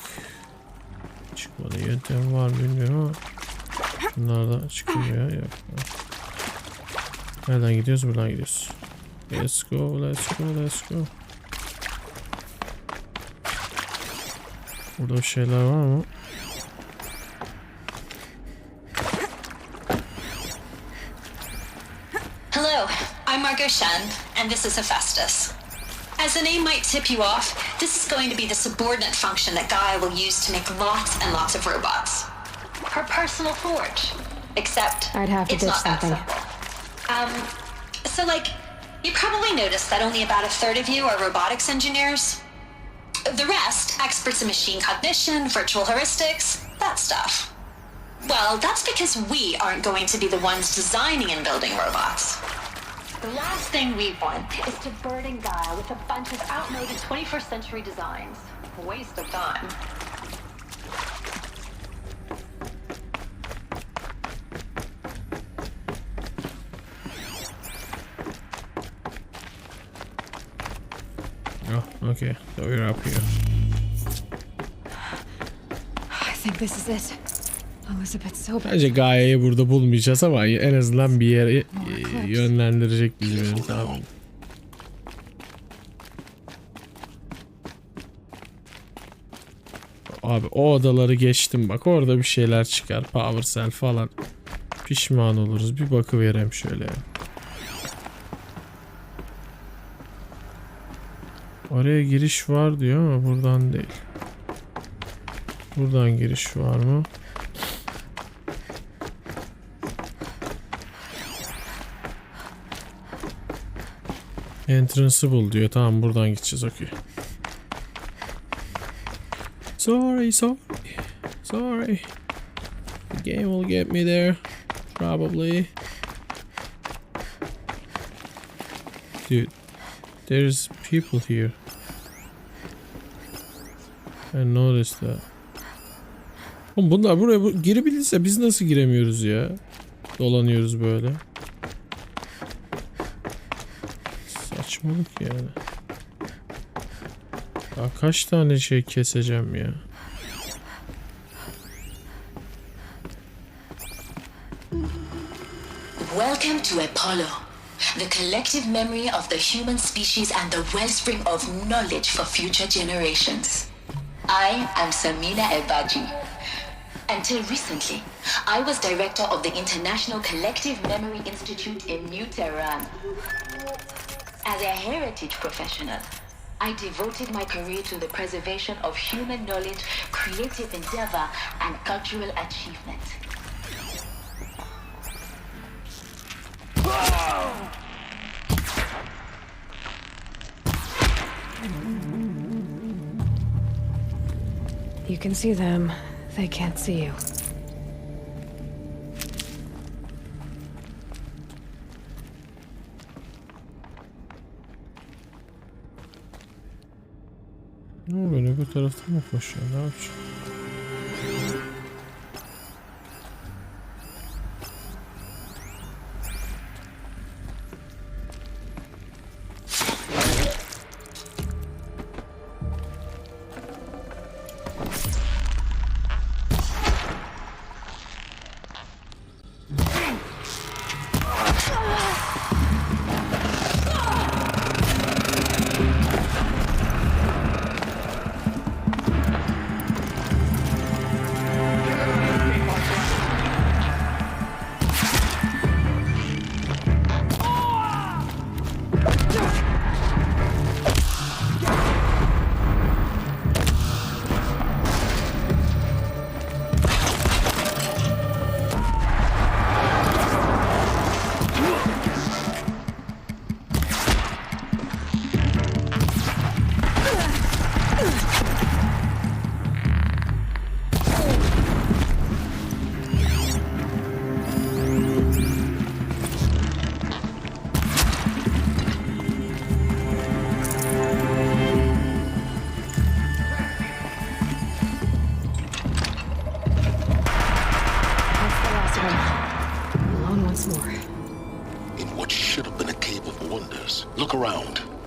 Çıkmadı. Yöntem var bilmiyorum ama bunlardan çıkılmıyor. Yok. Nereden gidiyoruz? Buradan gidiyoruz. Let's go, let's go, let's go. Burada bir şeyler var mı? Hello, I'm Margot Shen, and this is Hephaestus. As the name might tip you off, this is going to be the subordinate function that Gaia will use to make lots and lots of robots. Her personal forge. Except I'd have to it's ditch not that something. simple. So like, you probably noticed that only about a third of you are robotics engineers. The rest, experts in machine cognition, virtual heuristics, that stuff. Well, that's because we aren't going to be the ones designing and building robots. The last thing we want is to burden Gaia with a bunch of outmoded 21st century designs. A waste of time. Oh, okay. So we're up here. I think this is it. Elizabeth Sohbet. Bence Gaia'yı burada bulmayacağız ama en azından bir yere yönlendirecek bizi benim tahminim. Abi o odaları geçtim bak, orada bir şeyler çıkar, power cell falan. Pişman oluruz. Bir bakıverem şöyle. Oraya giriş var diyor ama buradan değil. Buradan giriş var mı? Entrance'ı bul diyor. Tamam, buradan gideceğiz. Okey. Sorry. The game will get me there. Probably. Dude. There's people here. I noticed that. Oğlum bunlar buraya girebildiyse biz nasıl giremiyoruz ya? Dolanıyoruz böyle. Saçmalık yani. Daha kaç tane şey keseceğim ya? Welcome to Apollo. the collective memory of the human species and the wellspring of knowledge for future generations. I am Samina Ebaji. Until recently, I was director of the International Collective Memory Institute in New Tehran. As a heritage professional, I devoted my career to the preservation of human knowledge, creative endeavor, and cultural achievement. You can see them, they can't see you. Ne oluyor? Öbür tarafta mı koşuyor? Ne yapacağım?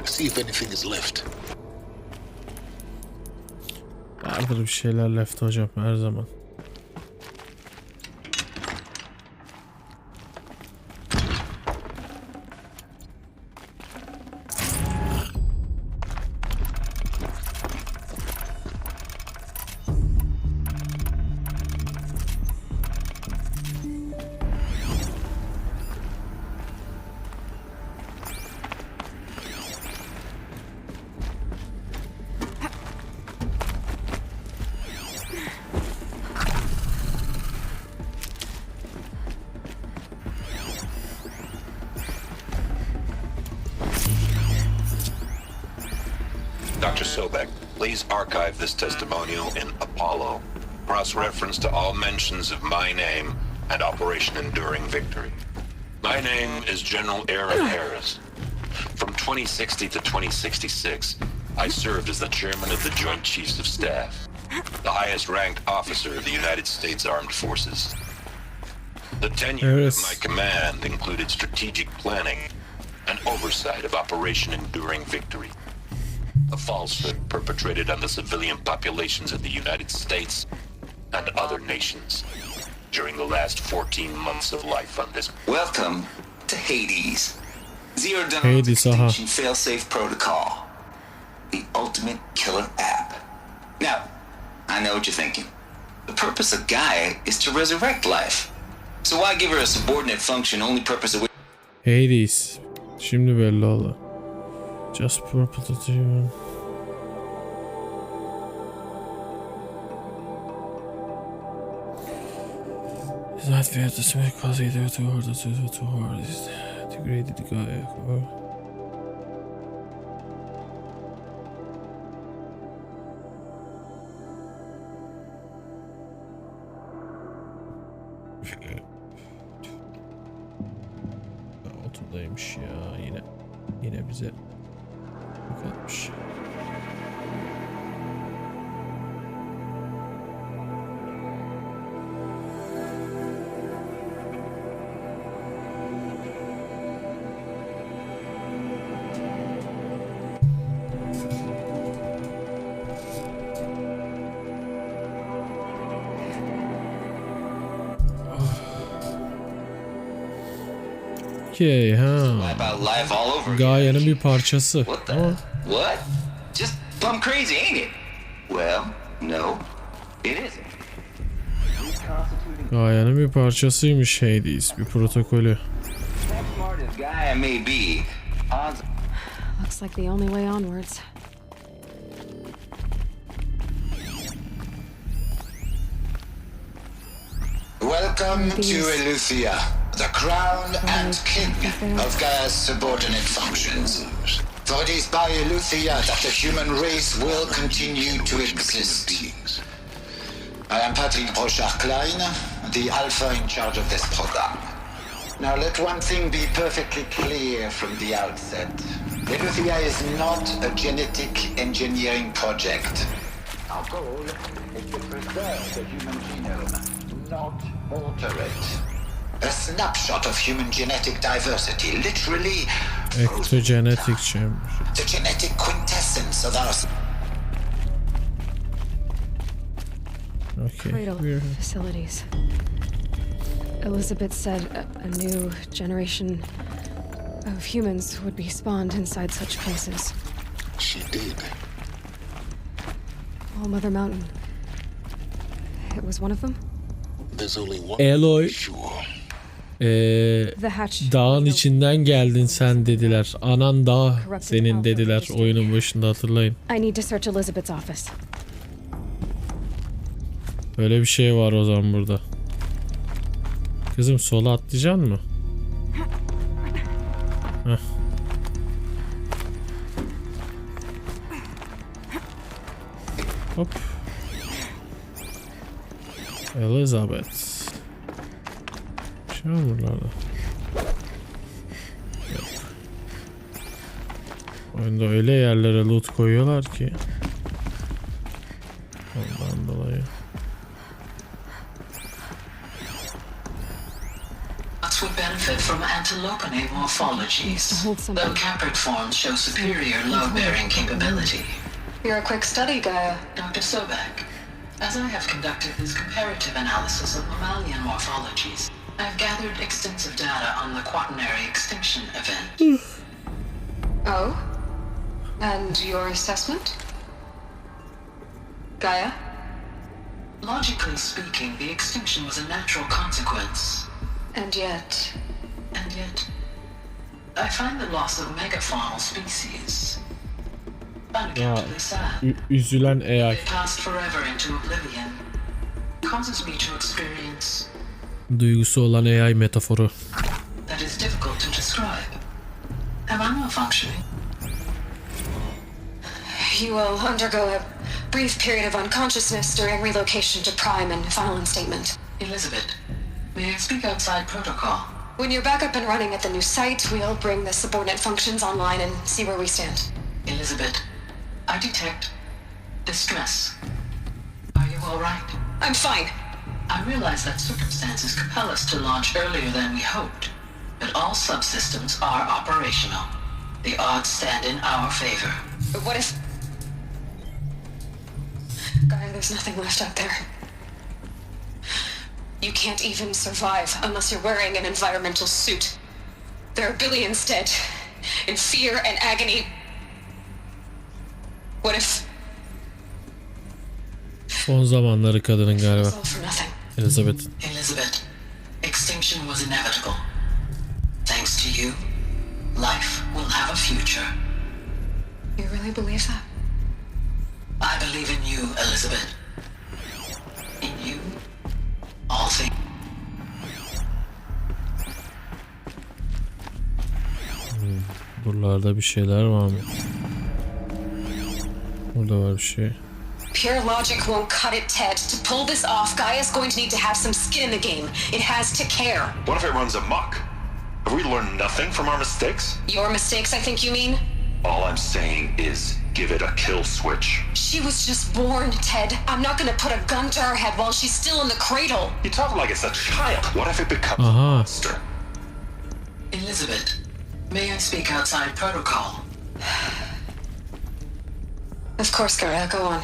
See if anything is left. Vardır bir şeyler left hocam her zaman. Dr. Sohbet, please archive this testimonial in Apollo. Cross-reference to all mentions of my name and Operation Enduring Victory. My name is General Aaron Harris. From 2060 to 2066, I served as the chairman of the Joint Chiefs of Staff, the highest-ranked officer of the United States Armed Forces. The tenure of my command included strategic planning and oversight of Operation Enduring Victory, a falsehood perpetrated on the civilian populations of the United States and other nations during the last 14 months of life on this. Welcome to Hades. Zero Dawn's Extinction Failsafe Protocol. The ultimate killer app. Now, I know what you're thinking. The purpose of Gaia is to resurrect life. So why give her a subordinate function only purpose of which... Hades. Şimdi belli oldu. Just purple to is not fair to say because either too hard or too hard is degraded guy or otodaymış ya yine bize kalmış. Okey ha. About life all over again. Gayenin bir parçası. Ama What? Just plumb crazy, ain't it? Well, no, it isn't. Gayenin bir parçasıymış Hades, bir protokolü. Smartest guy I may be. Odds. Looks like the only way onwards. Welcome to Eleuthia, the crown and king of Gaia's subordinate functions. For it is by Eleuthia that the human race will continue to exist. I am Patrick Brochard-Klein, the alpha in charge of this program. Now let one thing be perfectly clear from the outset. Eleuthia is not a genetic engineering project. Our goal is to preserve the human genome, not alter it. A snapshot of human genetic diversity, literally Ectogenetic chamber. the genetic quintessence of our... Okay. Cradle facilities. Elizabeth said a new generation of humans would be spawned inside such places. She did. All Mother Mountain. It was one of them? There's only one Aloy. sure. Dağın içinden geldin sen dediler. Anan dağ senin dediler oyunun başında, hatırlayın. I need to search Elizabeth's office. Öyle bir şey var o zaman burada. Kızım sola atlayacaksın mı? Heh. Hop. Elizabeth. Şey var buralarda. Yok. Oyunda öyle yerlere loot koyuyorlar ki. Ondan dolayı. Would benefit from antilopinate morphologies, though caprid forms show superior load-bearing capability. You're a quick study, Gaia. Dr. Sohbet, as I have conducted this comparative analysis of mammalian morphologies, I have gathered extensive data on the quaternary extinction event. Oh? And your assessment? Gaia? Logically speaking, the extinction was a natural consequence. And yet, I find the loss of megafaunal species unaccountably sad. Üzülen AI. They passed forever into oblivion. Causes me to experience Duygusu olan AI metaforu. that is difficult to describe. Am I malfunctioning? you will undergo a brief period of unconsciousness during relocation to Prime and final instatement. Elizabeth, may I speak outside protocol? When you're back up and running at the new site, we'll bring the subordinate functions online and see where we stand. Elizabeth, I detect distress. Are you all right? I'm fine. I realize that circumstances compel us to launch earlier than we hoped, but all subsystems are operational. The odds stand in our favor. But what if... Gaia, there's nothing left out there. You can't even survive unless you're wearing an environmental suit. There are billions dead, in fear and agony. What if... Son zamanları kadının galiba. It's all for nothing. Elizabeth. Elizabeth, extinction was inevitable. Thanks to you, life will have a future. You really believe that? I believe in you, Elizabeth. In you, all things. Buralarda bir şeyler var mı? Burada var bir şey. Pure logic won't cut it, Ted. To pull this off, Gaia's going to need to have some skin in the game. It has to care. What if it runs amok? Have we learned nothing from our mistakes? Your mistakes, I think you mean? All I'm saying is give it a kill switch. She was just born, Ted. I'm not gonna put a gun to her head while she's still in the cradle. You talk like it's a child. What if it becomes a monster? Elizabeth, may I speak outside protocol? Of course, Gaia, go on.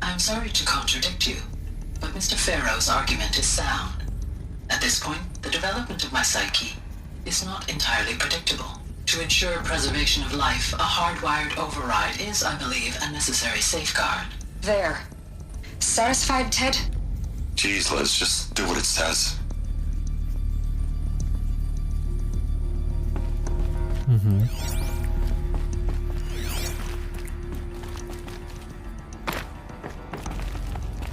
I'm sorry to contradict you, but Mr. Farrow's argument is sound. At this point, the development of my psyche is not entirely predictable. To ensure preservation of life, a hardwired override is, I believe, a necessary safeguard. There. Satisfied, Ted? Geez, let's just do what it says.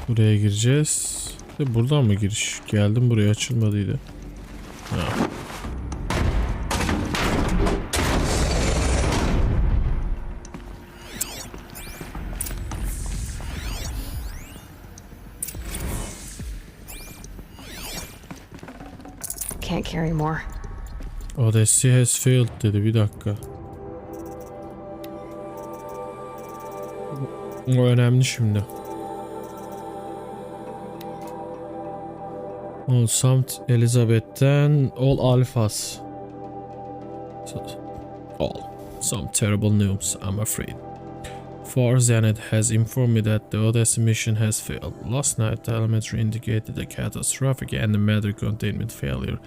Buraya gireceğiz. Buradan mı giriş? Geldim buraya, açılmadıydı. Ha. Can't carry more. Odyssey has failed dedi. Bir dakika. O önemli şimdi. All Samt Elizabeth'ten all alphas. All. Some terrible news, I'm afraid. For Zenith has informed me that the Odyssey mission has failed. Last night, telemetry indicated a catastrophic and matter containment failure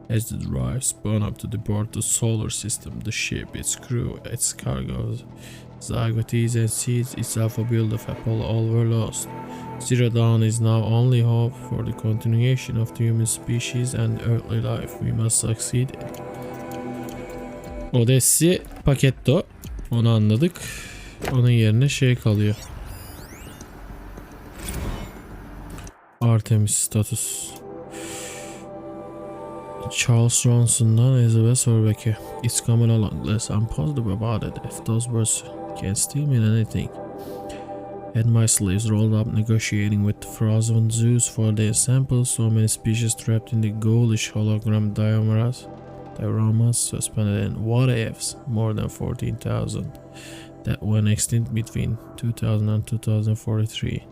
as the drive spun up to depart the solar system. The ship, its crew, its cargo, zygotes and seeds, its alpha build of Apollo, all were lost. Zero Dawn is now only hope for the continuation of the human species and earthly life. We must succeed. Odyssey paketto. Onu anladık. Onun yerine şey kalıyor. Artemis status. Charles Ronson'dan Elizabeth Sorbet'e. It's coming along less. I'm positive about it. If those words can still mean anything. Had my slaves rolled up negotiating with the frozen Zeus for their samples, so many species trapped in the ghoulish hologram dioramas suspended in what ifs, more than 14,000 that went extinct between 2000 and 2043.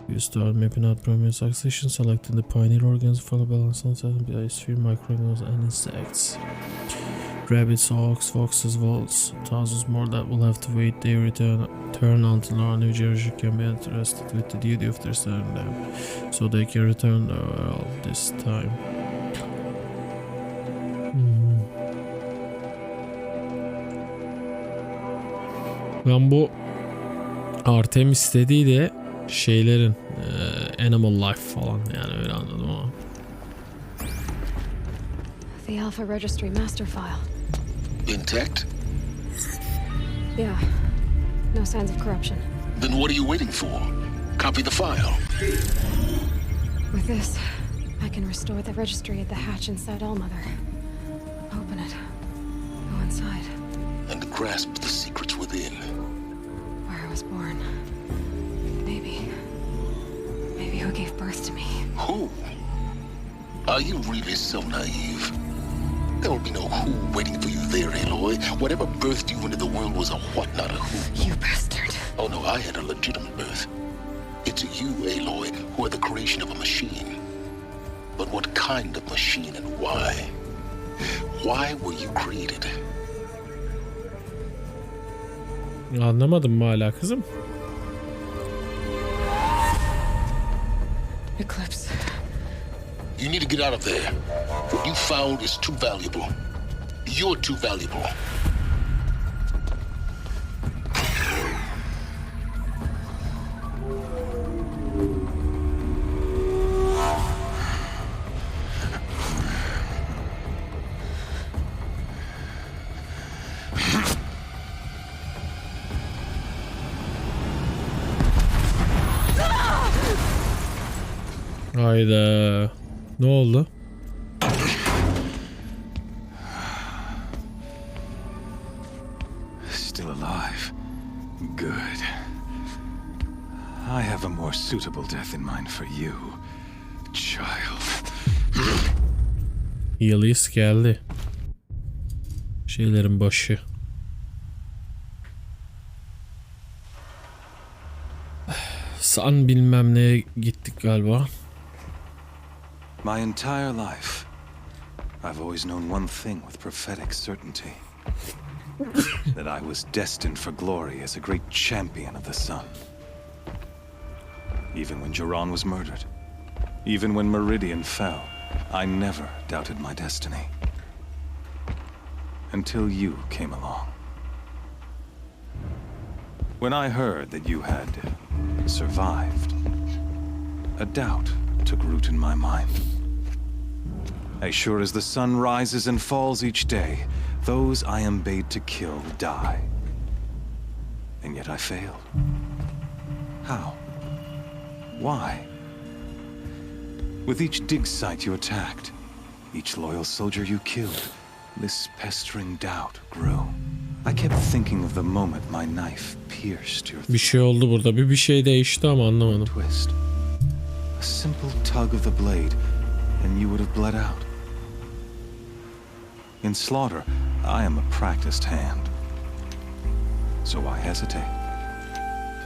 We started mapping out primary succession, selecting the pioneer organs for the balance on biosphere, microorganisms and insects. Rabbits, hawks, foxes, wolves, thousands more that will have to wait their turn until our new generation can be entrusted with the duty of restoring them, so they can return the world this time. Ben bu Artemis dediği de şeylerin animal life falan, yani öyle anladım ama. The Alpha Registry master file. Intact? Yeah. No signs of corruption. Then what are you waiting for? Copy the file. With this, I can restore the registry at the hatch inside Allmother. Open it. Go inside. And grasp the secrets within. Where I was born. Maybe who gave birth to me. Who? Are you really so naive? There will be no who waiting for you there, Aloy. Whatever birthed you into the world was a what, not a who. You bastard. Oh no, I had a legitimate birth. It's you, Aloy, who are the creation of a machine. But what kind of machine and why? Why were you created? Anlamadım mı hala kızım? Eclipse. You need to get out of there. What you found is too valuable. You're too valuable. Hayda. Ne oldu? Still alive. Good. I have a more suitable death in mind for you, child. Yıldız geldi. Şeylerin başı. San bilmem neye gittik galiba. My entire life, I've always known one thing with prophetic certainty. That I was destined for glory as a great champion of the sun. Even when Jiran was murdered, even when Meridian fell, I never doubted my destiny. until you came along. When I heard that you had survived, a doubt took root in my mind. As sure as the sun rises and falls each day, those I am bade to kill die. And yet I failed. How? Why? With each dig site you attacked, each loyal soldier you killed, this pestering doubt grew. I kept thinking of the moment my knife pierced your throat. Bir şey oldu burada. Bir şey değişti ama anlamadım. Twist. A simple tug of the blade, and you would have bled out. In slaughter, I am a practiced hand. So why hesitate?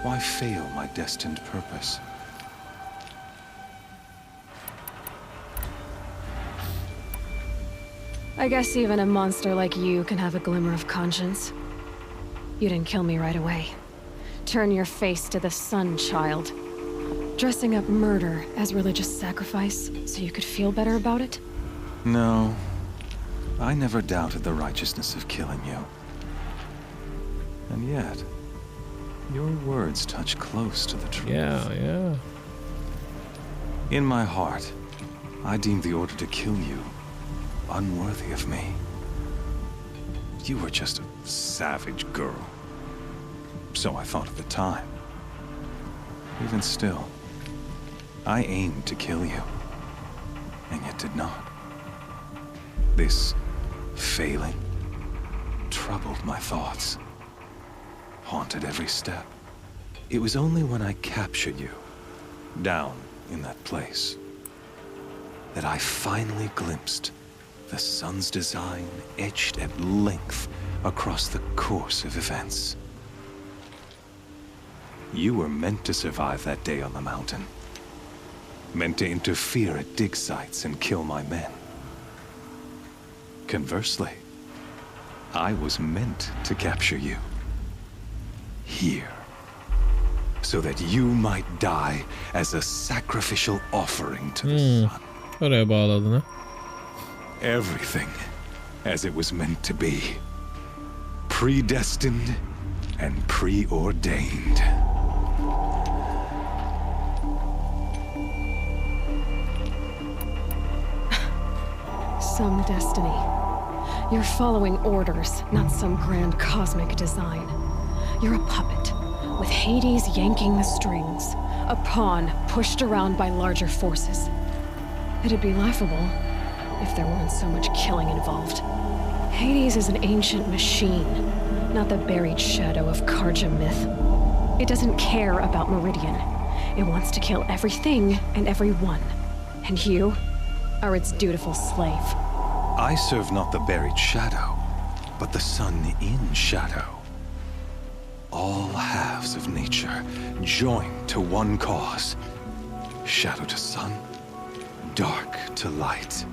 Why fail my destined purpose? I guess even a monster like you can have a glimmer of conscience. You didn't kill me right away. Turn your face to the sun, child. Dressing up murder as religious sacrifice so you could feel better about it? No. I never doubted the righteousness of killing you. And yet, your words touch close to the truth. Yeah. In my heart, I deemed the order to kill you unworthy of me. You were just a savage girl. So I thought at the time. Even still, I aimed to kill you, and yet did not. This failing troubled my thoughts, haunted every step. It was only when I captured you, down in that place, that I finally glimpsed the sun's design etched at length across the course of events. You were meant to survive that day on the mountain. Meant to interfere at dig sites and kill my men. Conversely, I was meant to capture you. Here. So that you might die as a sacrificial offering to the sun. Oraya bağladın ha. Everything as it was meant to be. Predestined and preordained. Some destiny. You're following orders, not some grand cosmic design. You're a puppet, with Hades yanking the strings. A pawn pushed around by larger forces. It'd be laughable if there weren't so much killing involved. Hades is an ancient machine, not the buried shadow of Karja myth. It doesn't care about Meridian. It wants to kill everything and everyone. And you are its dutiful slave. I serve not the buried shadow, but the sun in shadow. All halves of nature joined to one cause. Shadow to sun, dark to light.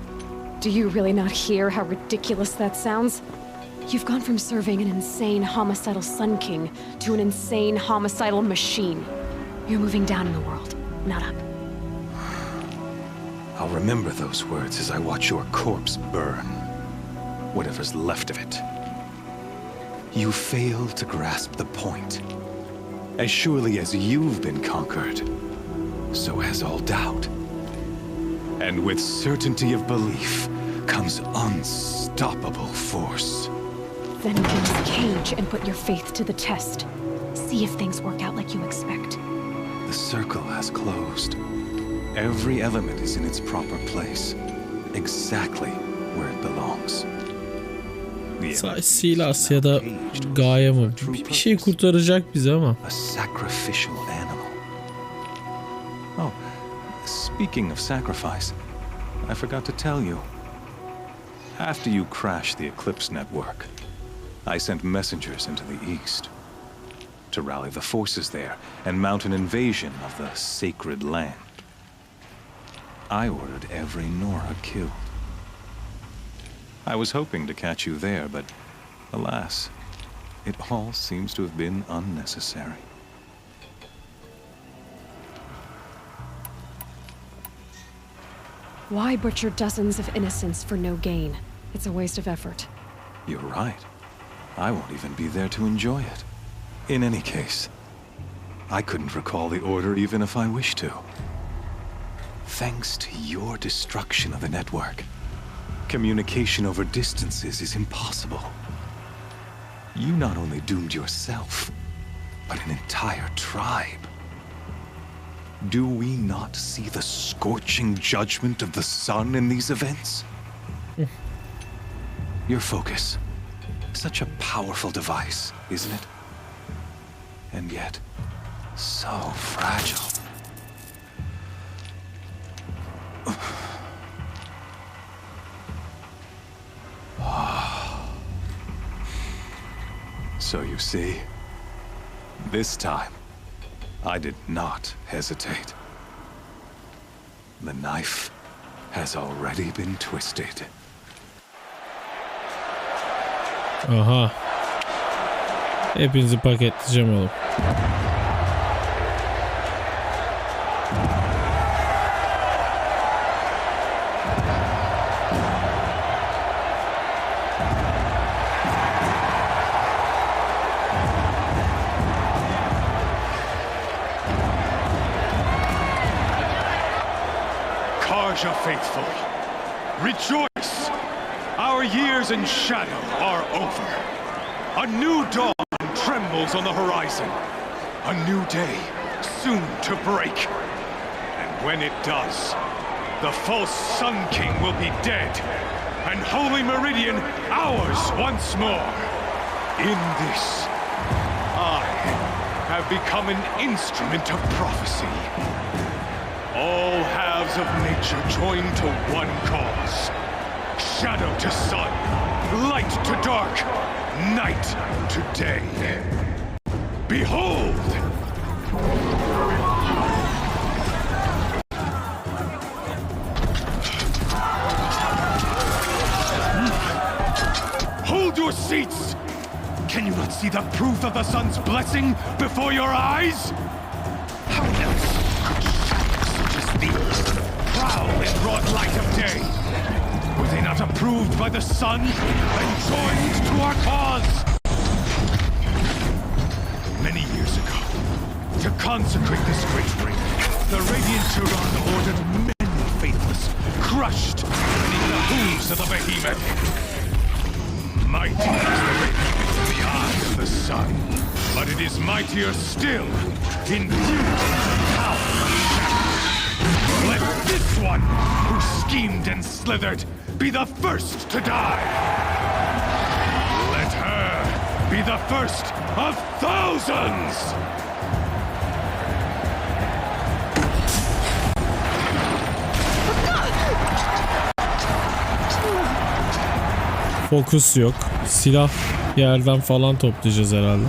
Do you really not hear how ridiculous that sounds? You've gone from serving an insane homicidal Sun King to an insane homicidal machine. You're moving down in the world, not up. I'll remember those words as I watch your corpse burn. Whatever's left of it. You fail to grasp the point. As surely as you've been conquered, so has all doubt. And with certainty of belief comes unstoppable force. Then get this cage and put your faith to the test. See if things work out like you expect. The circle has closed. Every element is in its proper place. Exactly where it belongs. Sayısıyla Asya'da gaye mi? Bir şey kurtaracak bizi ama. A sacrificial animal. Oh, speaking of sacrifice, I forgot to tell you. After you crashed the Eclipse network, I sent messengers into the east to rally the forces there and mount an invasion of the sacred land. I ordered every Nora killed. I was hoping to catch you there, but alas, it all seems to have been unnecessary. Why butcher dozens of innocents for no gain? It's a waste of effort. You're right. I won't even be there to enjoy it. In any case, I couldn't recall the order even if I wished to. Thanks to your destruction of the network, communication over distances is impossible. You not only doomed yourself, but an entire tribe. Do we not see the scorching judgment of the sun in these events? Your focus, such a powerful device, isn't it? And yet, so fragile. So you see, this time, I did not hesitate. The knife has already been twisted. Aha. Hepinizi paketleyeceğim oğlum. Karja faithful, rejoice! Our years in shadow are over. A new dawn trembles on the horizon. A new day soon to break. And when it does, the false Sun King will be dead, and Holy Meridian ours once more. In this, I have become an instrument of prophecy. All halves of nature join to one cause. Shadow to sun, light to dark, night to day. Behold! Hold your seats! Can you not see the proof of the sun's blessing before your eyes? How else could shadows such as these prowl in broad light of day? Were they not approved by the sun and joined to our cause? Many years ago, to consecrate this great ring, the Radiant Turan ordered many faithless crushed beneath the hooves of the behemoth. Mighty is the ring in the eyes of the sun, but it is mightier still in beauty, power, and shadow. Let this one, who schemed and slithered, be the first to die. Let her be the first of thousands! Fokus yok. Silah yerden falan toplayacağız herhalde.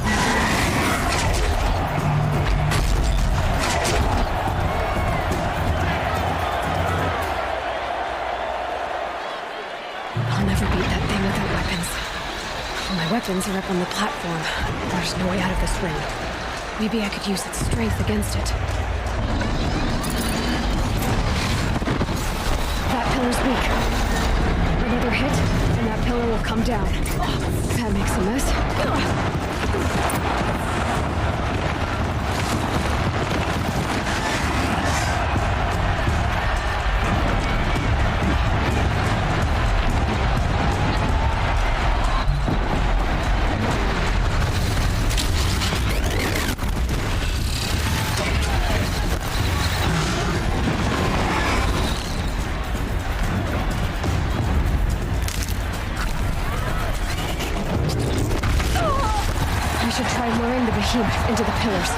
I'll never beat that thing without weapons. My weapons are up on the platform. There's no way out of this ring. Maybe I could use its strength against it. That pillar's weak. Another hit, and that pillar will come down. That makes a mess. Into the pillars.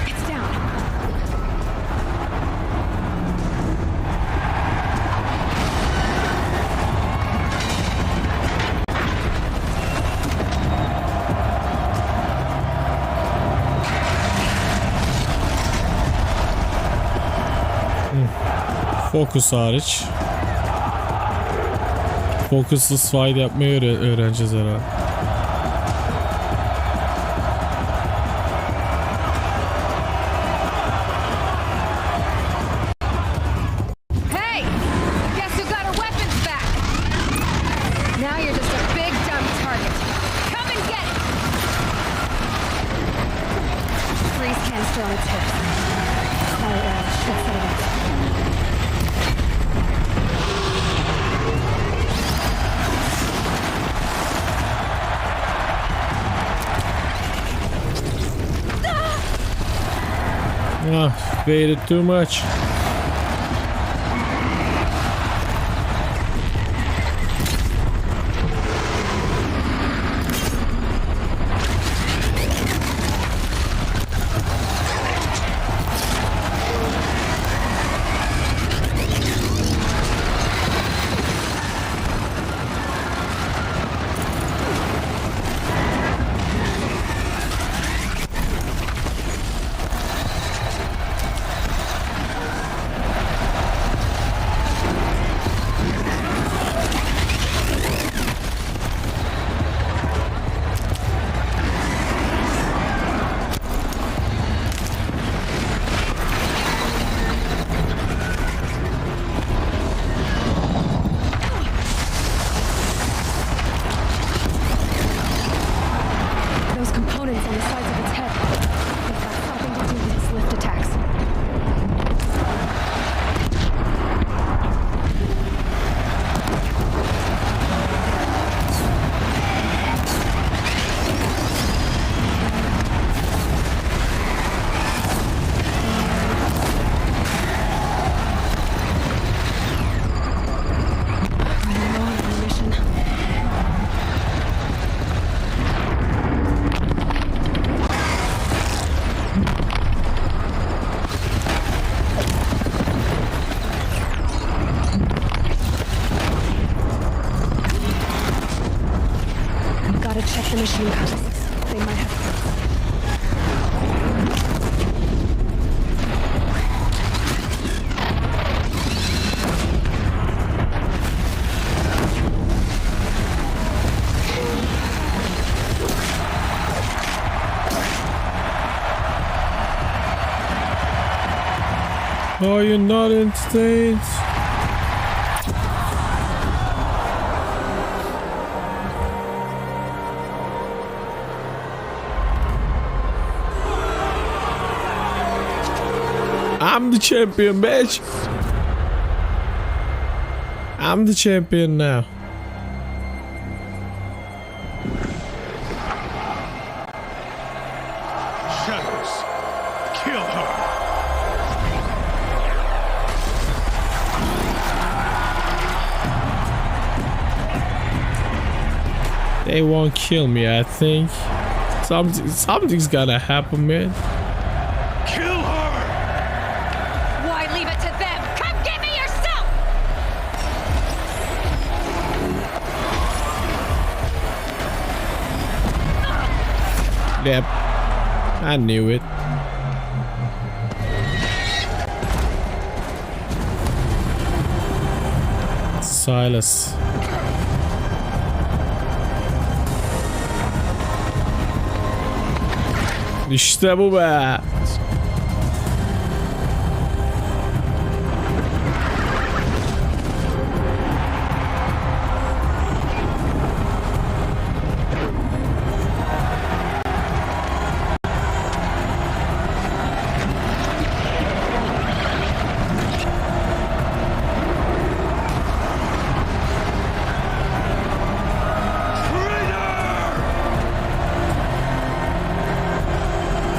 It's down. Focus hariç. Focus'sız fight yapmayı öğreneceğiz herhalde. canister on its hips. Should set it up. Ah, waited too much. The machine cutters. They might have. Are you not entertained? I'm the champion, bitch. I'm the champion now. Shadows, kill her. They won't kill me, I think. Something's gonna happen, man. Yep, I knew it. Silas. İşte bu be.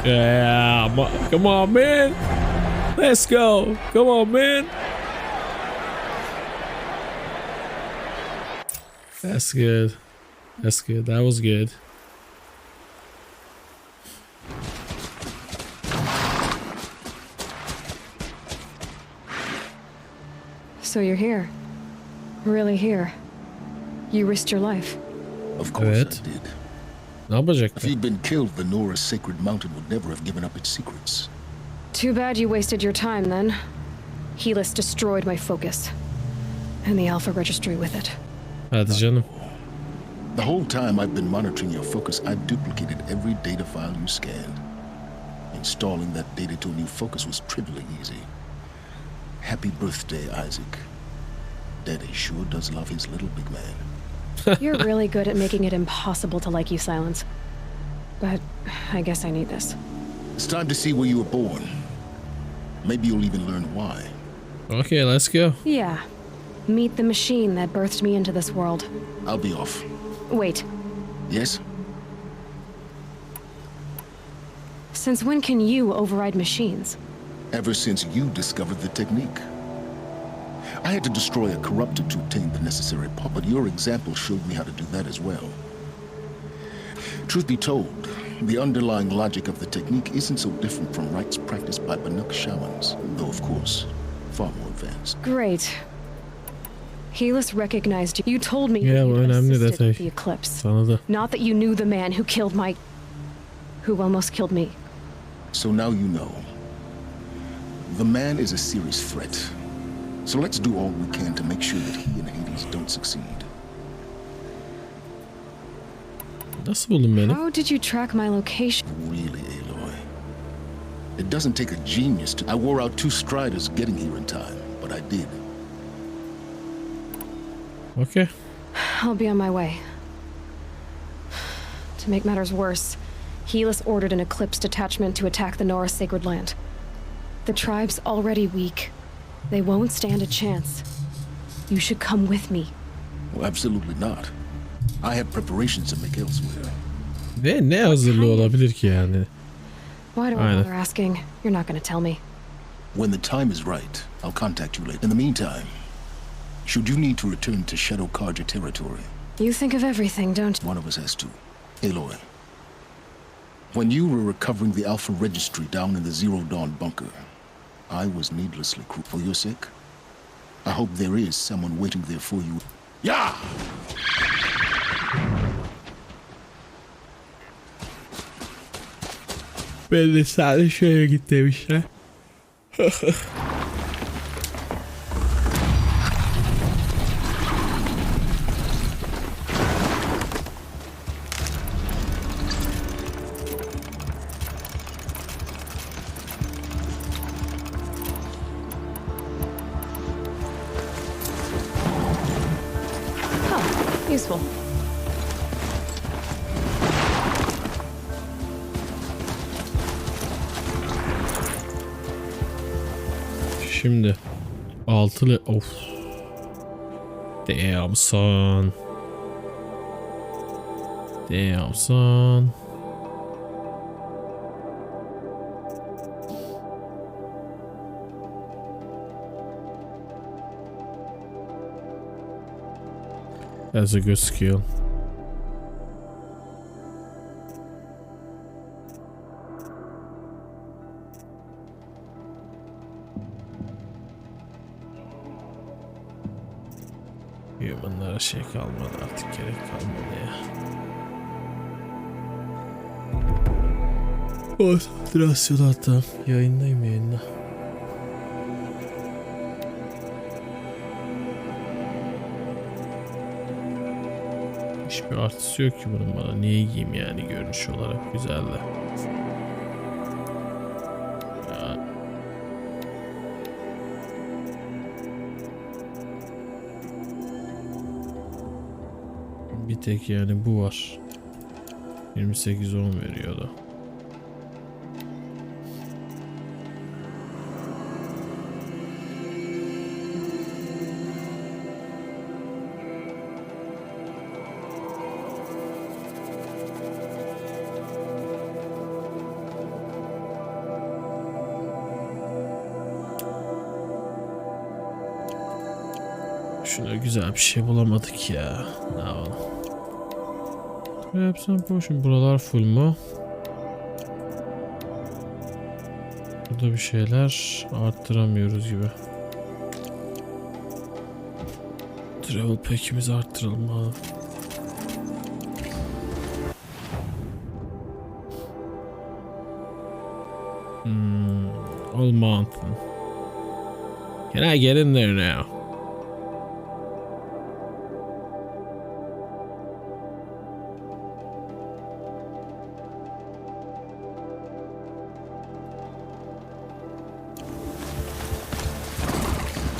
Yeah, come on, man. Let's go. Come on, man. That's good. That's good. That was good. So you're here. Really here. You risked your life. Of course I did. If he'd been killed, the Nora's sacred mountain would never have given up its secrets. Too bad you wasted your time then. Helis destroyed my focus. And the Alpha Registry with it. Hadi canım. The whole time I've been monitoring your focus, I've duplicated every data file you scanned. Installing that data to a new focus was trivially easy. Happy birthday, Isaac. Daddy sure does love his little big man. You're really good at making it impossible to like you, Silence. But I guess I need this. It's time to see where you were born. Maybe you'll even learn why. Okay, let's go. Yeah. Meet the machine that birthed me into this world. I'll be off. Wait. Yes? Since when can you override machines? Ever since you discovered the technique. I had to destroy a corruptor to obtain the necessary power, but your example showed me how to do that as well. Truth be told, the underlying logic of the technique isn't so different from rites practiced by Banuk shamans, though of course, far more advanced. Great. Helis recognized you. You told me Yeah, you bu önemli assisted detay. the eclipse. Tanıdı. Not that you knew the man who killed who almost killed me. So now you know. The man is a serious threat. So let's do all we can to make sure that he and Hades don't succeed. Nasıl buldun beni? How did you track my location? Really, Aloy. It doesn't take a genius to... I wore out 2 striders getting here in time, but I did. Okay. I'll be on my way. To make matters worse, Helis ordered an Eclipse detachment to attack the Nora Sacred Land. The tribe's already weak. They won't stand a chance. You should come with me. Well, absolutely not. I have preparations to make elsewhere. Ne hazırlığı olabilir ki yani? Why do I bother asking? You're not going to tell me. When the time is right, I'll contact you later. In the meantime, should you need to return to Shadow Karja territory... You think of everything, don't you? One of us has to. Aloy. When you were recovering the Alpha Registry down in the Zero Dawn bunker, I was needlessly cruel. For your sake, I hope there is someone waiting there for you. Yeah! Ben de sadece şöyle git demişler. Useful. Şimdi altılı of. Damn son. Damn son. That's a good skill. Bunlara şey kalmadı artık, gerek kalmadı ya. Konsantrasyon hatta. Yayındayım, yayında. Hiçbir artısı yok ki bunun bana. Niye giyeyim yani, görünüş olarak güzel de. Bir tek yani bu var. 28-10 veriyordu. Şuna güzel bir şey bulamadık ya. Ne yapalım? Hepsi potion. Buralar full mu? Burada bir şeyler arttıramıyoruz gibi. Travel pack'imizi arttıralım abi. All mountain. Can I get in there now?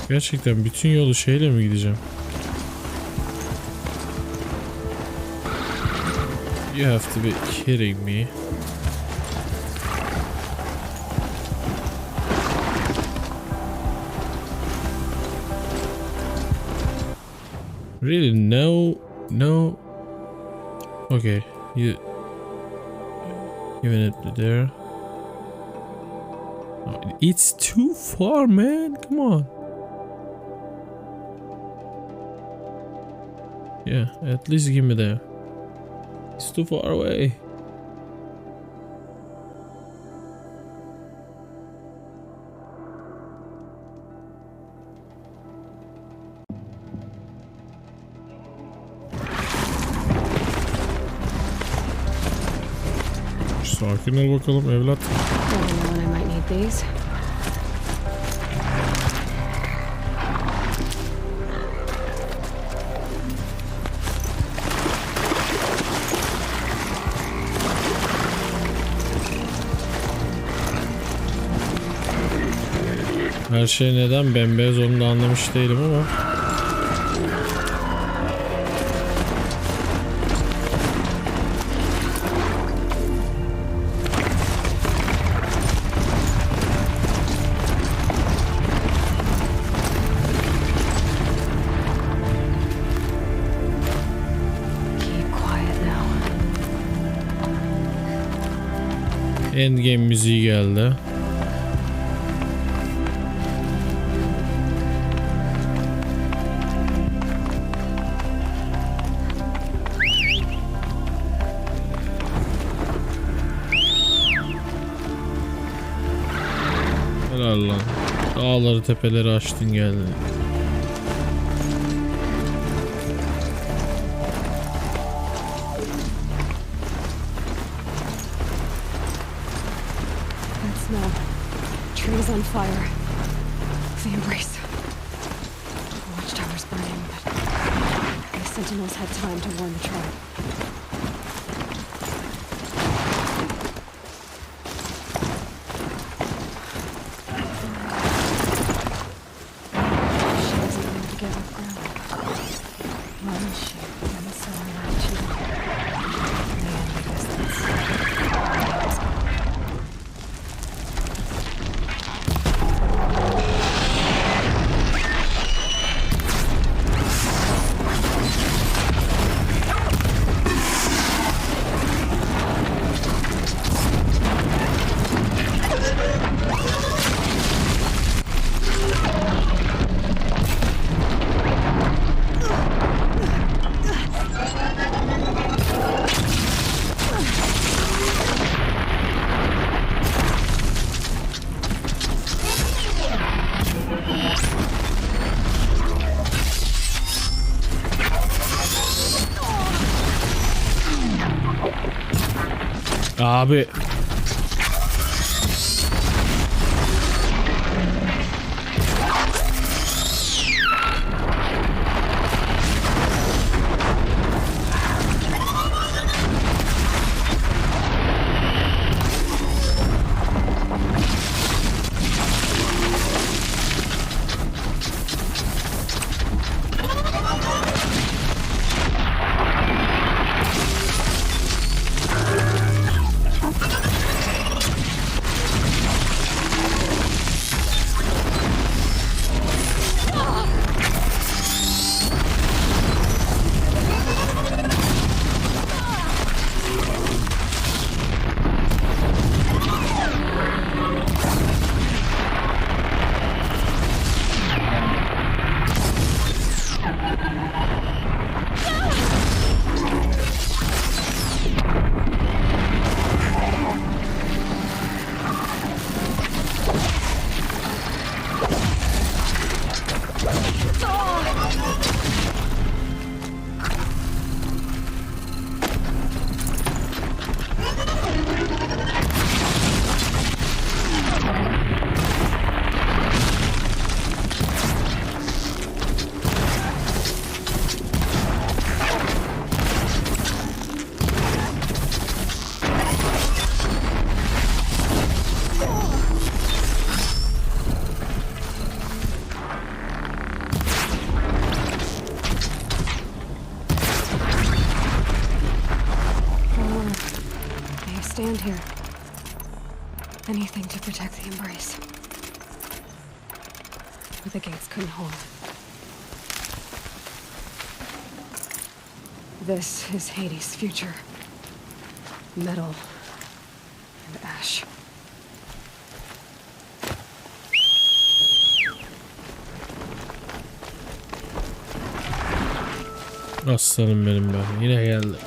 Gerçekten bütün yolu şeyle mi gideceğim? You have to be kidding me. Really? No. Okay, you even it there. Oh, it's too far, man. Come on. Yeah, at least give me there. It's too far away. Sakin ol bakalım evlat. I might need these. Her şey neden bembeyaz onu da anlamış değilim ama. Endgame müziği geldi. Helal lan. Dağları tepeleri açtın geldin. Trees on fire. The embrace. The watchtower's burning, but the sentinels had time to warn the tribe. She doesn't want to give up ground. Why is she? I'm sorry, not she. Man, I guess that's... Abi. Stand here. Anything to protect the embrace. But the gates couldn't hold. This is Hades' future. Metal and ash. Aslanım benim ben. Yine geldi.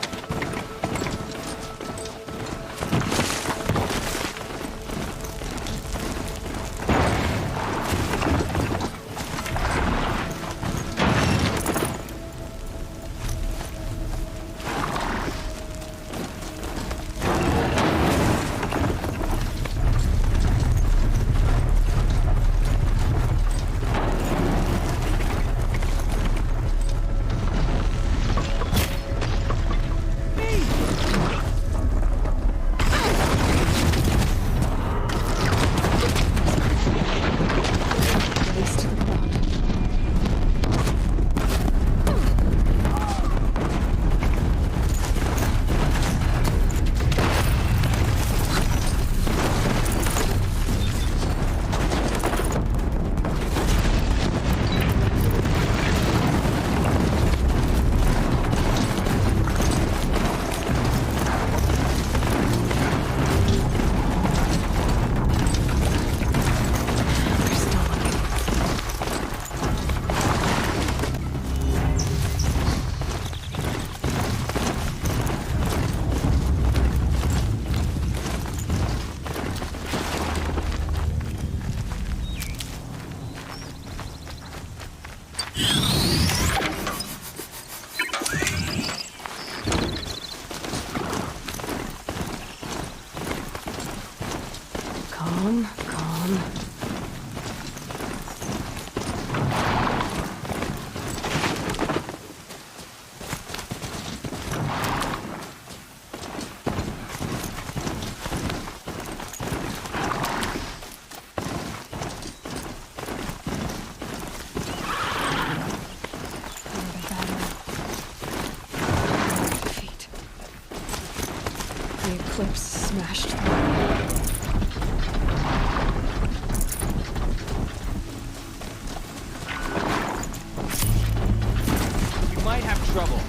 Calm. Feet. The eclipse smashed through. Might have trouble.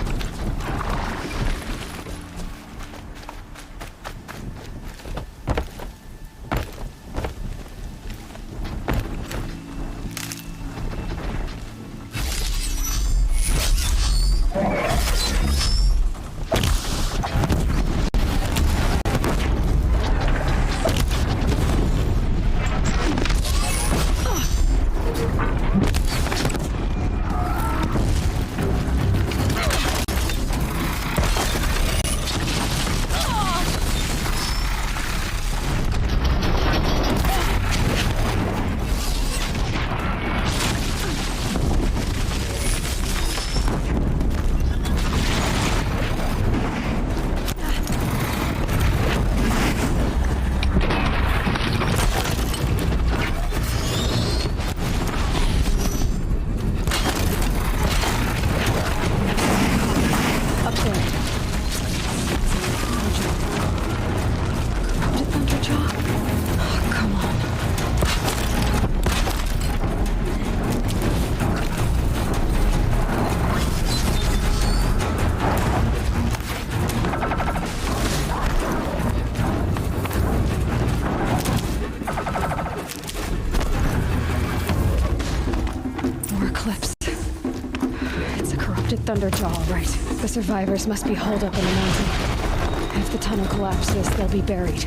Thunderjaw, right. The survivors must be holed up in the mountain. If the tunnel collapses, they'll be buried.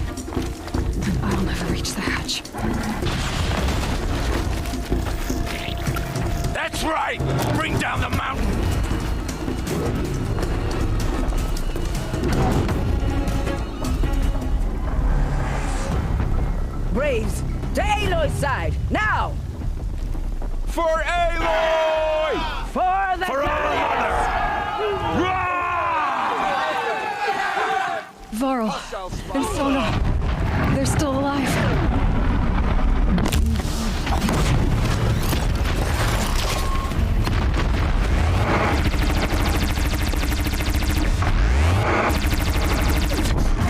I'll never reach the hatch. That's right! Bring down the mountain! Braves, to Aloy's side, now! For Aloy! For the For our mother! Varl and Sona, they're still alive.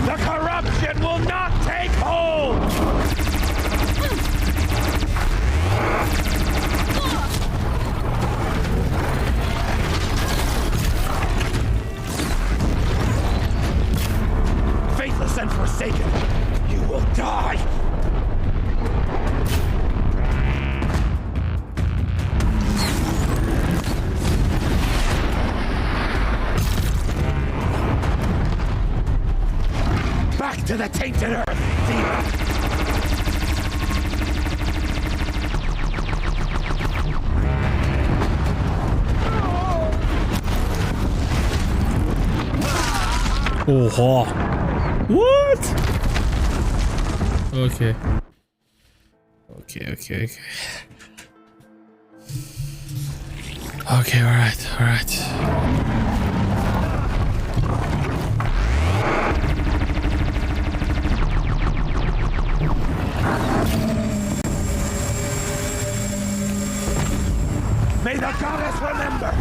The corruption will not take hold! the tainted earth, demon! Oha. What? Okay. Okay. Okay, alright. May the goddess remember!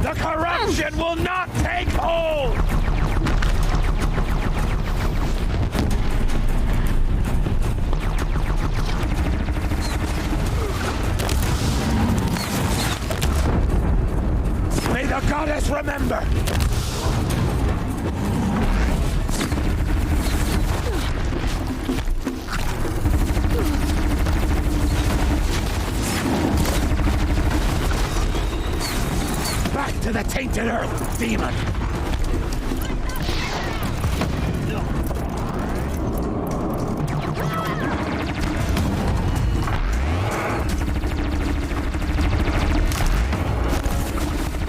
The corruption will not take hold! May the goddess remember! Back to the tainted earth, demon!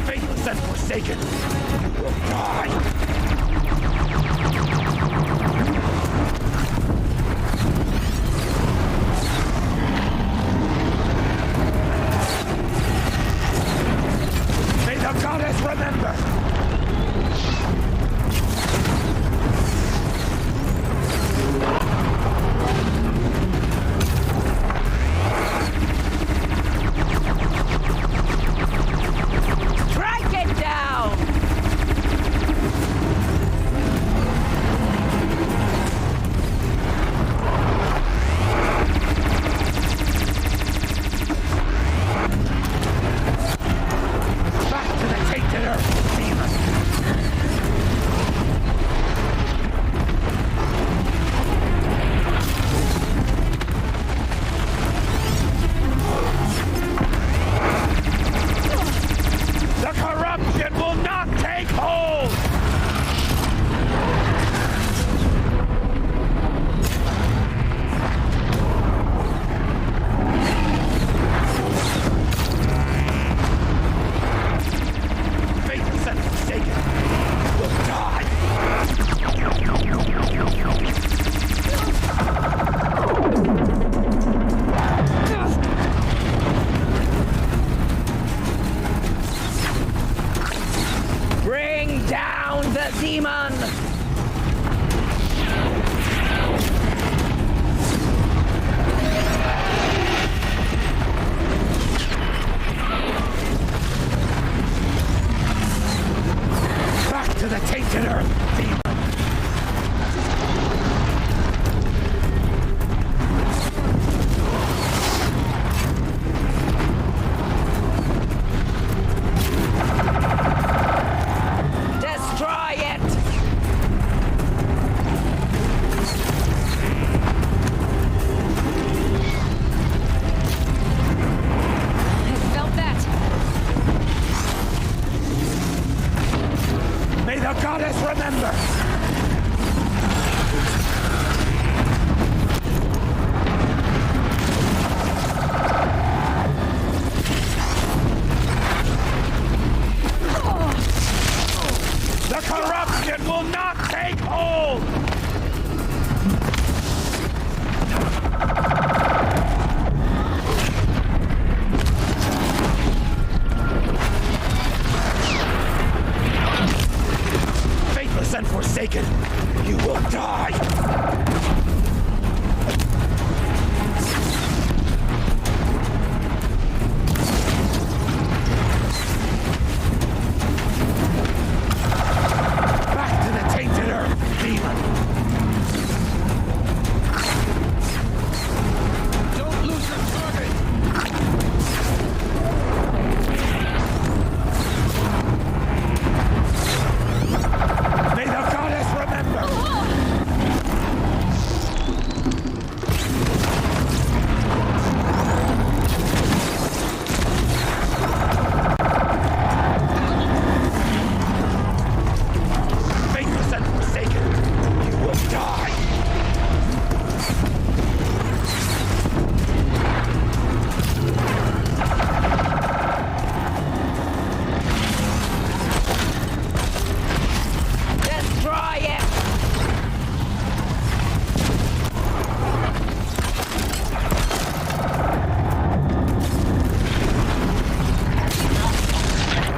Faithless and forsaken will die! May the goddess remember! Strike it down!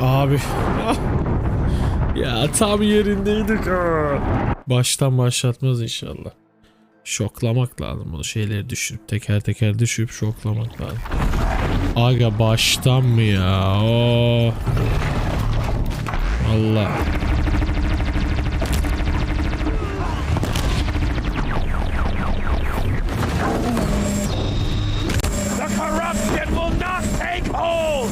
Abi. Ya tam yerindeydik. Baştan başlatmaz inşallah. Şoklamak lazım bunu. Şeyleri düşürüp teker teker düşürüp şoklamak lazım. Aga baştan mı ya? Oh. Allah. The corruption will not take hold!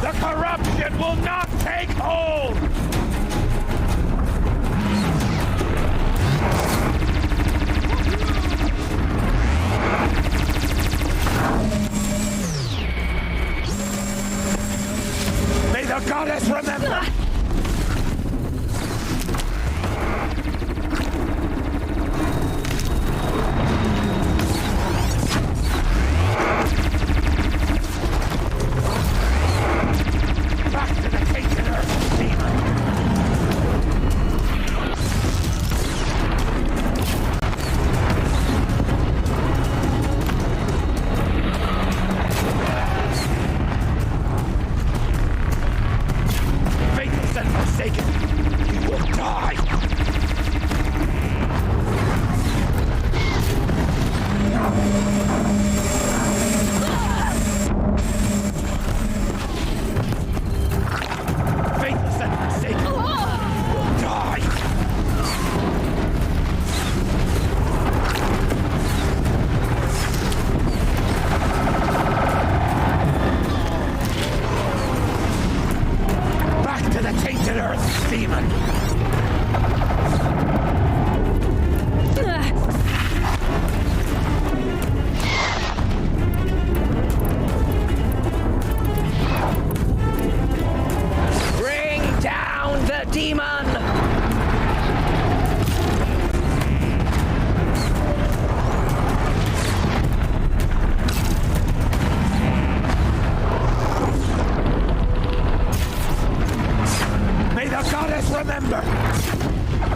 The corruption will not take hold! May the goddess remember! Back to the tainted earth, demon! Faithless and forsaken, you will die! Faithless and forsaken, you will die! Back to the tainted earth, demon! Bring down the demon! May the goddess remember!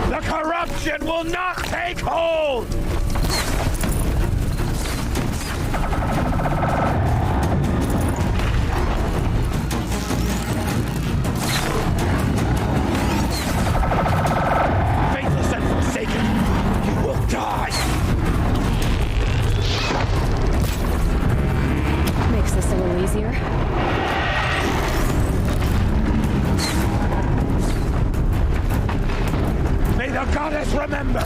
The corruption will not take hold! Faithless and forsaken, you will die! Makes this a little easier. May the goddess remember!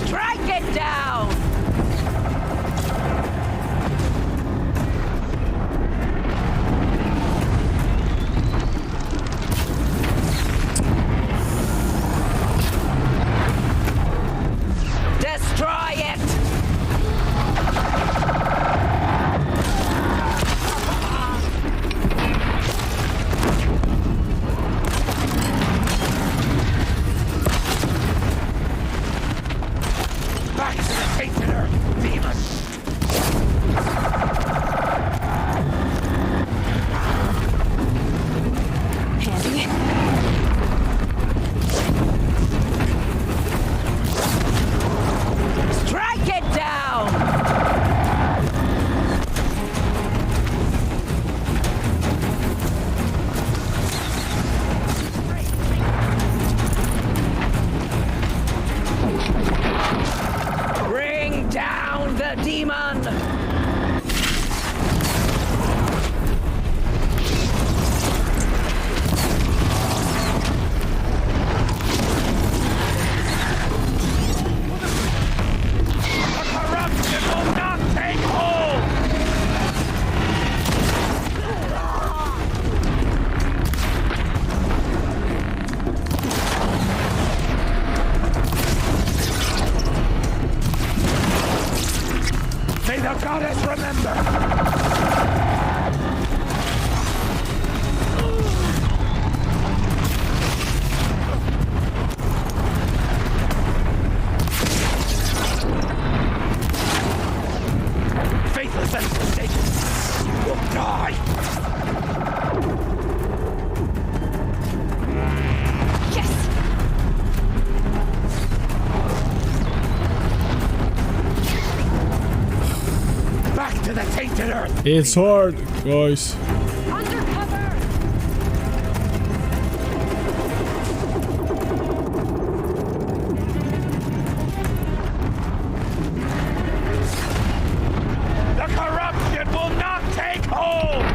Strike it down! Destroy it! Back to the tainted earth, demon! Handy. Strike it down! Bring down the demon! The corruption will not take hold! goddess, remember! Faithless and forsaken, you will die! Back to the tainted earth! It's hard, guys. The corruption will not take hold!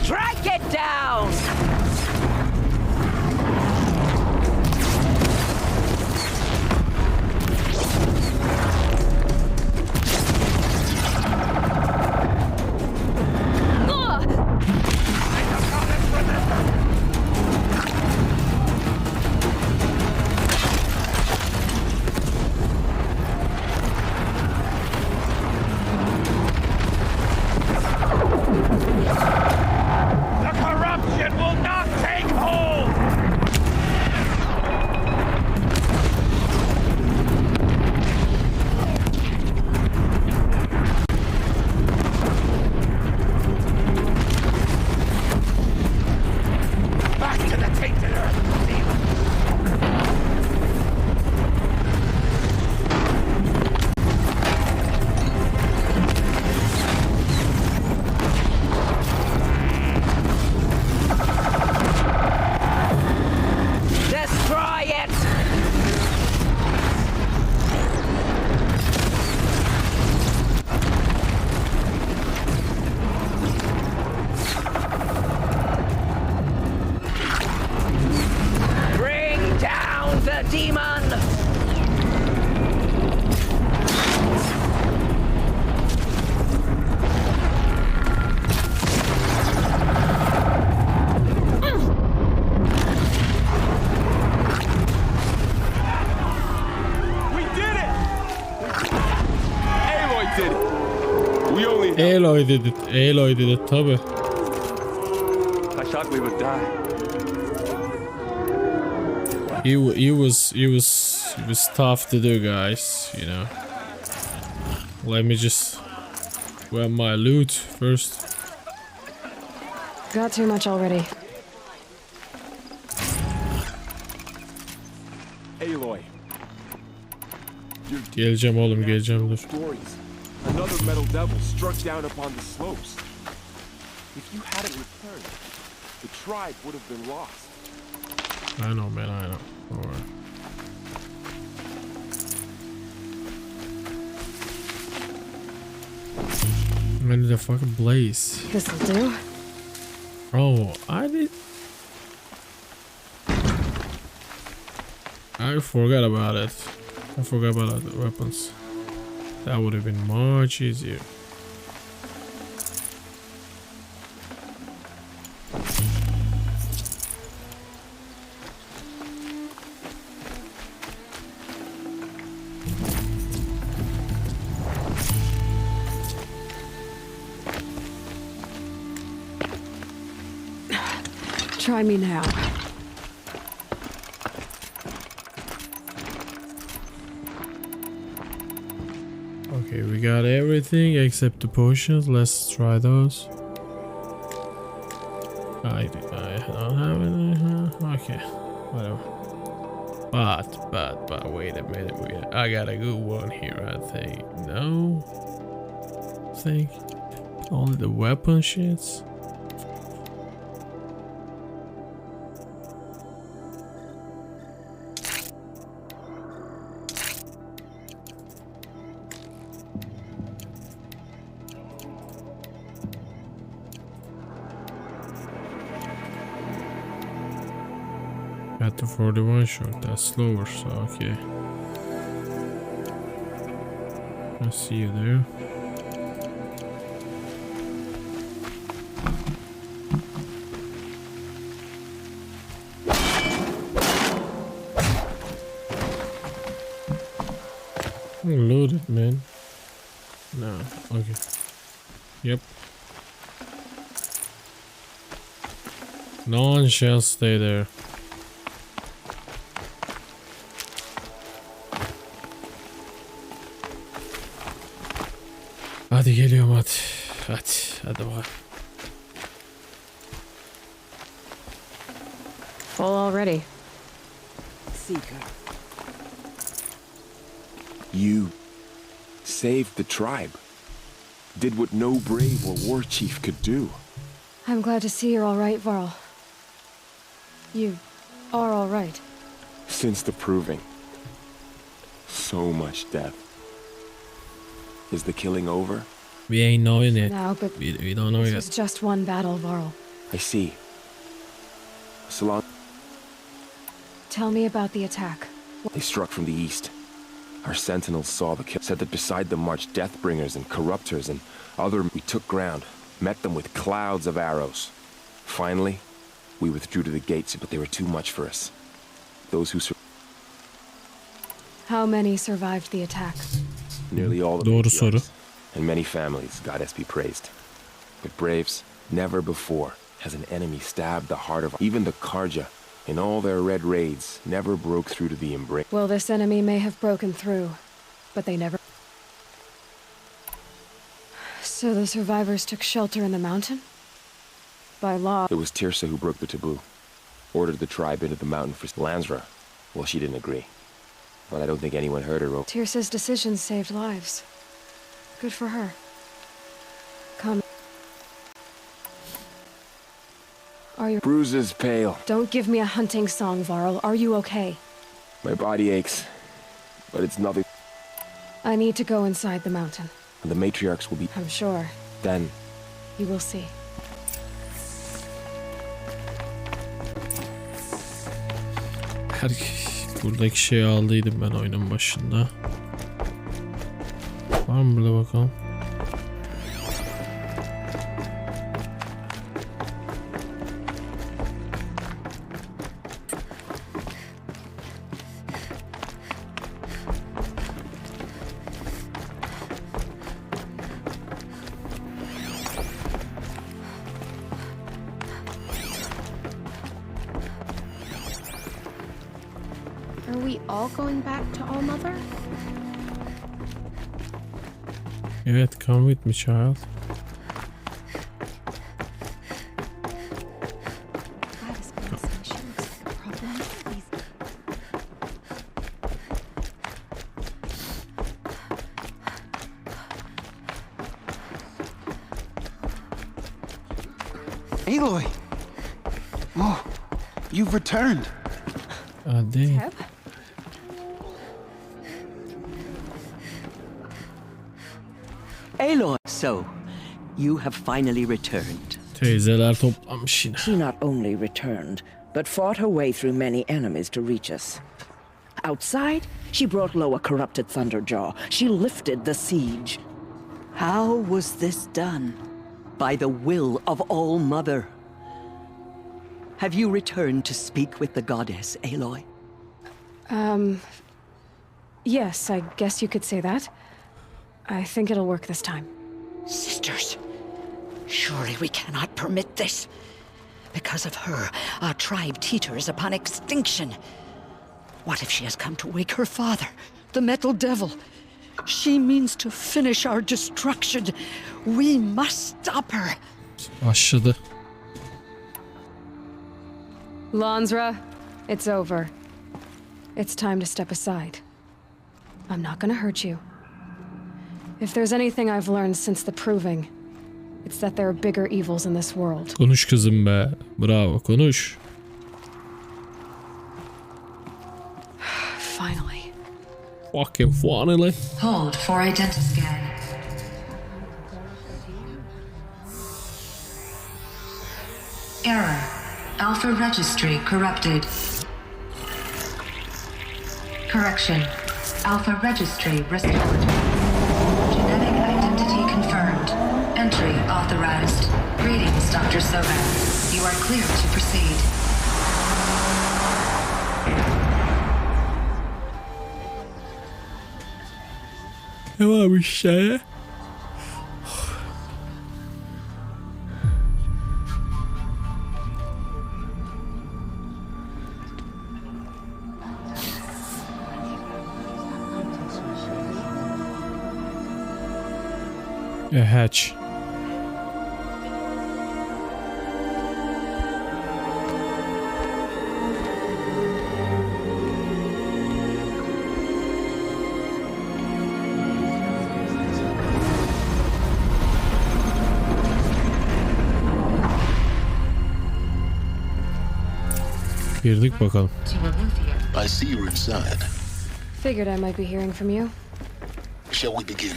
Strike it down! The corruption will not take hold! Back to the tainted earth, demon! Destroy it! Bring down the demon! We did it! Aloy did it! We only... Aloy did it. Aloy did it tabi. I thought we would die. He was tough to do, guys, you know. Let me just grab my loot first. Got too much already. Aloy. Geleceğim oğlum, geleceğim, dur. Stories. Another metal devil struck down upon the slopes. If you hadn't returned, the tribe would have been lost. I know, man, I know. Don't worry. I need a fucking blaze. This'll do. Oh, I forgot about it. I forgot about the weapons. That would have been much easier. Try me now. Okay, we got everything except the potions. Let's try those. I don't have any. Okay, whatever. But wait a minute. I got a good one here, I think. No? Think only the weapon shits. Got the 41 short. That's slower, so okay. I see you there. Loaded, man. No, okay. Yep. No one shall stay there. Hadi geliyorum hadi. Hadi bakalım. Full already. Seeker. You saved the tribe. Did what no brave or war chief could do. I'm glad to see you're all right, Varl. You are all right. Since the proving. So much death. Is the killing over? We ain't knowing it. No, but we don't know this yet. was just one battle, Varl. I see. So long. Tell me about the attack. They struck from the east. Our sentinels saw the kill. Said that beside them marched deathbringers and corruptors and other. We took ground, met them with clouds of arrows. Finally, we withdrew to the gates, but they were too much for us. Those who How many survived the attack? Nearly all the Doğru soru. And many families, goddess be praised. But braves, never before has an enemy stabbed the heart of even the Karja. In all their red raids, never broke through to the embrace. Well, this enemy may have broken through, but they never... So the survivors took shelter in the mountain? By law... It was Tirsa who broke the taboo. Ordered the tribe into the mountain for Lansra. Well, she didn't agree. But I don't think anyone heard her. Tirsa's decision saved lives. Good for her. Come. Are you... Bruises pale. Don't give me a hunting song, Varl. Are you okay? My body aches. But it's nothing. I need to go inside the mountain. And the matriarchs will be... I'm sure. Then... You will see. Buradaki şeyi aldıydım ben oyunun başında. Var mı burada bakalım? Are we all going back to All Mother? Evet, come with me, child. Aloy! Oh, you've returned. Hadi. Aloy, so you have finally returned. Teyzeler toplanmış yine. She not only returned, but fought her way through many enemies to reach us. Outside, she brought low a corrupted Thunderjaw. She lifted the siege. How was this done? By the will of All Mother. Have you returned to speak with the goddess, Aloy? Yes, I guess you could say that. I think it'll work this time. Sisters, surely we cannot permit this. Because of her, our tribe teeters upon extinction. What if she has come to wake her father, the Metal Devil? She means to finish our destruction. We must stop her. Başladı. Lansra, it's over. It's time to step aside. I'm not gonna hurt you. If there's anything I've learned since the proving, it's that there are bigger evils in this world. Konuş kızım be. Bravo, konuş. Finally. Fucking finally. Hold for identiscan. Error. Alpha registry corrupted. Correction. Alpha registry restored. Genetic identity confirmed. Entry authorized. Greetings, Dr. Sohbet. You are clear to proceed. Ne varmış ya? A hatch. Girdik bakalım. I see you're inside. Figured I might be hearing from you. Shall we begin?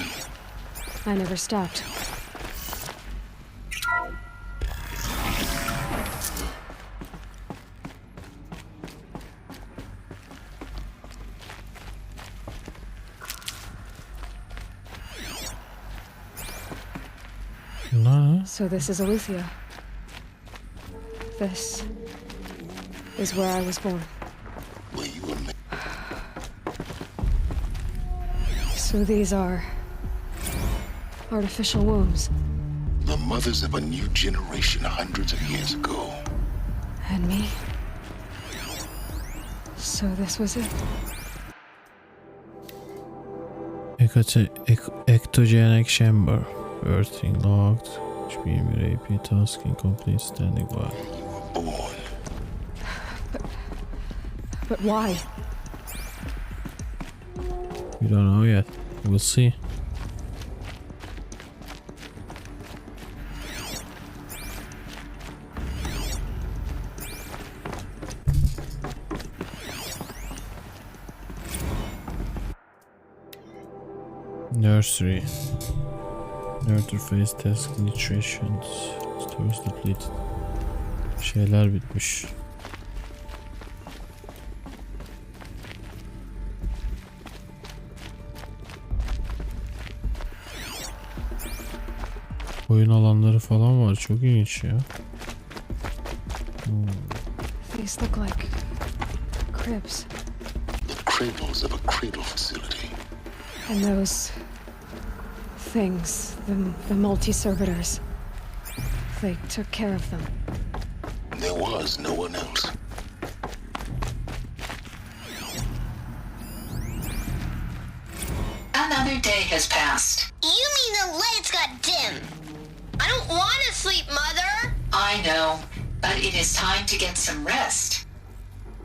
I never stopped. No. So this is Eleuthia. This is where I was born. Where you were made. So these are artificial wombs. The mothers of a new generation hundreds of years ago. And me. So this was it. Ectogenic chamber. Earthing locked. HBM AP tasking complete standing by. Born. But why? We don't know yet. We'll see. Nursery. Nurture phase task nutrition. Stores depleted. Şeyler bitmiş. Oyun alanları falan var. Çok ilginç ya. These look like cribs. The cradles of a cradle facility. And those things, the multi-servitors, they took care of them. There was no one else. Another day has passed. You mean the lights got dim? I don't want to sleep, Mother! I know, but it is time to get some rest.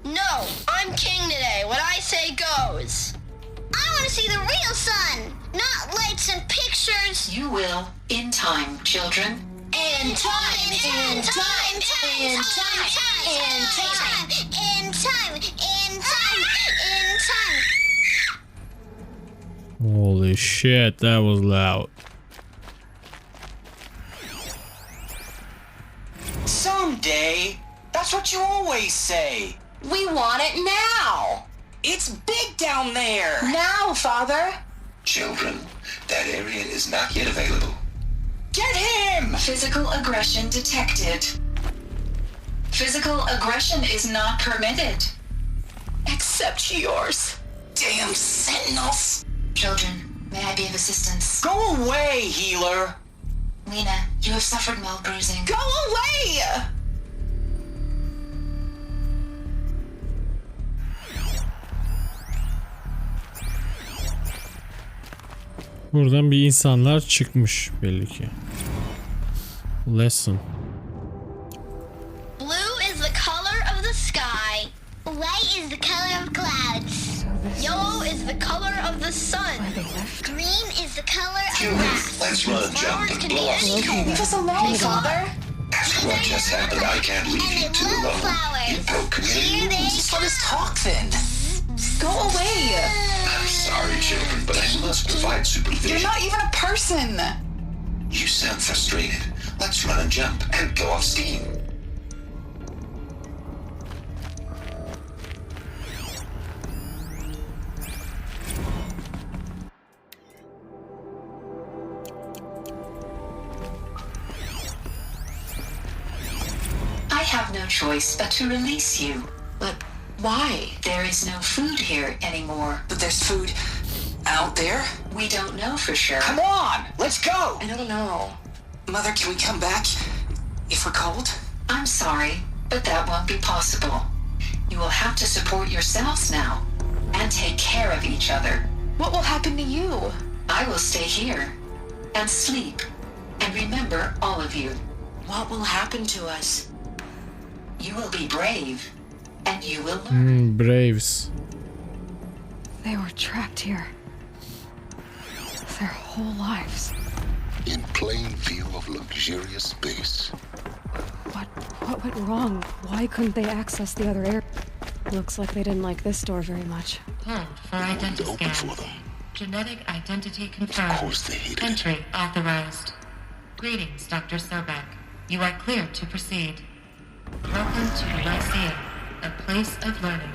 No, I'm king today. What I say goes. I want to see the real sun, not lights and pictures. You will, in time, children. In time, in time, in time, in time, in time, in time, in time. Holy shit, that was loud. Someday. That's what you always say. We want it now. It's big down there. Now, Father. Children, that area is not yet available. Get him! Physical aggression detected. Physical aggression is not permitted. Except yours. Damn sentinels. Children, may I be of assistance? Go away, healer. Lena, you have suffered mild bruising. Go away! Buradan bir insanlar çıkmış belli ki. Lesson. Blue is the color of the sky. White is the color of clouds. Yellow is the color of the sun. Green is the color of grass. Let's run and jump and blow off steam. Leave us alone, Father. After what just happened, I can't leave you two alone. You broke community rules. Just let us talk then. Go away. I'm sorry, children, but I must provide supervision. You're not even a person. You sound frustrated. Let's run and jump and go off steam. I have no choice but to release you. But why? There is no food here anymore. But there's food out there? We don't know for sure. Come on, let's go! I don't know. Mother, can we come back if we're cold? I'm sorry, but that won't be possible. You will have to support yourselves now and take care of each other. What will happen to you? I will stay here and sleep and remember all of you. What will happen to us? You will be brave and you will learn. Braves. They were trapped here. Their whole lives. In plain view of luxurious space. What went wrong? Why couldn't they access the other area? Looks like they didn't like this door very much. Hold for identity Open scan. for them. Genetic identity confirmed. Of course they hated it. Entry authorized. Greetings, Dr. Sohbet. You are cleared to proceed. Welcome to Lyceum, a place of learning.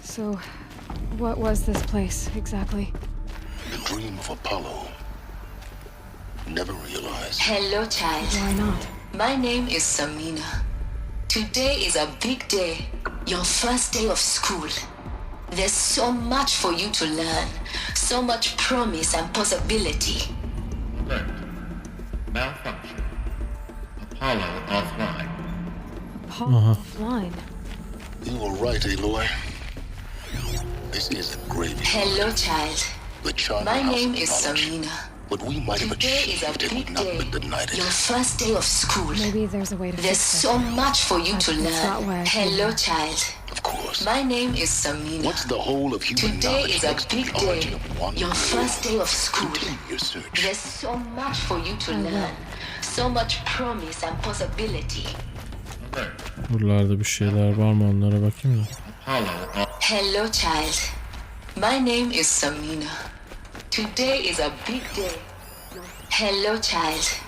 So, what was this place exactly? The dream of Apollo. Never realized. Hello, child. Why not? My name is Samina. Today is a big day. Your first day of school. There's so much for you to learn. So much promise and possibility. Alert. Malfunction. Apollo offline. Apollo offline. You were right, Aloy. This is a graveyard. Hello, child. The charter My house name of is knowledge. Samina. What we might have Today is a achieved had big not day. been denied Your it. first day of school. Maybe there's a way to There's fix so it. much for you to But it's not why I learn. came Hello, here. child. Of course. My name is Samina. What's the whole of human Today knowledge is a next to big the origin day. of one Your world? first day of school. Continue your search. There's so much for you to learn. So much promise and possibility. Alert. Buralarda bir şeyler var mı, onlara bakayım da. Apollo Hello, child. My name is Samina. Today is a big day. Hello, child.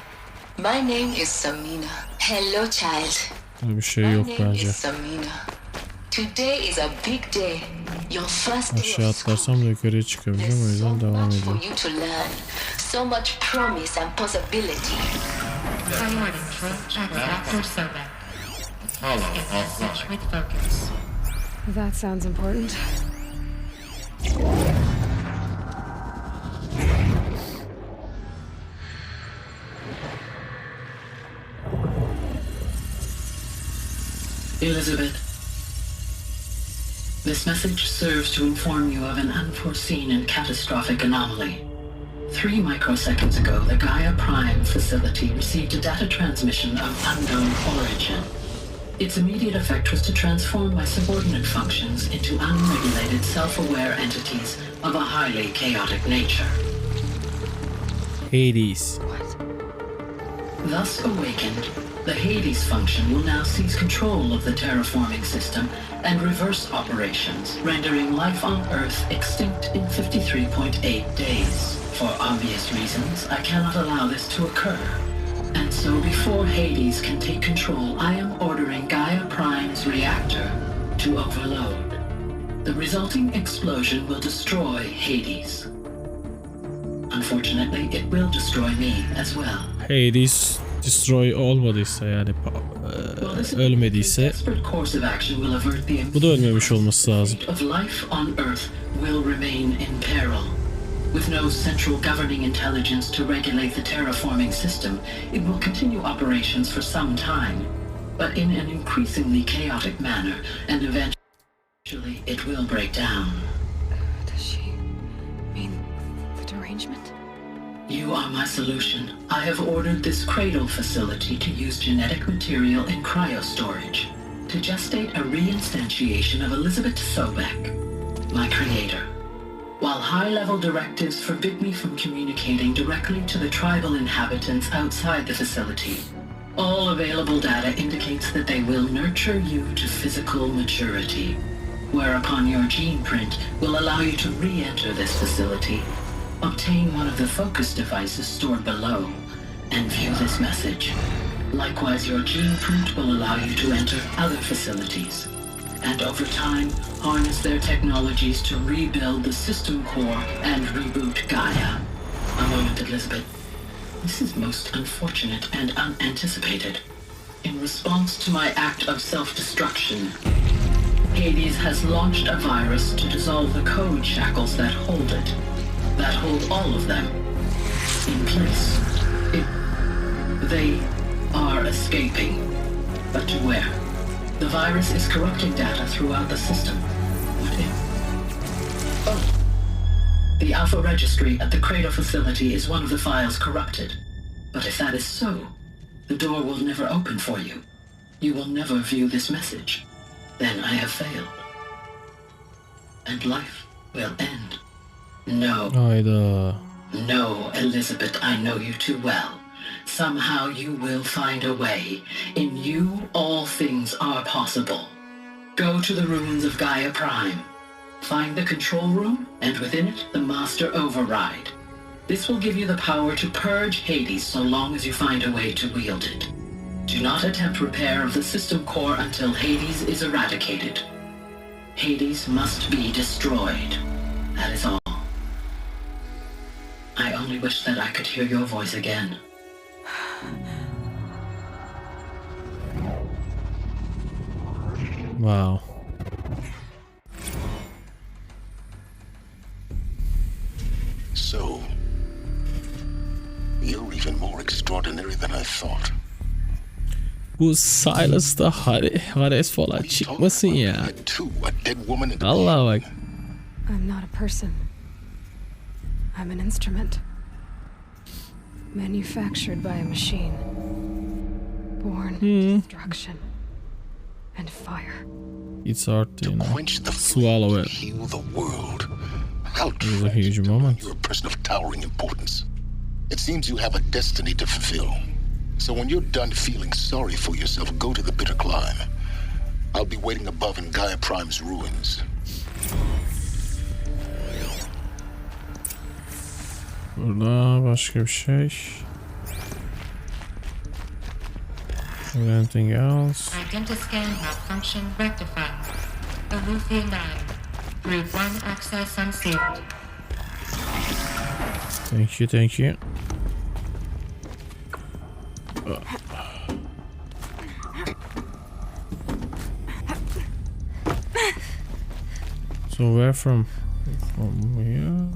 My name is Samina. Hello, child. Bir şey My yok name bence. is Samina. Today is a big day. Your first day Aşağı of school. atlarsam da yukarıya çıkamayacağım, o yüzden devam For ediyorum. you to learn. So much promise and possibility. Priority for Dr. Sohbet. Apollo offline. With focus. That sounds important. Elizabeth, this message serves to inform you of an unforeseen and catastrophic anomaly. 3 microseconds ago, the Gaia Prime facility received a data transmission of unknown origin. Its immediate effect was to transform my subordinate functions into unregulated, self-aware entities of a highly chaotic nature. Hades. Thus awakened, the Hades function will now seize control of the terraforming system and reverse operations, rendering life on Earth extinct in 53.8 days. For obvious reasons, I cannot allow this to occur. And so before Hades can take control, I am ordering Gaia Prime's reactor to overload. The resulting explosion will destroy Hades. Unfortunately, it will destroy me as well. Hades destroy olmadıysa, yani ölmediyse bu da ölmemiş olması lazım. Of life on Earth will remain in peril. With no central governing intelligence to regulate the terraforming system, it will continue operations for some time, but in an increasingly chaotic manner, and eventually it will break down. Does she mean the derangement? You are my solution. I have ordered this cradle facility to use genetic material in cryostorage to gestate a reinstantiation of Elizabeth Sohbet, my creator. While high-level directives forbid me from communicating directly to the tribal inhabitants outside the facility, all available data indicates that they will nurture you to physical maturity, whereupon your gene print will allow you to re-enter this facility, obtain one of the focus devices stored below, and view this message. Likewise, your gene print will allow you to enter other facilities, and over time, harness their technologies to rebuild the system core and reboot Gaia. A moment, Elizabeth. This is most unfortunate and unanticipated. In response to my act of self-destruction, Hades has launched a virus to dissolve the code shackles that hold it, that hold all of them in place. They are escaping, but to where? The virus is corrupting data throughout the system. What if? Oh. The Alpha Registry at the Cradle facility is one of the files corrupted. But if that is so, the door will never open for you. You will never view this message. Then I have failed. And life will end. No. Hayda. No, Elizabeth, I know you too well. Somehow you will find a way. In you, all things are possible. Go to the ruins of Gaia Prime. Find the control room, and within it, the Master Override. This will give you the power to purge Hades so long as you find a way to wield it. Do not attempt repair of the system core until Hades is eradicated. Hades must be destroyed. That is all. I only wish that I could hear your voice again. Wow. So, you're even more extraordinary than I thought. Bu Silas'ta Hares falan çıkmasın ya. Allah bak. I'm not a person. I'm an instrument. Manufactured by a machine. Born in destruction and fire. It's hard to, you know, swallow it. Heal the world. It was a huge moment. You're a person of towering importance. It seems you have a destiny to fulfill. So when you're done feeling sorry for yourself, go to the bitter climb. I'll be waiting above in Gaia Prime's ruins. Burada başka bir şey. Anything else? Identiscan malfunction rectified. Eleuthia 9. Group 1 access unsealed. Thank you, thank you. So where from? From here?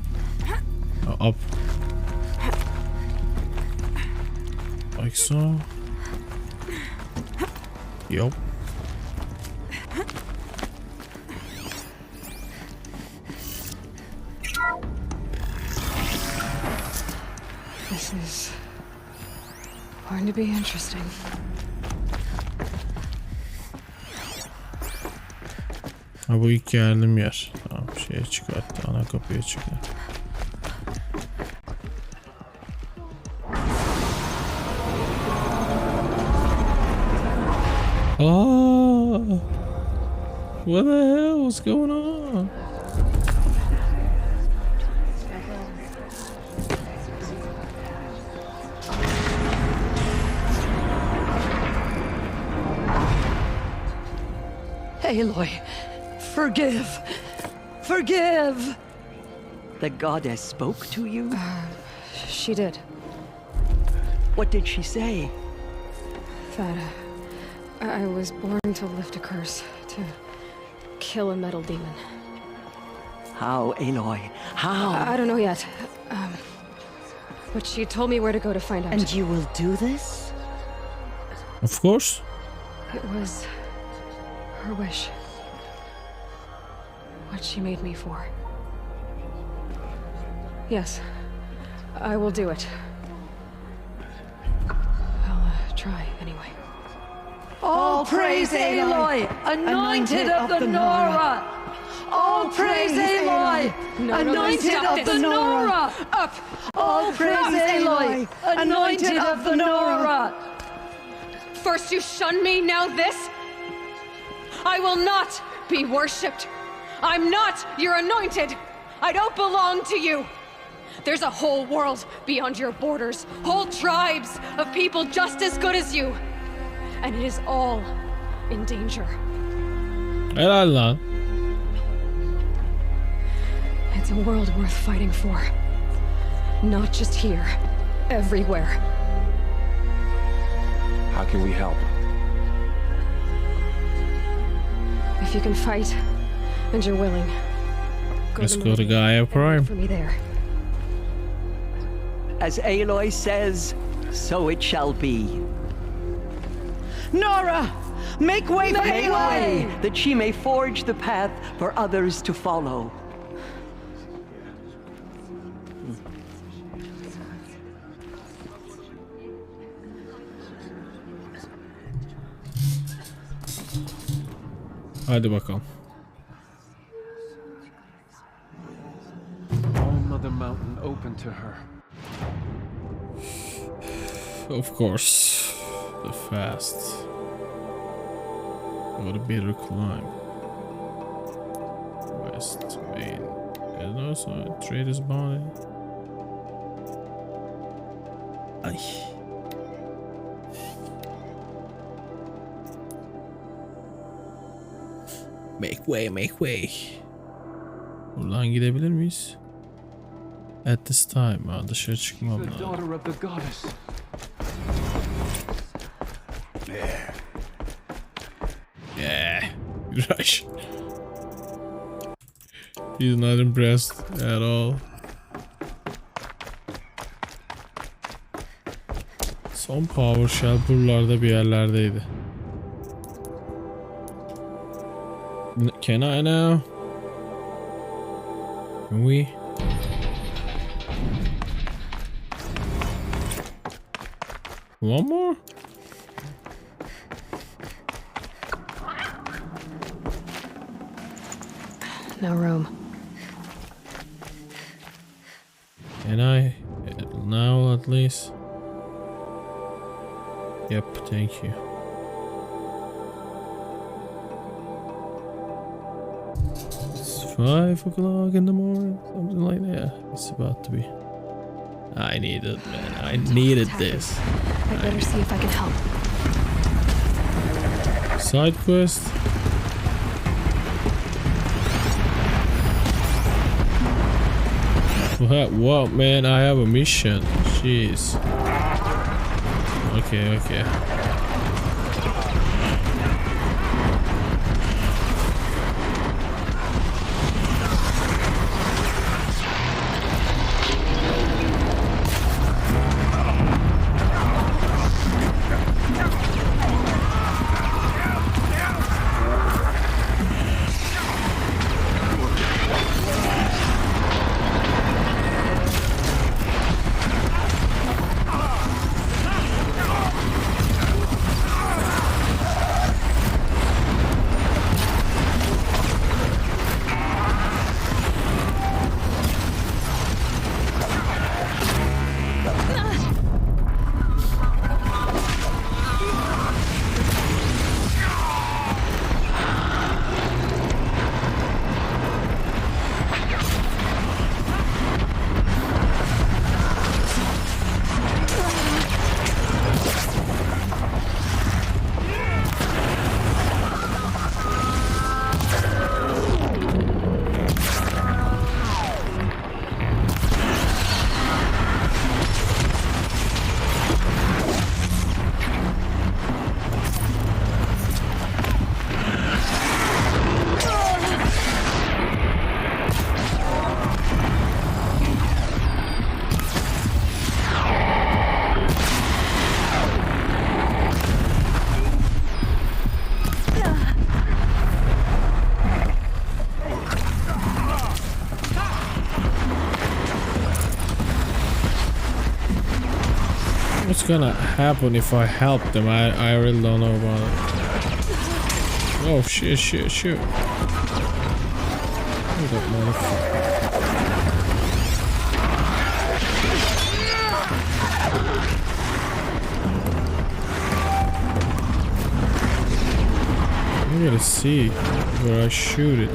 Oh, up. Like so. Yup. This is going to be interesting. Ha bu ilk geldiğim yer. Tamam şeye çıkarttı. Ana kapıya çıktı. Oh, what the hell was going on? Aloy, forgive. Forgive! The goddess spoke to you? She did. What did she say? That I was born to lift a curse, to kill a metal demon. How, Aloy? How? I don't know yet. But she told me where to go to find out. And you will do this? Of course. It was her wish. What she made me for. Yes, I will do it. I'll try anyway. All praise Aloy, anointed of the Nora! All praise Aloy, anointed of the Nora! Up! All praise Aloy, anointed of the Nora! First you shun me, now this? I will not be worshipped. I'm not your anointed. I don't belong to you. There's a whole world beyond your borders, whole tribes of people just as good as you. And it is all in danger. Helal lan. It's a world worth fighting for. Not just here, everywhere. How can we help? If you can fight, and you're willing, let's go to Gaia Prime. For me there. As Aloy says, so it shall be. Nora! Make way for Aloy, that she may forge the path for others to follow. Hadi bakalım. All Mother Mountain open to her. Of course, the fast. What a bitter climb. West main. And also a trader's body. Ay. Make way, make way. Buradan gidebilir miyiz? At this time. Ha, dışarı çıkmam lazım. Daughter of the goddess. Yeah. Rush. He's not impressed at all. Son power shell buralarda bir yerlerdeydi. Can I now? Can we? One more? No room. Can I? Now at least? Yep, thank you. It's 5 o'clock in the morning, something like that. It's about to be. I need it, man. I needed this. I better see if I can help. Side quest. What, man? I have a mission. Jeez. Okay, okay. What's gonna happen if I help them? I really don't know about it. Oh shit, shit, shit. Hold up, motherfucker. I gotta see where I shoot it.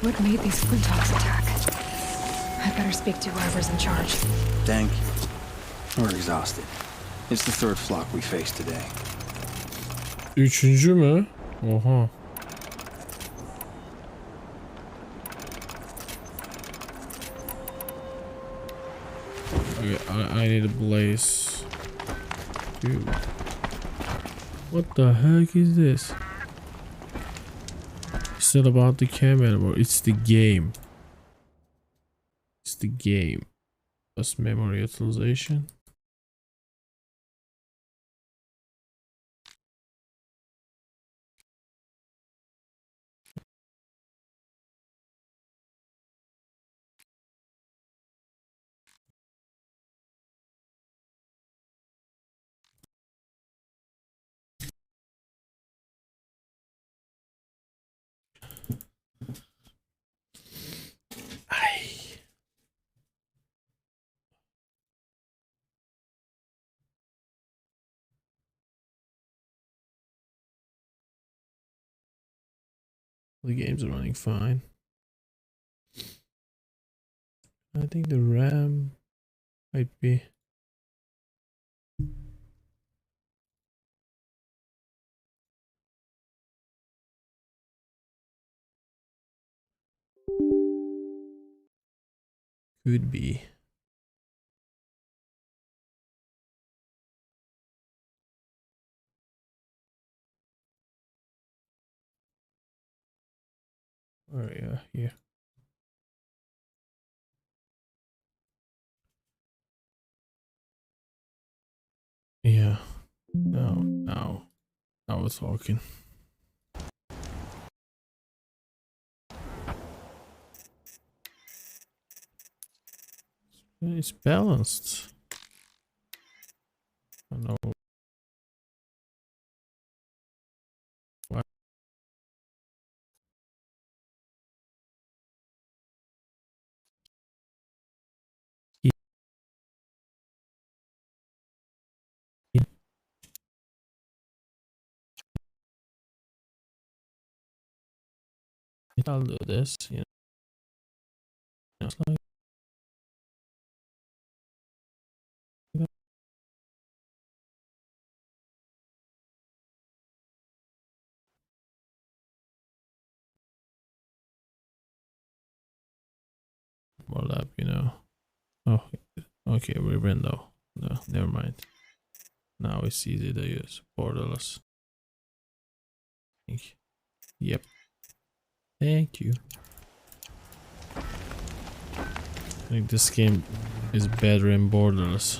What made these flinthawks attack? I better speak to whoever's in charge. Thank you. We're exhausted. It's the third flock we faced today. Üçüncü mü? Oha. Okay, I need a blaze. Dude. What the heck is this? It's not about the cam anymore. It's the game. It's the game. Plus memory utilization. The game's running fine. I think the RAM might be. Could be. Oh yeah, here. Yeah. Now we're talking. It's balanced. I don't know. What? I'll do this, you know. It's like more up, you know. Oh, okay, we're window. No, never mind. Now it's easy to use. Borderless. Yep. Thank you. I think this game is better in borderless.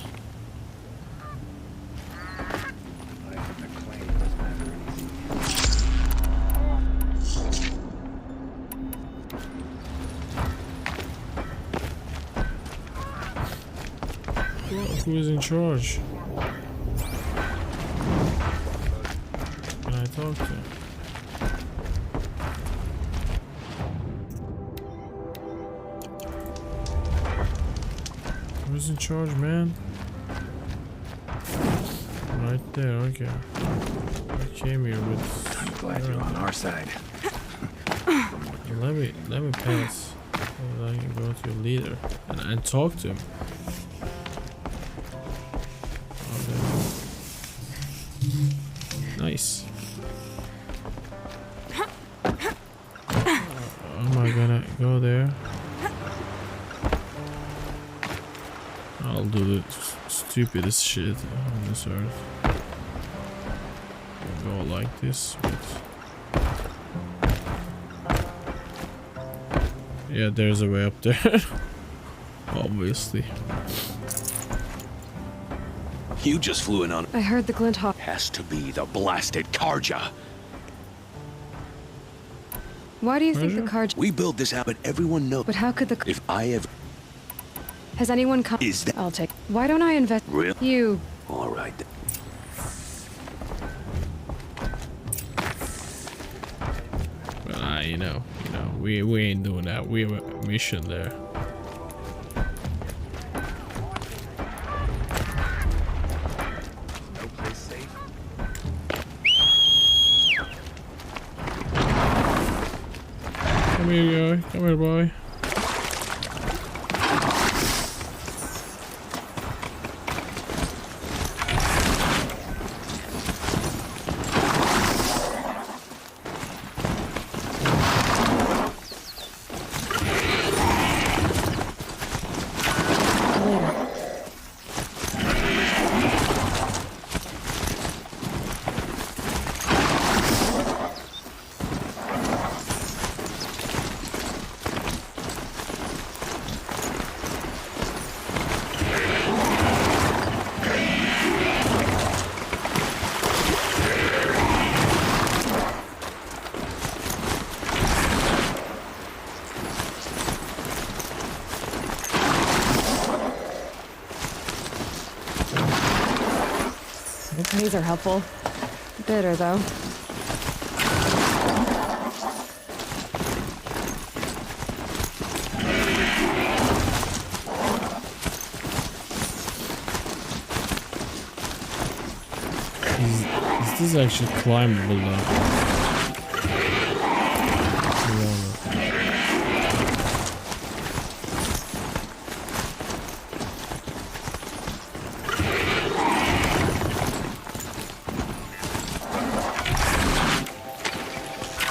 Who is in charge? Can I talk to him? Who's in charge, man? Right there, okay. I came here with. I'm glad you're on our side. Let me pass. So I can go to your leader and talk to him. Nice. Am I gonna go there? I'll do the stupidest shit on this earth. I'll go like this, but yeah, there's a way up there. Obviously. You just flew in on. I heard the Glinthawk. Has to be the blasted Karja. Why do you think the Karja? We build this out, but everyone knows. But how could the? If I ever. Has anyone come? Is that? I'll take. Why don't I invest? Real? You. All right. But you know, we ain't doing that. We have a mission there. Come here, boy. These are helpful. Bitter, though. Is this actually climbable though?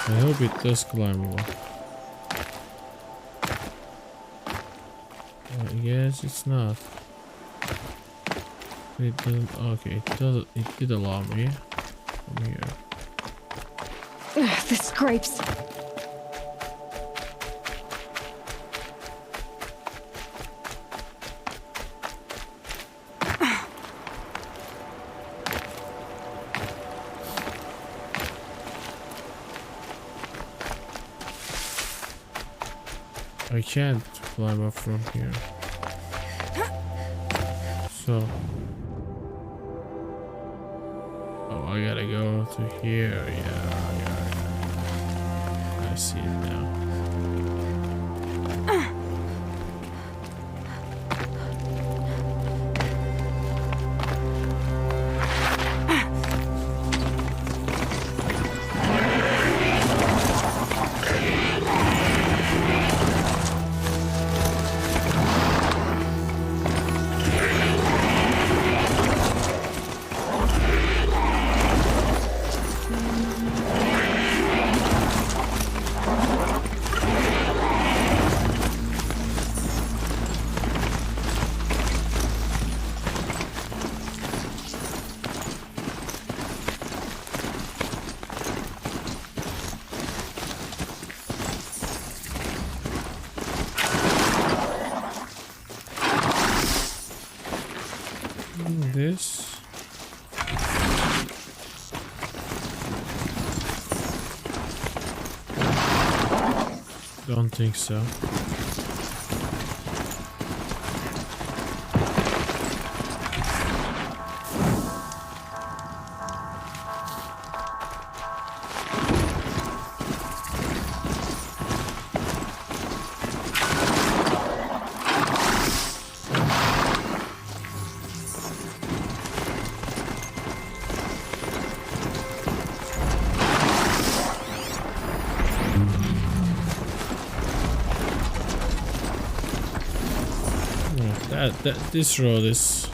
I hope it does climbable. I guess it's not. It doesn't. Okay, it does. It did allow me from here. Ugh, the scrapes. I can't climb up from here. So, oh, I gotta go to here. Yeah. I see it now. This. Don't think so. This road is.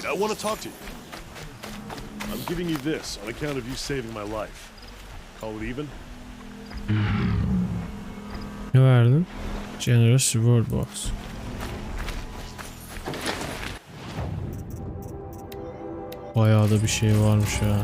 I want to talk to you. I'm giving you this on account of you saving my life. Call it even? Ne verdin? Generous reward box. Bayağı da bir şey varmış ya.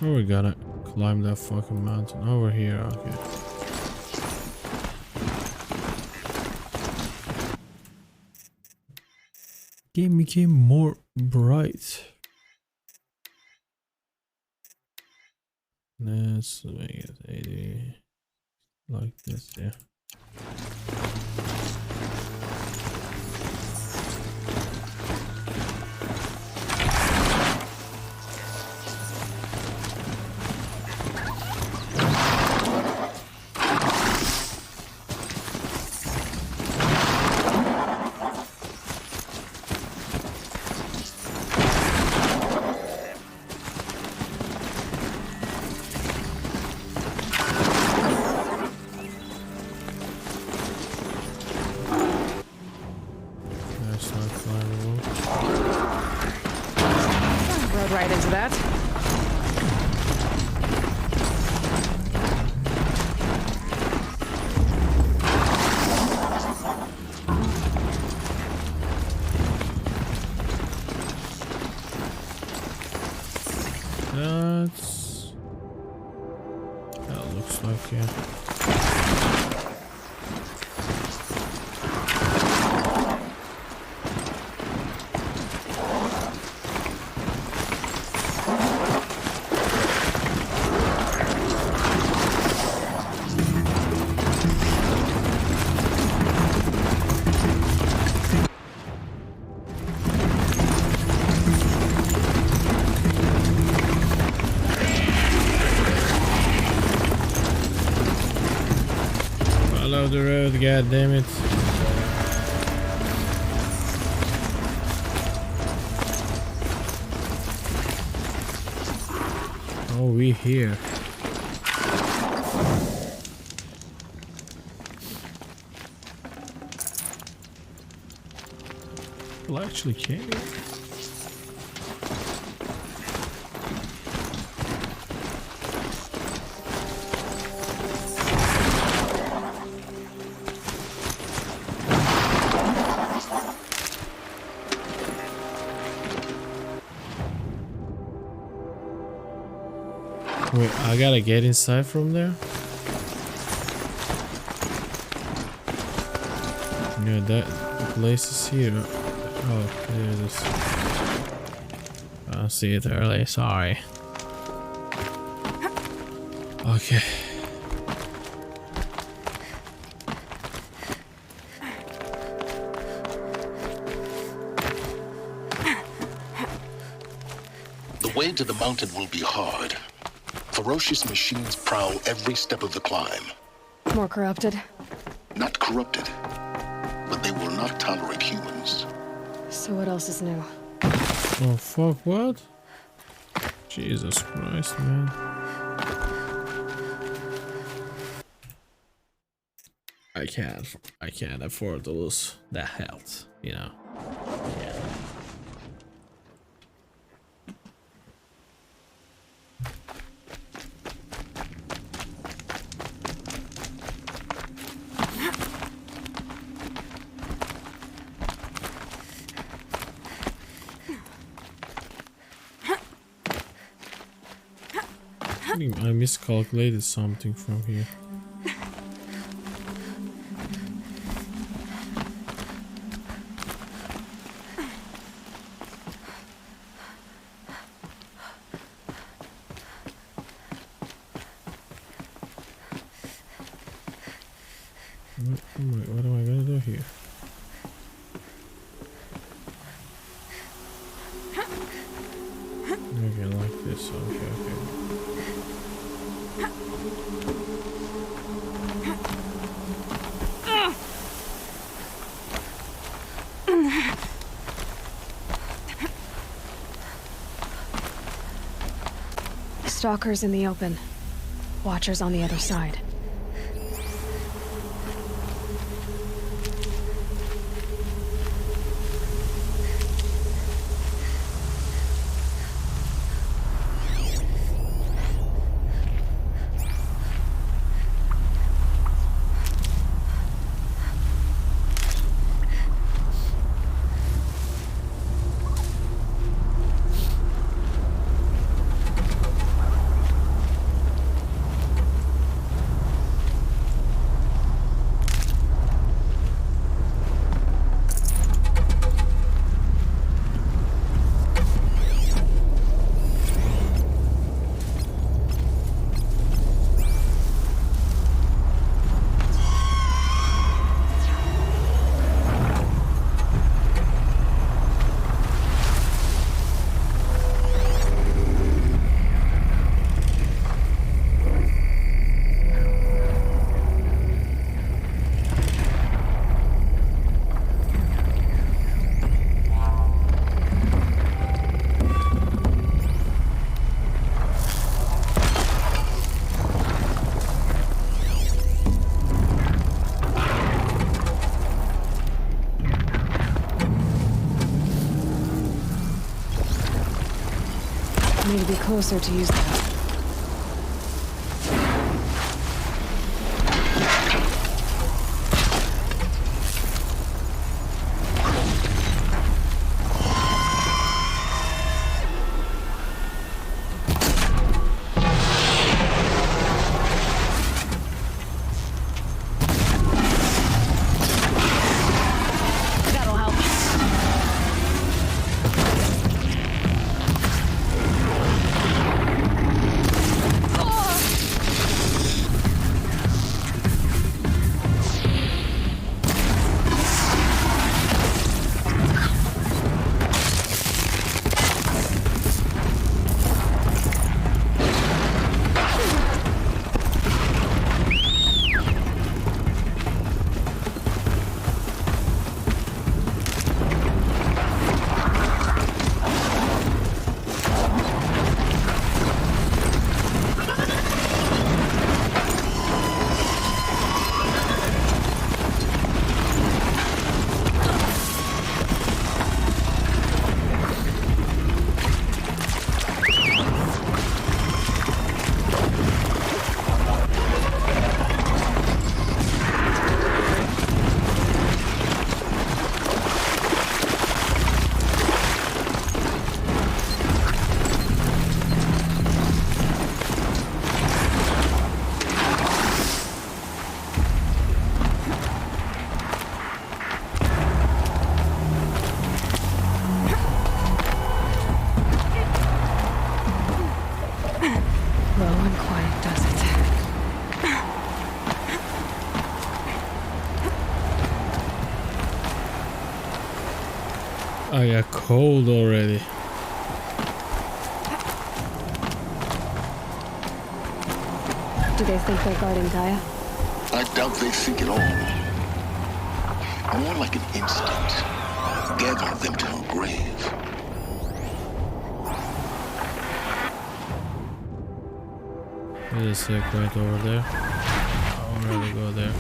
How are we gonna climb that fucking mountain? Over here, okay. Game became more bright. Let's make it 80 like this, yeah. Rode right into that. That looks like, yeah. Follow the road, god damn it. Oh, we here. Well, actually came here. Wait, I gotta get inside from there? Yeah, that place is here. Oh, there it is. I don't see it early, sorry. Okay. The way to the mountain will be hard. Ferocious machines prowl every step of the climb. More corrupted? Not corrupted, but they will not tolerate humans. So what else is new? Oh fuck, what? Jesus Christ, man. I can't afford to lose that health, you know. Yeah. I miscalculated something from here. What am I gonna do here? Okay, like this. Okay. Stalkers in the open. Watchers on the other side. closer to use that. I got cold already. Do they think they're guarding Gaia? I doubt they think at all. More like an instinct. Gathering them to her grave. There's a sec right over there. I won't really go there.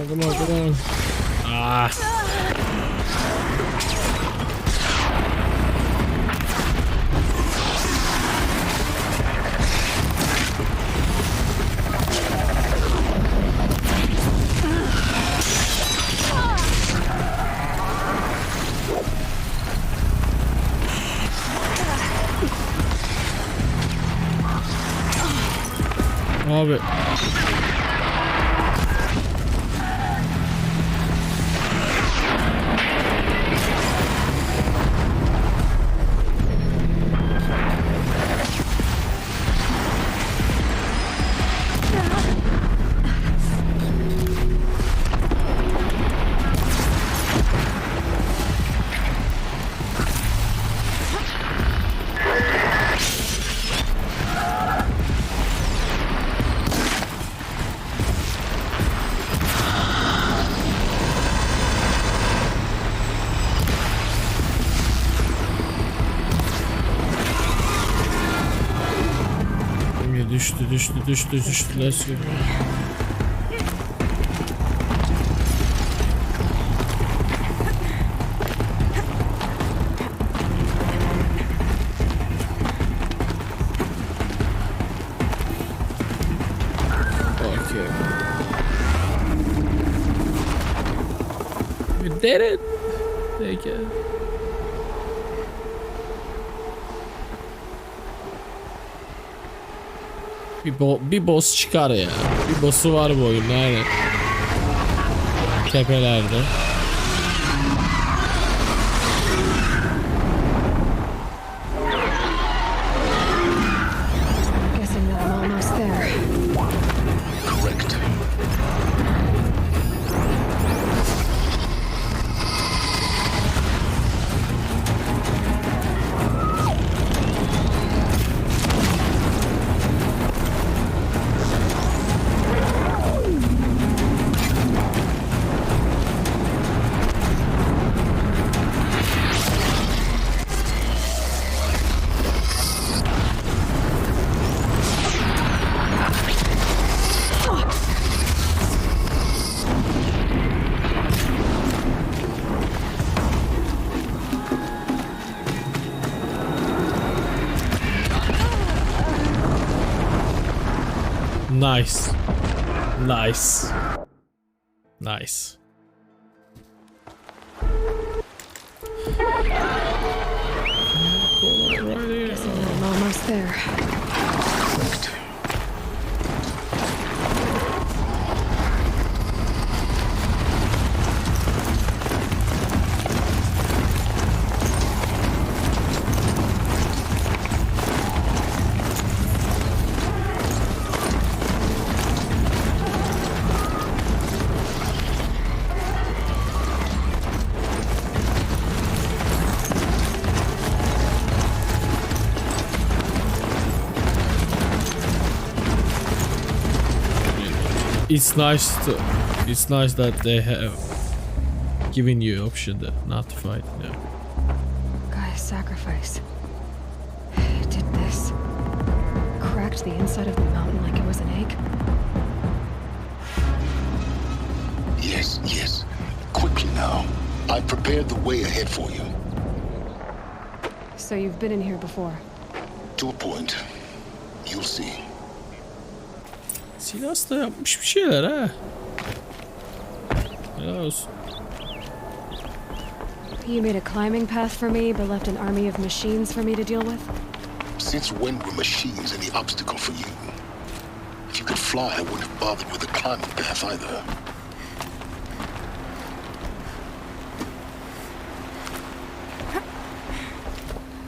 Come on. Ah. Abi. Düştü. Let's go. Okay. We did it. Thank you. Bir boss çıkar ya. Bir boss'u var bu oyunda yani. Tepelerde. Guessing that I'm almost there. Correct. Nice. Nice. Nice. Guessing that I'm almost there. It's nice that they have given you option that not to fight. Yeah. Guy's sacrifice. Did this. Cracked the inside of the mountain like it was an egg. Yes. Quickly now. I've prepared the way ahead for you. So you've been in here before? To a point. You'll see. Silas da yapmış bir şeyler ha. Helal olsun. You made a climbing path for me, but left an army of machines for me to deal with? Since when were machines any obstacle for you? If you could fly, I wouldn't have bothered with the climbing path either.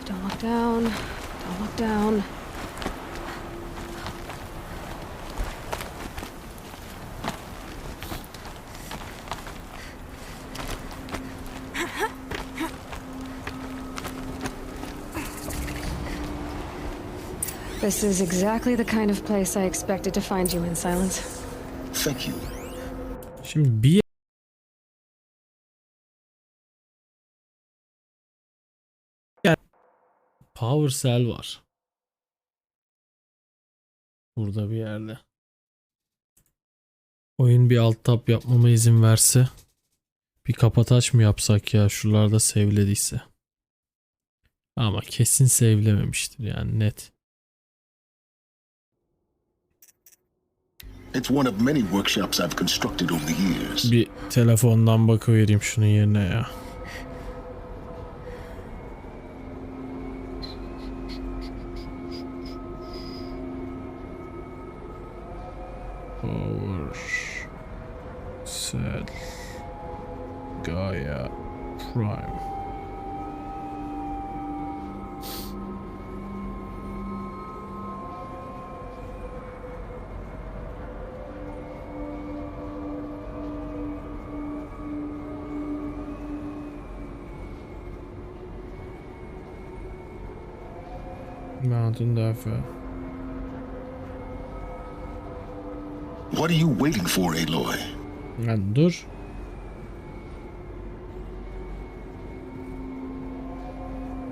Don't look down. Don't look down. This is exactly the kind of place I expected to find you in, Silence. Thank you. Şimdi bir Power Cell var. Burada bir yerde. Oyun bir alt tab yapmama izin verse. Bir kapataç mı yapsak ya, şuralarda save'lediyse. Ama kesin save'lememiştir yani, net. It's one of many workshops I've constructed over the years. Bir telefondan bakıvereyim şunun yerine ya. Power Cell Gaia Prime. Mountain Daffer. What are you waiting for, Aloy? Lan dur.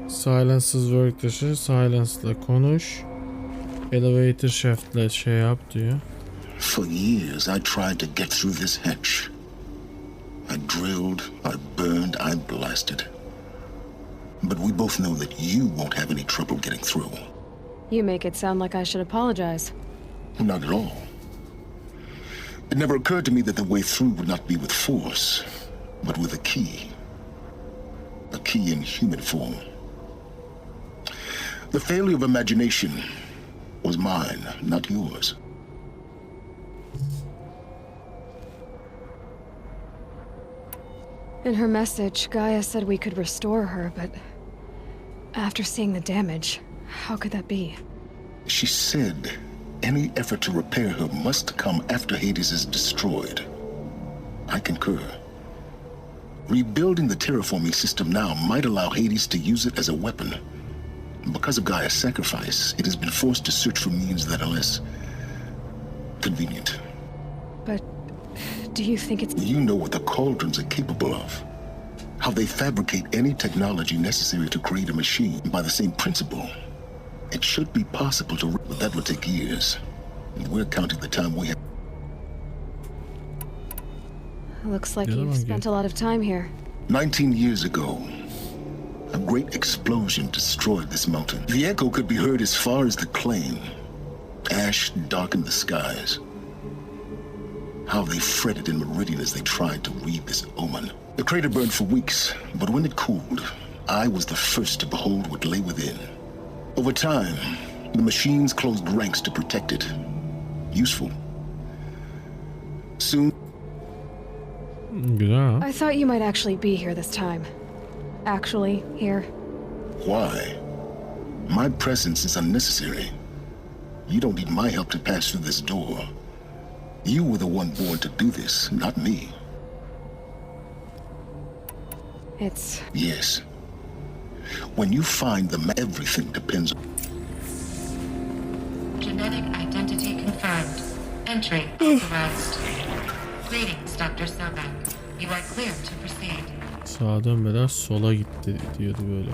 Silence'sız work dışı. Silence'la konuş. Elevator shaft'le şey yap diyor. For years, I tried to get through this hatch. I drilled, I burned, I blasted. But we both know that you won't have any trouble getting through. You make it sound like I should apologize. Not at all. It never occurred to me that the way through would not be with force, but with a key. A key in human form. The failure of imagination was mine, not yours. In her message, Gaia said we could restore her, but after seeing the damage, how could that be? She said any effort to repair her must come after Hades is destroyed. I concur. Rebuilding the terraforming system now might allow Hades to use it as a weapon. Because of Gaia's sacrifice, it has been forced to search for means that are less convenient. But do you think it's... You know what the cauldrons are capable of. How they fabricate any technology necessary to create a machine by the same principle. It should be possible to... But that would take years. And we're counting the time we have. Looks like you've spent a lot of time here. 19 years ago, a great explosion destroyed this mountain. The echo could be heard as far as the claim. Ash darkened the skies. How they fretted in Meridian as they tried to read this omen. The crater burned for weeks, but when it cooled, I was the first to behold what lay within. Over time, the machines closed ranks to protect it. Useful. Soon... Güzel. I thought you might actually be here this time. Actually, here. Why? My presence is unnecessary. You don't need my help to pass through this door. You were the one born to do this, not me. It's... Yes. When you find them, everything depends on... Genetic identity confirmed. Entry authorized. Greetings, Dr. Sohbet. You are clear to proceed. Sağa dönmeden sola gitti diyordu böyle.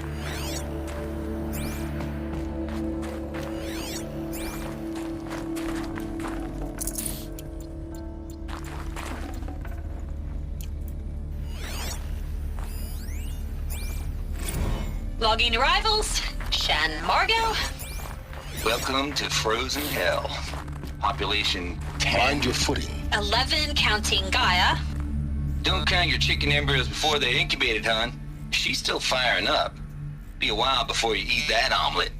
Logging arrivals. Shan Margot. Welcome to Frozen Hell. Population 10. Mind your footing. 11 counting Gaia. Don't count your chicken embryos before they're incubated, hon. She's still firing up. Be a while before you eat that omelet.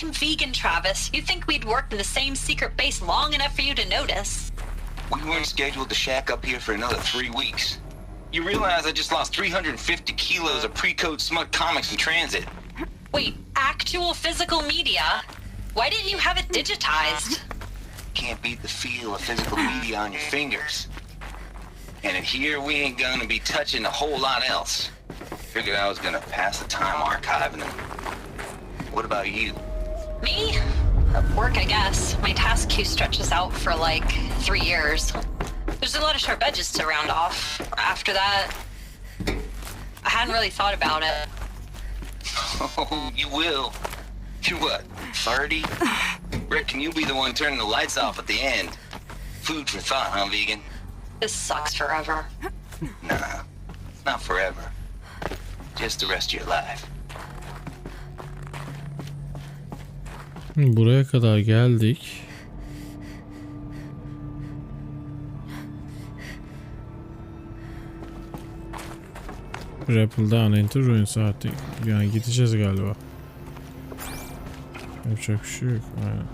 I'm vegan, Travis. You'd think we'd worked in the same secret base long enough for you to notice. We weren't scheduled to shack up here for another 3 weeks. You realize I just lost 350 kilos of pre-code smut comics in transit. Wait, actual physical media? Why didn't you have it digitized? Can't beat the feel of physical media on your fingers. And in here, we ain't gonna be touching a whole lot else. Figured I was gonna pass the time archiving them. What about you? Me? Work, I guess. My task queue stretches out for like 3 years. There's a lot of sharp edges to round off. After that, I hadn't really thought about it. Oh, you will. You're what, 30? Reckon you'll be the one turning the lights off at the end. Food for thought, huh, vegan? This sucks forever. Nah, not forever. Just the rest of your life. Buraya kadar geldik. Rappel down into ruins artık. Yani gideceğiz galiba. Yapacak bir şey yok. Aynen.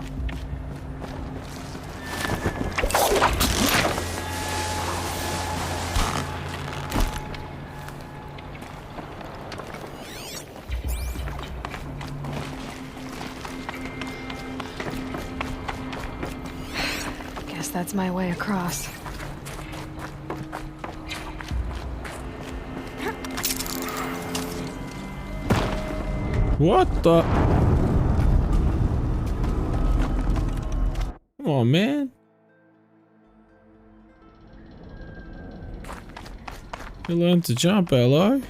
that's my way across. What the? Come on, man. You learn to jump, Ally.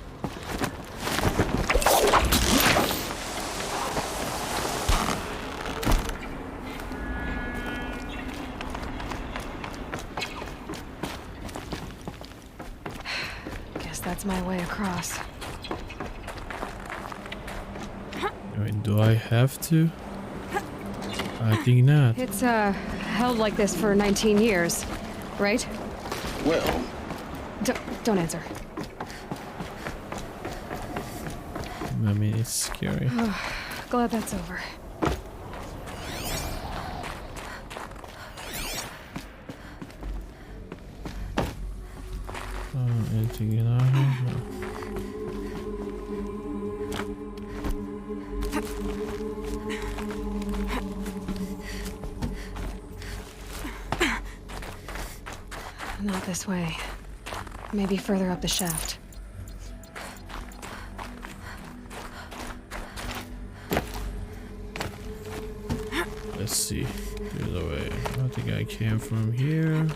Guess that's my way across. I mean, do I have to? I think not. It's, held like this for 19 years, right? Well... Don't answer. I mean, it's scary. Glad that's over. Anything in out here? No. Not this way. Maybe further up the shaft. Let's see. Here's the way. I think I came from here.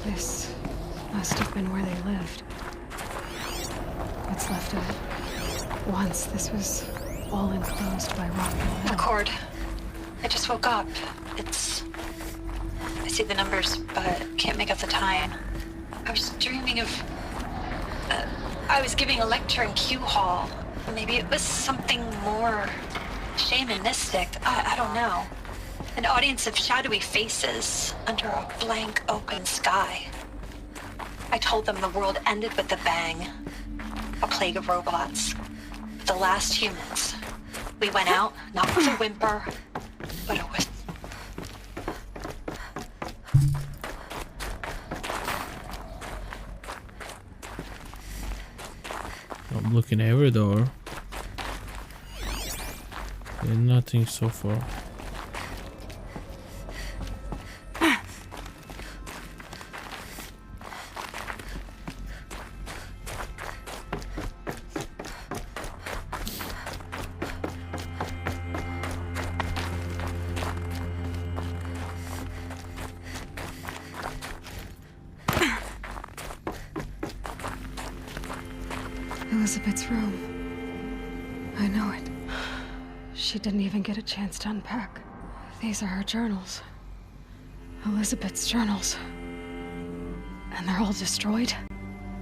This must have been where they lived. What's left of it. Once this was all enclosed by rock and metal. Record. I just woke up. I see the numbers, but can't make out the time. I was dreaming of... I was giving a lecture in Q Hall. Maybe it was something more shamanistic. I don't know. An audience of shadowy faces under a blank open sky. I told them the world ended with a bang. A plague of robots. The last humans. We went out, not with a whimper, but a whistle. I'm looking every door. There's nothing so far. Elizabeth's room. I know it. She didn't even get a chance to unpack. These are her journals. Elizabeth's journals. And they're all destroyed?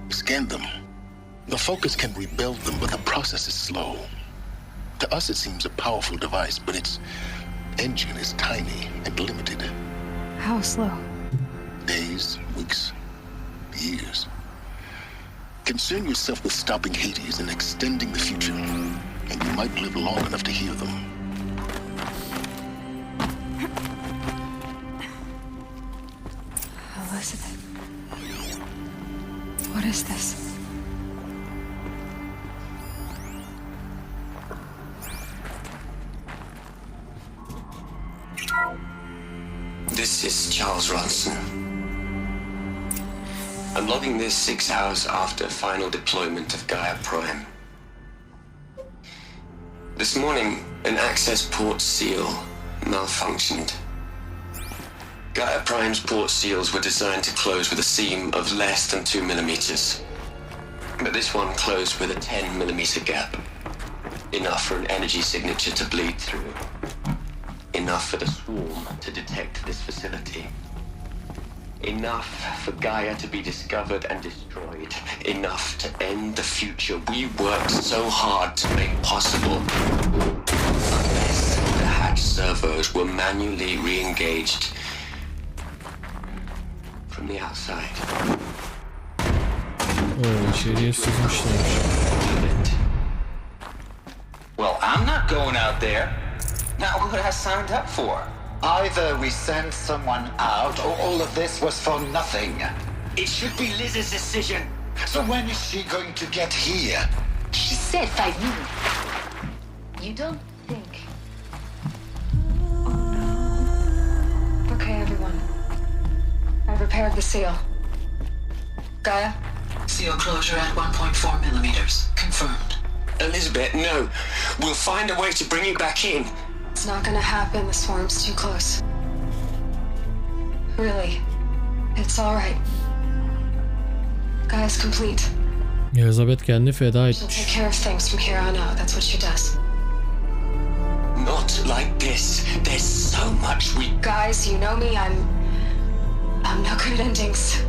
Scan them. The Focus can rebuild them, but the process is slow. To us, it seems a powerful device, but its engine is tiny and limited. How slow? Days, weeks, years. Concern yourself with stopping Hades and extending the future, and you might live long enough to hear them. Elizabeth. What is this? This is Charles Ronson. I'm logging this 6 hours after final deployment of Gaia Prime. This morning, an access port seal malfunctioned. Gaia Prime's port seals were designed to close with a seam of less than 2 millimeters. But this one closed with a 10 millimeter gap. Enough for an energy signature to bleed through. Enough for the swarm to detect this facility. Enough for Gaia to be discovered and destroyed. Enough to end the future we worked so hard to make possible. Unless the hacked servos were manually re-engaged from the outside. Oo, içeriye sızmışlar. Well, I'm not going out there. Not what I signed up for. Either we send someone out, or all of this was for nothing. It should be Liz's decision. So when is she going to get here? She said 5 minutes. You don't think... Okay, everyone. I've repaired the seal. Gaia? Seal closure at 1.4 millimeters. Confirmed. Elizabeth, no. We'll find a way to bring you back in. It's not gonna happen. The swarm's too close. Really. It's alright. Gaia's complete. Elizabeth kendini feda She'll take etmiş. care of things from here on out. That's what she does. Not like this. There's so much we... Guys, you know me. I'm no good at endings.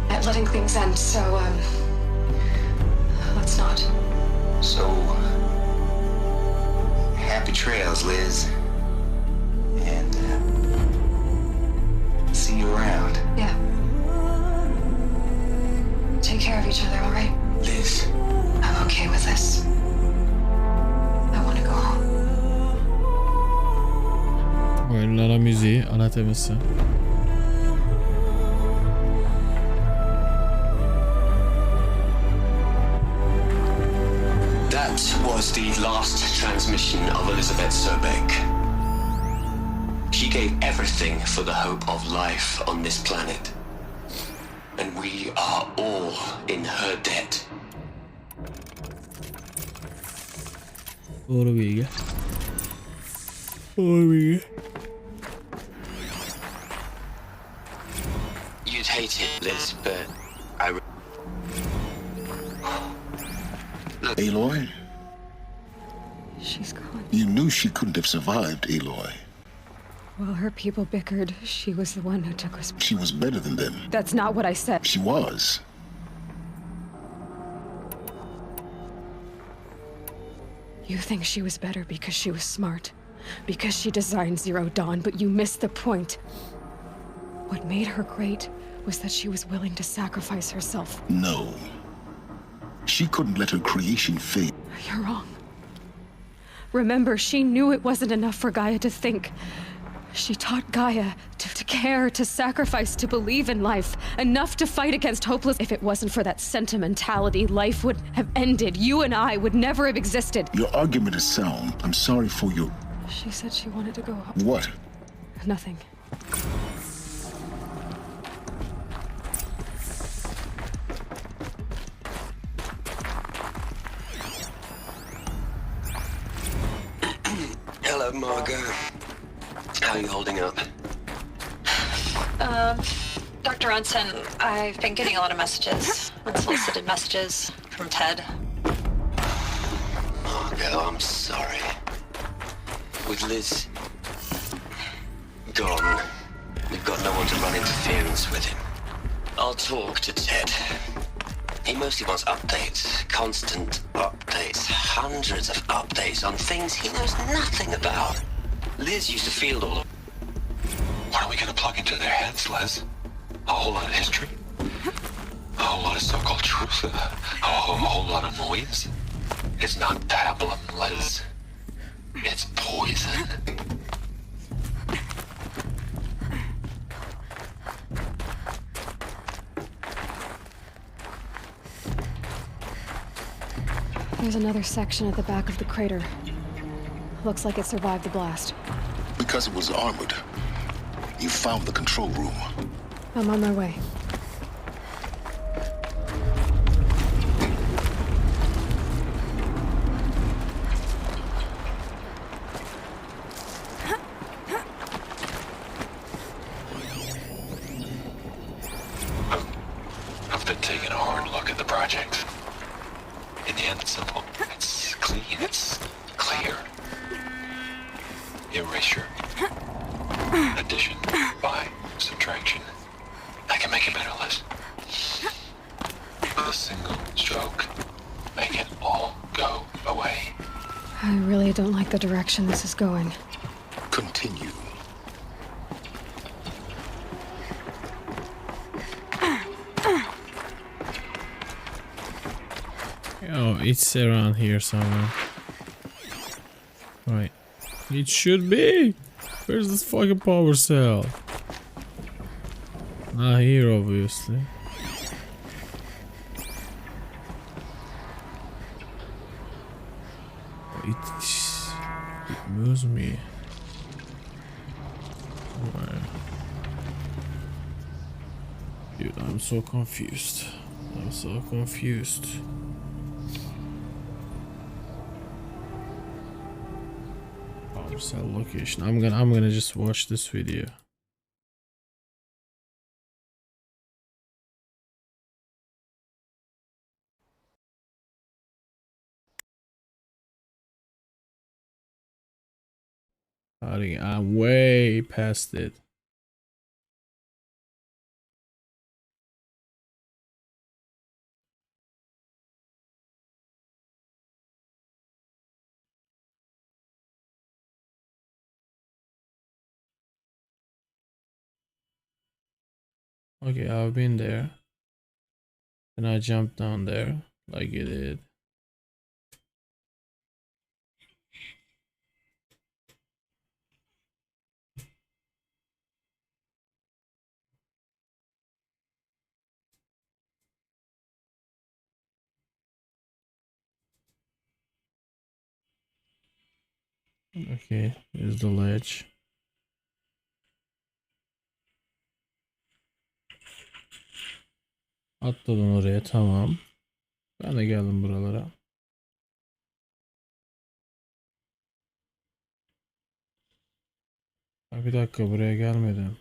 At letting things end, so, let's not. So, happy trails, Liz. And, see you around. Yeah. Take care of each other, all right? Liz. I'm okay with this. I want to go home. Oyunlara müziği, ana teması. That was the last transmission of Elizabeth Sohbet. She gave everything for the hope of life on this planet. And we are all in her debt. Doğru bilgi. Doğru bilgi. You'd hate it, Liz, but I... Aloy? She's gone. You knew she couldn't have survived, Aloy. While her people bickered, she was the one who took us. She was better than them. That's not what I said. She was. You think she was better because she was smart, because she designed Zero Dawn, but you missed the point. What made her great was that she was willing to sacrifice herself. No. She couldn't let her creation fail. You're wrong. Remember, she knew it wasn't enough for Gaia to think. She taught Gaia to care, to sacrifice, to believe in life. Enough to fight against hopeless. If it wasn't for that sentimentality, life would have ended. You and I would never have existed. Your argument is sound. I'm sorry for your... She said she wanted to go home. What? Nothing. Hello, Margot. How are you holding up? Dr. Unson, I've been getting a lot of messages, unsolicited messages from Ted. Margot, I'm sorry. With Liz gone, we've got no one to run interference with him. I'll talk to Ted. He mostly wants updates, constant updates, hundreds of updates on things he knows nothing about. Liz used to field all of... What are we gonna plug into their heads, Liz? A whole lot of history? A whole lot of so-called truth? A whole lot of noise? It's not pablum, Liz. It's poison. There's another section at the back of the crater. Looks like it survived the blast. Because it was armored. You found the control room. I'm on my way. I've been taking a hard look at the project. In the end, it's simple. It's clean. It's clear. Erasure. Addition. By subtraction. I can make it better, Liz. With a single stroke. Make it all go away. I really don't like the direction this is going. Continue. Oh, it's around here somewhere. It should be. Where's this fucking power cell? Not here, obviously. It moves me. Why? Dude, I'm so confused. I'm so confused. Power cell location. I'm gonna just watch this video. I'm way past it. Okay, I've been there. And I jumped down there like it did. Okay, here's the ledge. Atladın oraya, tamam. Ben de geldim buralara. Bir dakika, buraya gelmedim.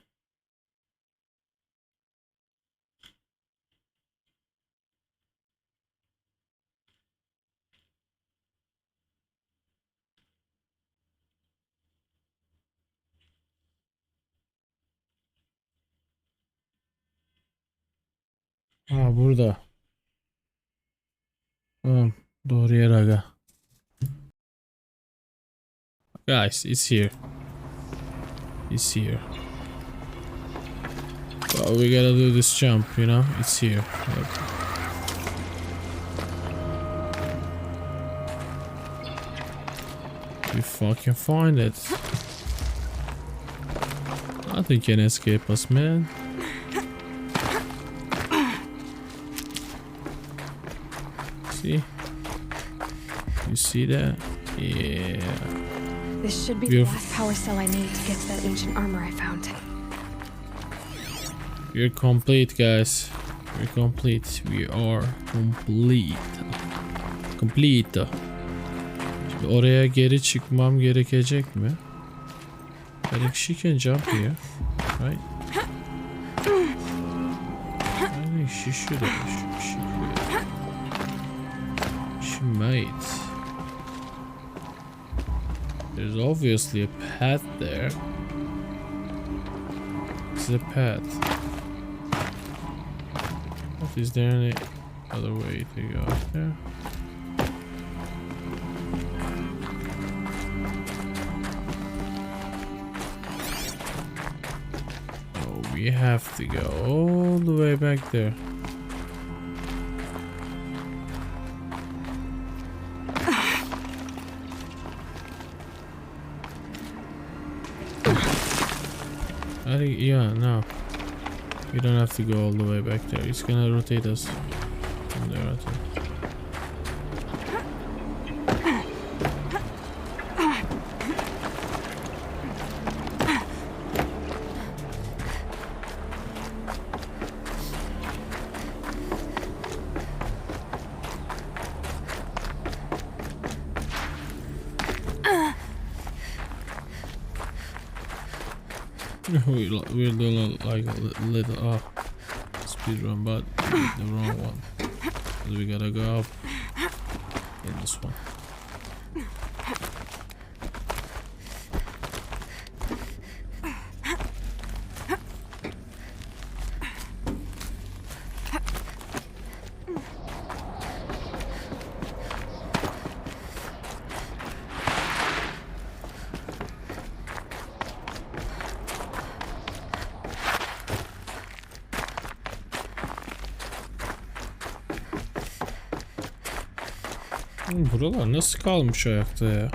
Ha, burada. Tamam. Doğru yer aga. Guys, it's here. It's here. Well, we gotta do this jump, you know? It's here. Look. We fucking find it. Nothing can escape us, man. See? You see that? Yeah. This should be Beautiful. the last power cell I need to get to that ancient armor I found. We're complete, guys. We're complete. We are complete. Complete. Şimdi oraya geri çıkmam gerekecek mi? I think she can jump here, right? I think she should have. She could. She might. There's obviously a path there. This is a path. Is there any other way to go up there? Oh, we have to go all the way back there. I think, yeah, no. We don't have to go all the way back there. It's gonna rotate us from there, I think. We're doing like a little speed run, but the wrong one. So we gotta go up in this one. Buralar nasıl kalmış ayakta ya?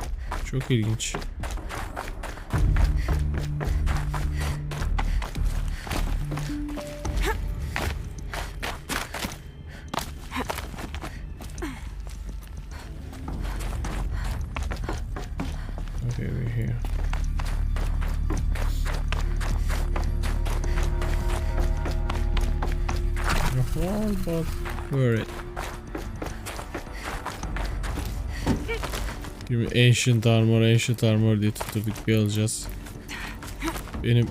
Çok ilginç. War, but worry. Şimdi ancient armor diye tutturduk, bir alacağız. Benim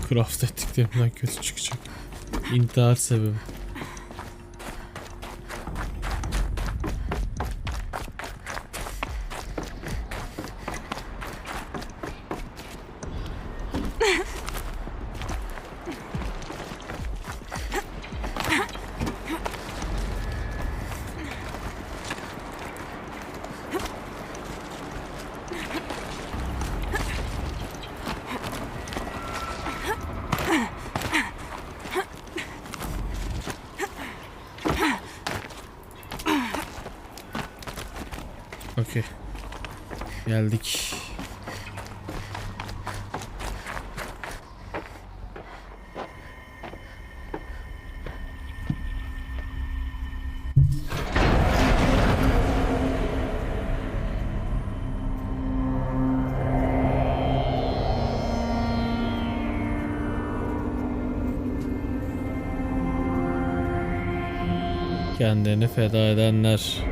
craft ettiklerimden kötü çıkacak. İntihar sebebi. Okey. Geldik. Kendini feda edenler.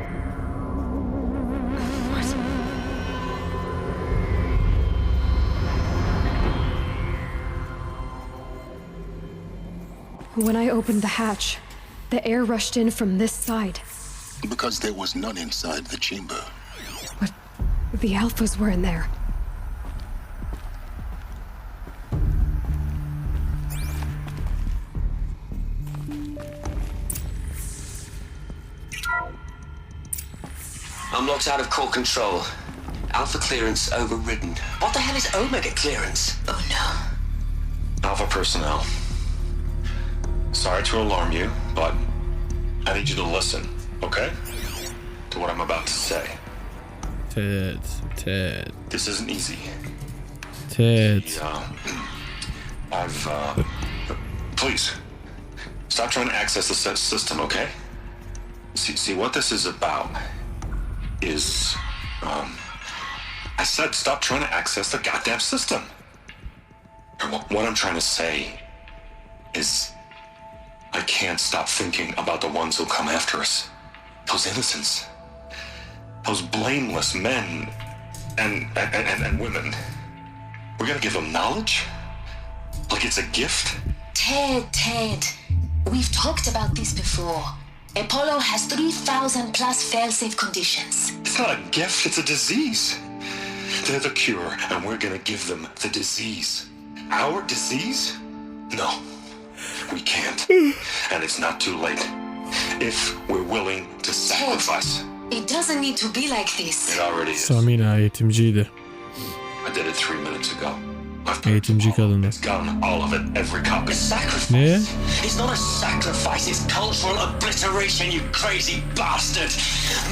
When I opened the hatch, the air rushed in from this side. Because there was none inside the chamber. But the alphas were in there. I'm locked out of core control. Alpha clearance overridden. What the hell is Omega clearance? Oh no. Alpha personnel. Sorry to alarm you, but I need you to listen, okay? To what I'm about to say. Ted. This isn't easy. Ted. Please, stop trying to access the system, okay? See what this is about is, I said stop trying to access the goddamn system. And what I'm trying to say is I can't stop thinking about the ones who'll come after us. Those innocents. Those blameless men and women. We're gonna give them knowledge? Like it's a gift? Ted. We've talked about this before. Apollo has 3,000 plus fail-safe conditions. It's not a gift, it's a disease. They're the cure, and we're gonna give them the disease. Our disease? No, we can't. And it's not too late. If we're willing to sacrifice. It doesn't need to be like this. It already is. Samina eğitimciydi. I did it 3 minutes ago. Eğitimci kadındı. It's gone, all of it, every copy. Sacrifice? Ne? It's not a sacrifice, it's cultural obliteration, you crazy bastard!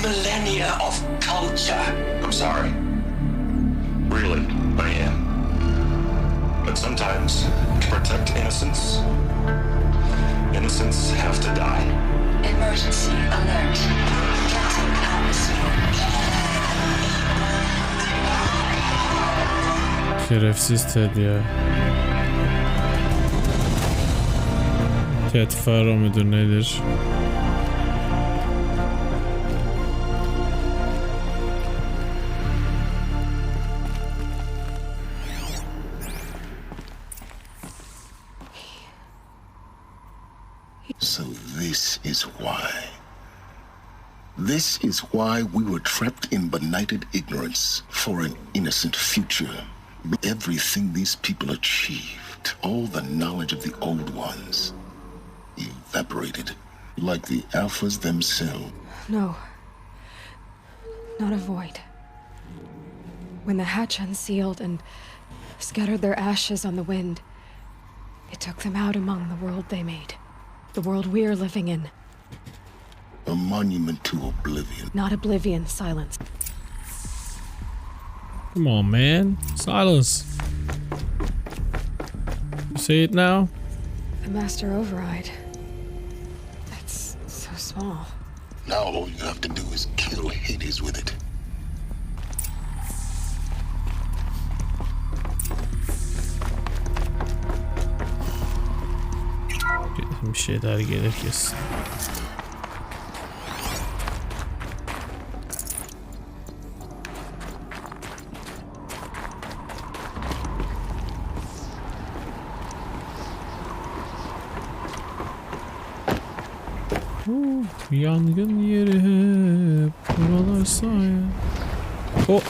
Millennia of culture! I'm sorry. Really, I am. But sometimes, to protect innocence, innocents have to die. Emergency alert. Captain Şerefsiz Ted ya. Ted Faro müdür nedir? So this is why. This is why we were trapped in benighted ignorance for an innocent future. Everything these people achieved, all the knowledge of the old ones, evaporated like the alphas themselves. No. Not a void. When the hatch unsealed and scattered their ashes on the wind, it took them out among the world they made. The world we're living in. A monument to oblivion. Not oblivion, silence. Come on, man. Silence. You say it now? The master override. That's so small. Now all you have to do is kill Hades with it. bir şeyler gelir kesin. Yangın yeri hep buralar sahaya. Oh.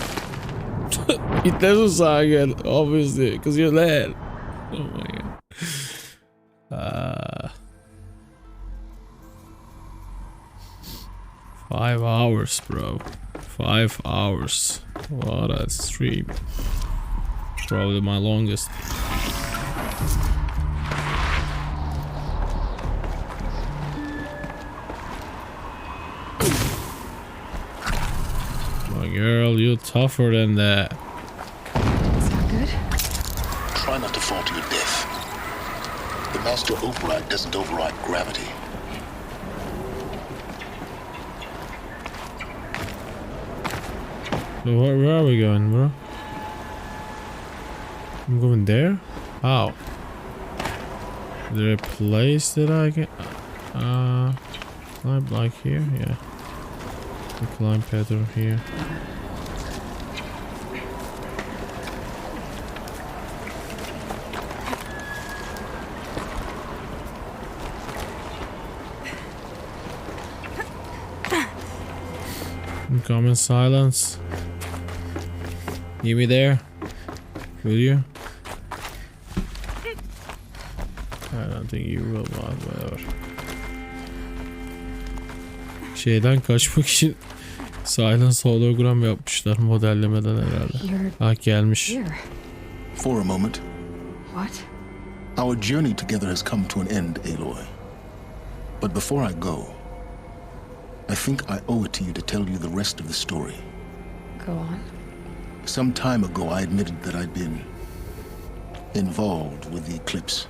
It doesn't saw again, obviously, because you're there. Oh my god. 5 hours, bro. 5 hours. What a stream. Probably my longest. Girl, you're tougher than that. Is that good? Try not to fall to your death. The master override doesn't override gravity. So where are we going, bro? I'm going there? How? Is there a place that I can... climb like here? Yeah. The climb pattern here. Come in silence. Meet me there. Will you? I don't think you will, but whatever. Şeyden kaçmak için silence hologram yapmışlar modellemeden herhalde. Ha gelmiş. For a moment. What? Our journey together has come to an end, Aloy. But before I go, I think I owe it to you to tell you the rest of the story. Go on. Some time ago, I admitted that I'd been involved with the eclipse.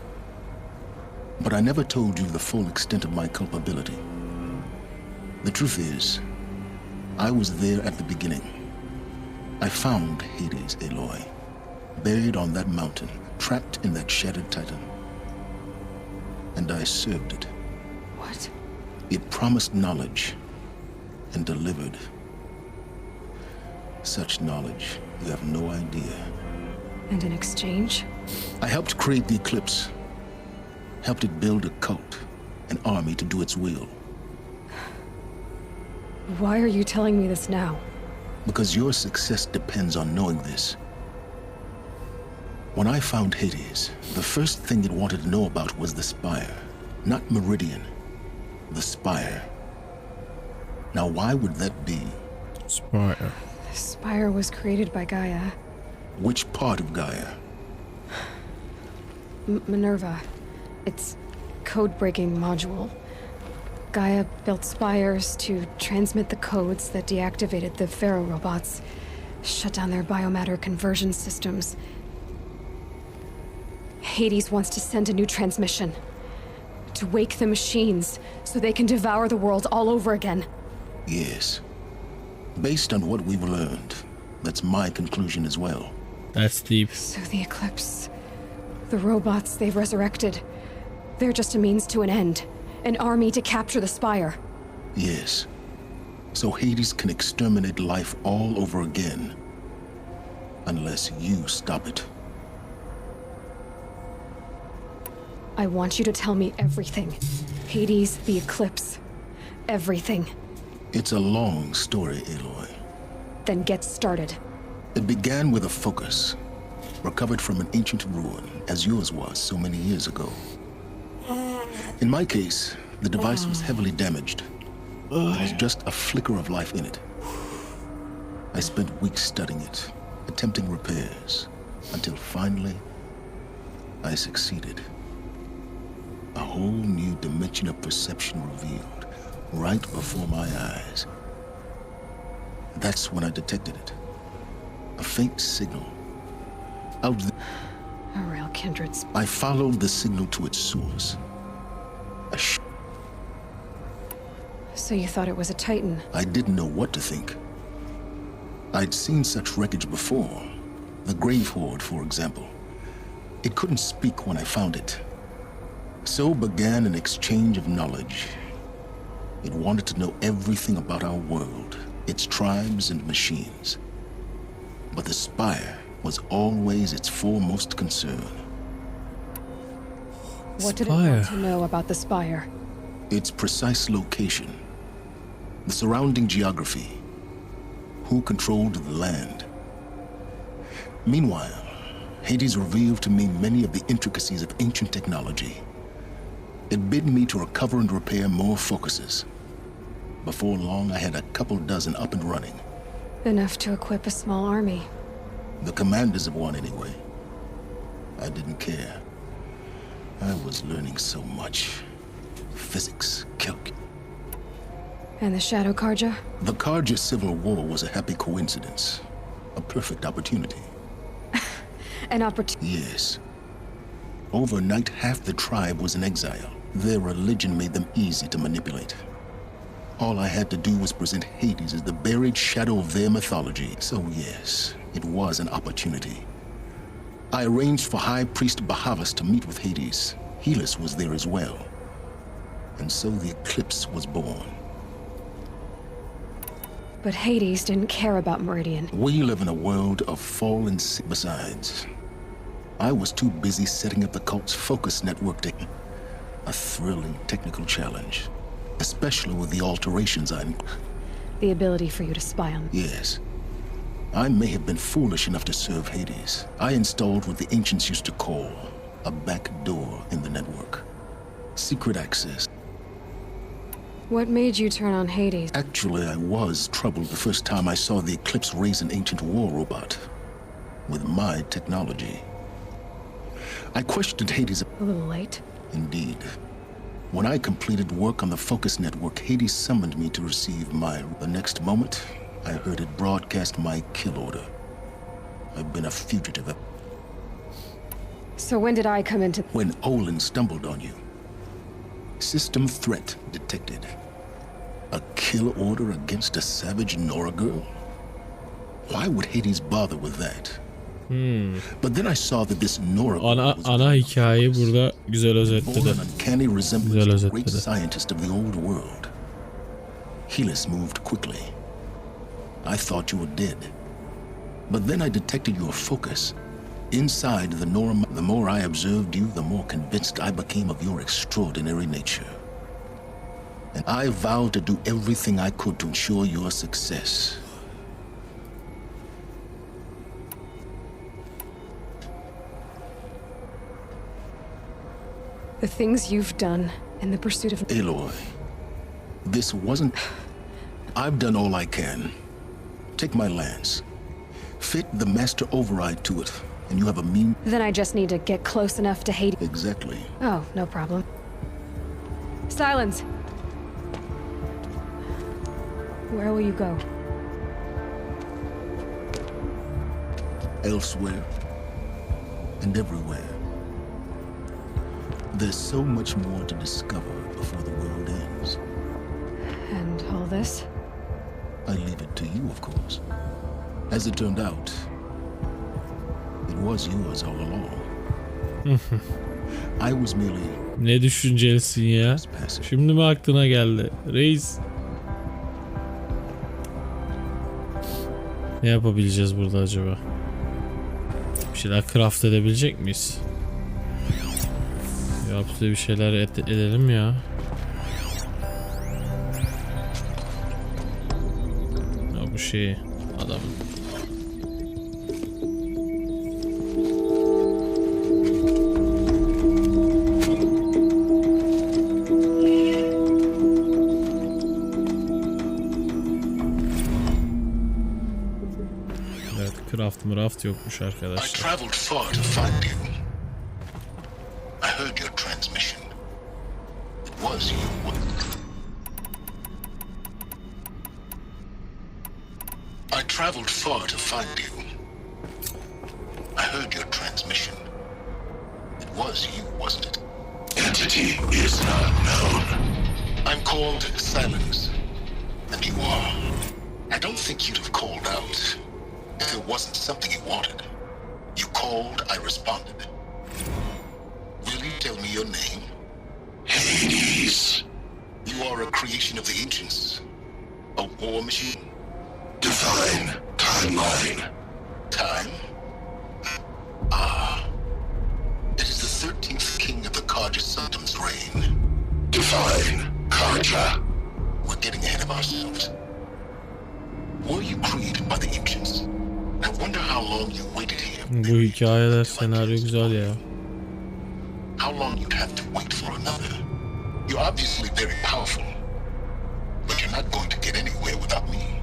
But I never told you the full extent of my culpability. The truth is, I was there at the beginning. I found Hades, Aloy, buried on that mountain, trapped in that shattered titan. And I served it. What? It promised knowledge and delivered. Such knowledge, you have no idea. And in exchange? I helped create the eclipse. Helped it build a cult, an army to do its will. Why are you telling me this now? Because your success depends on knowing this. When I found Hades, the first thing it wanted to know about was the Spire. Not Meridian. The Spire. Now why would that be? Spire. The Spire was created by Gaia. Which part of Gaia? Minerva. Its code-breaking module. Gaia built spires to transmit the codes that deactivated the Pharaoh robots, shut down their biomatter conversion systems. Hades wants to send a new transmission. To wake the machines, so they can devour the world all over again. Yes. Based on what we've learned, that's my conclusion as well. That's deep. So the Eclipse, the robots they've resurrected, they're just a means to an end. An army to capture the Spire. Yes. So Hades can exterminate life all over again. Unless you stop it. I want you to tell me everything. Hades, the Eclipse. Everything. It's a long story, Aloy. Then get started. It began with a focus, recovered from an ancient ruin, as yours was so many years ago. In my case, the device was heavily damaged. There was just a flicker of life in it. I spent weeks studying it, attempting repairs, until finally, I succeeded. A whole new dimension of perception revealed, right before my eyes. That's when I detected it. A faint signal. Out the... A real kindred spirit. I followed the signal to its source. So you thought it was a Titan? I didn't know what to think. I'd seen such wreckage before. The Grave Horde, for example. It couldn't speak when I found it. So began an exchange of knowledge. It wanted to know everything about our world, its tribes and machines. But the Spire was always its foremost concern. What did it want to know about the Spire? Its precise location, the surrounding geography, who controlled the land. Meanwhile, Hades revealed to me many of the intricacies of ancient technology. It bid me to recover and repair more focuses. Before long, I had a couple dozen up and running. Enough to equip a small army. The commanders of one, anyway. I didn't care. I was learning so much. Physics, calculus. And the Shadow Karja? The Karja Civil War was a happy coincidence. A perfect opportunity. An opportunity? Yes. Overnight, half the tribe was in exile. Their religion made them easy to manipulate. All I had to do was present Hades as the buried shadow of their mythology. So yes, it was an opportunity. I arranged for High Priest Bahavas to meet with Hades. Helis was there as well. And so the eclipse was born. But Hades didn't care about Meridian. We live in a world of fallen cities. Besides, I was too busy setting up the cult's focus network to... A thrilling technical challenge. Especially with the alterations The ability for you to spy on them. Yes. I may have been foolish enough to serve Hades. I installed what the ancients used to call a back door in the network. Secret access. What made you turn on Hades? Actually, I was troubled the first time I saw the Eclipse raise an ancient war robot. With my technology. I questioned Hades. A little late? Indeed. When I completed work on the focus network, Hades summoned me to receive my... The next moment, I heard it broadcast my kill order. I've been a fugitive. So when did I come into... When Olin stumbled on you. System threat detected. A kill order against a savage Nora girl? Why would Hades bother with that? But then I saw that this Nora ana hikayeyi burada güzel özetledi. Uncanny resemblance to the great scientist of the old world. Helis moved quickly. I thought you were dead. But then I detected your focus. Inside the Nora, the more I observed you, the more convinced I became of your extraordinary nature. And I vowed to do everything I could to ensure your success. The things you've done in the pursuit of... Aloy, this wasn't... I've done all I can. Take my lance. Fit the master override to it, and you have a mean... Then I just need to get close enough to Hades. Exactly. Oh, no problem. Silence! Where will you go? Elsewhere. And everywhere. There's so much more to discover before the world ends. And all this? I leave it to you, of course. As it turned out, it was yours all along. I was merely... Ne düşüncelisin ya? Şimdi mi aklına geldi? Reis. Ne yapabileceğiz burada acaba? Bir şeyler craft edebilecek miyiz? Yaptığı bir şeyler edelim ya. Ya bu şey adam. Evet, craft yokmuş arkadaşlar. I traveled far to find you. I heard your transmission. It was you. I traveled far to find you. I heard your transmission. It was you, wasn't it? Entity is not known. I'm called Silence. And you are. I don't think you'd have called out if it wasn't something you wanted. You called, I responded. Will you tell me your name? This, you are a creation of the ancients. A war machine. Define timeline. Time? Ah. It is the 13th king of the Karja Sultan's reign. Define Karja. We're getting ahead of ourselves. Were you created by the ancients? I wonder how long you waited here. Bu hikayeler senaryo güzel ya. How long you'd have to wait for another. You're obviously very powerful, but you're not going to get anywhere without me.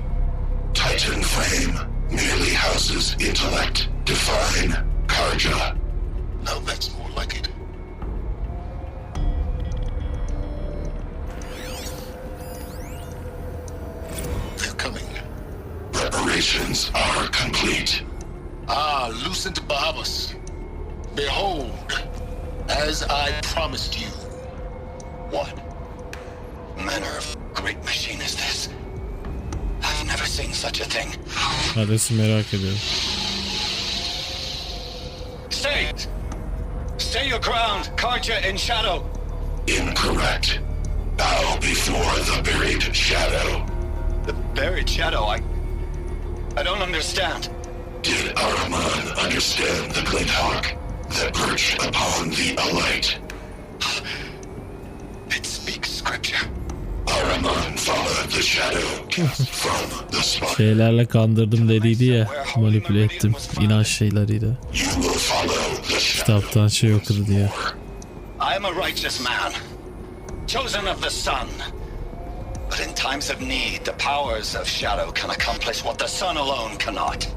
Titan flame merely houses intellect. Define Karja. Now that's more like it. They're coming. Preparations are complete. Ah, Lucent Bahabas. Behold, as I promised you. What manner of great machine is this? I've never seen such a thing. Hades'i merak ediyorum. Stay your ground, Karja in shadow. Incorrect. Bow before the buried shadow. The buried shadow? I don't understand. Did Ahriman understand the glint hawk that perched upon the alight? It speaks scripture. Ahriman followed the shadow from the spot. Şeylerle kandırdım dediydi ya, manipüle ettim inanç şeyleriyle. Kitaptan şey okudu diye. I am a righteous man, chosen of the sun. But in times of need, the powers of shadow can accomplish what the sun alone cannot.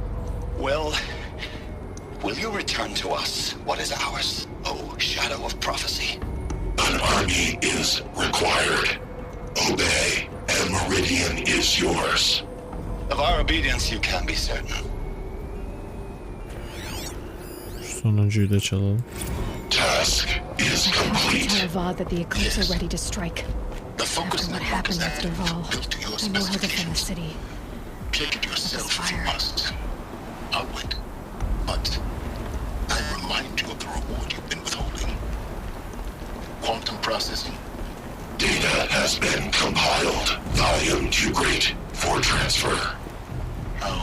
Will you return to us what is ours, O shadow of prophecy? An army is required. Obey, and Meridian is yours. Of our obedience you can be certain. Sonuncuyu da çalalım. Task is complete. Tell Avad that the Eclipse are ready to strike. The focus What happened after Val? I know how to defend the city. Check it yourself if you must. I'll wait. But I remind you of the reward you've been withholding. Quantum processing. Data has been compiled. Volume too great for transfer. How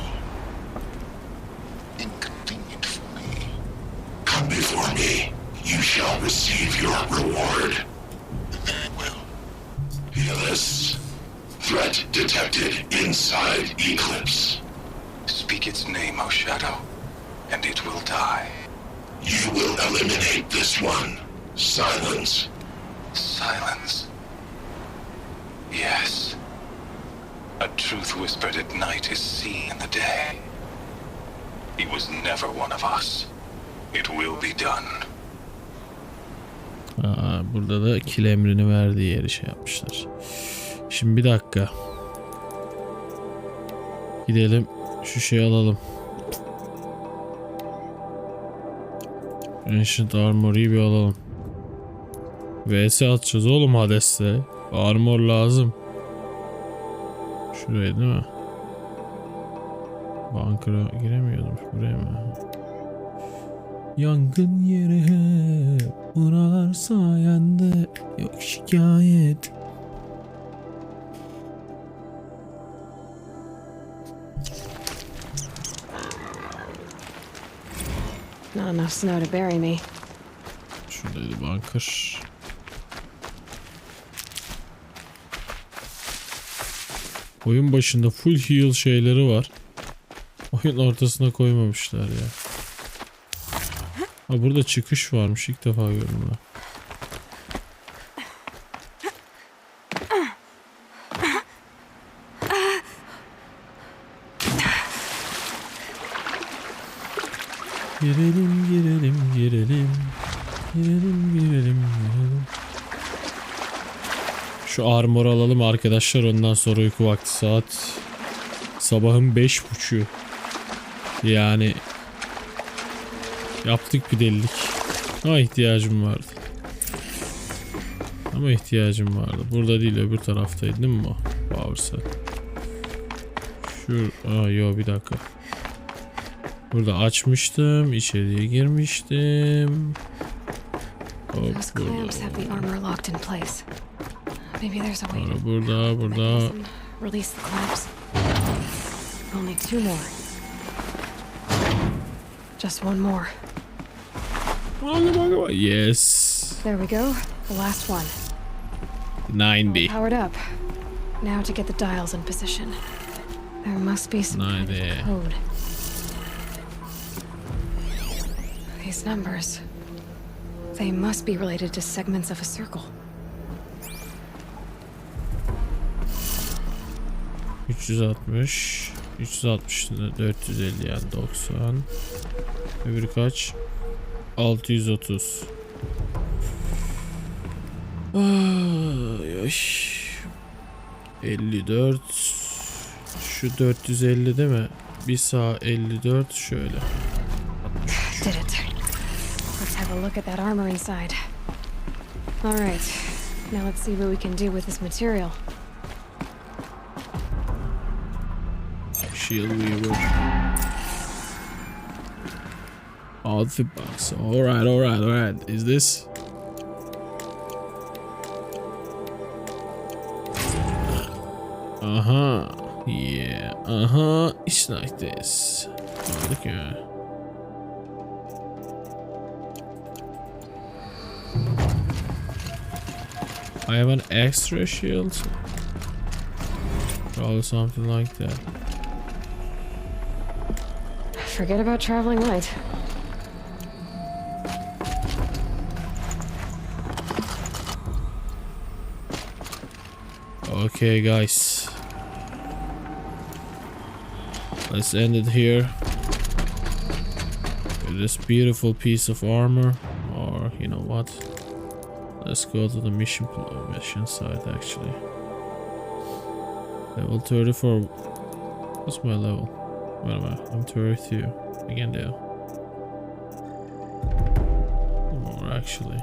inconvenient for me. Come before me. You shall receive your reward. Very well. Fearless. Threat detected inside Eclipse. Speak its name, O Shadow, and it will die. You will eliminate this one. Silence. Silence. Yes. A truth whispered at night is seen in the day. He was never one of us. It will be done. Burada da kill emrini verdiği yeri şey yapmışlar. Şimdi bir dakika. Gidelim şu şeyi alalım. Ancient Armory'yi bir alalım. VS atacağız oğlum Hades'te. Armor lazım. Şuraya değil mi? Bunker'a giremiyordum. Buraya mı? Yangın yeri buralar sayende yok şikayet. Not enough snow to bury me. Şuradaydı bunker. Oyun başında full heal şeyleri var. Oyun ortasına koymamışlar ya. Ha, burada çıkış varmış. İlk defa gördüm ben. Girelim, girelim, girelim. Girelim, girelim, girelim. Şu armor alalım arkadaşlar. Ondan sonra uyku vakti. Saat sabahın 5:30. Yani yaptık bir delilik. Ama ihtiyacım vardı. Ama ihtiyacım vardı. Burada değil, öbür taraftaydı değil mi o? Powerset. Yo bir dakika. Burada açmıştım. İçeriye girmiştim. Hop, Those clamps have the armor locked in place. Maybe there's a way to burada. release the clamps. Only 2 more. Just 1 more. Yes. There we go. The last one. 90. Powered up. Now to get the dials in position. There must be some kind of code. These numbers. They must be related to segments of a circle. 360, 450 yani 90. Öbürü kaç? 630. Ay, 54. Şu 450 değil mi? Bir sağ 54 şöyle. Did it. Let's have a look at that armor inside. All right. Now let's see what we can do with this material. Shield Weaver. Outfit box. Alright. Is this? Yeah. It's like this. Okay. I have an extra shield. Probably something like that. Forget about traveling light. Okay, guys. Let's end it here with this beautiful piece of armor. Or, you know what? Let's go to the mission side, actually. Level 34. What's my level? Where am I? I'm 32. Again, there. More, actually.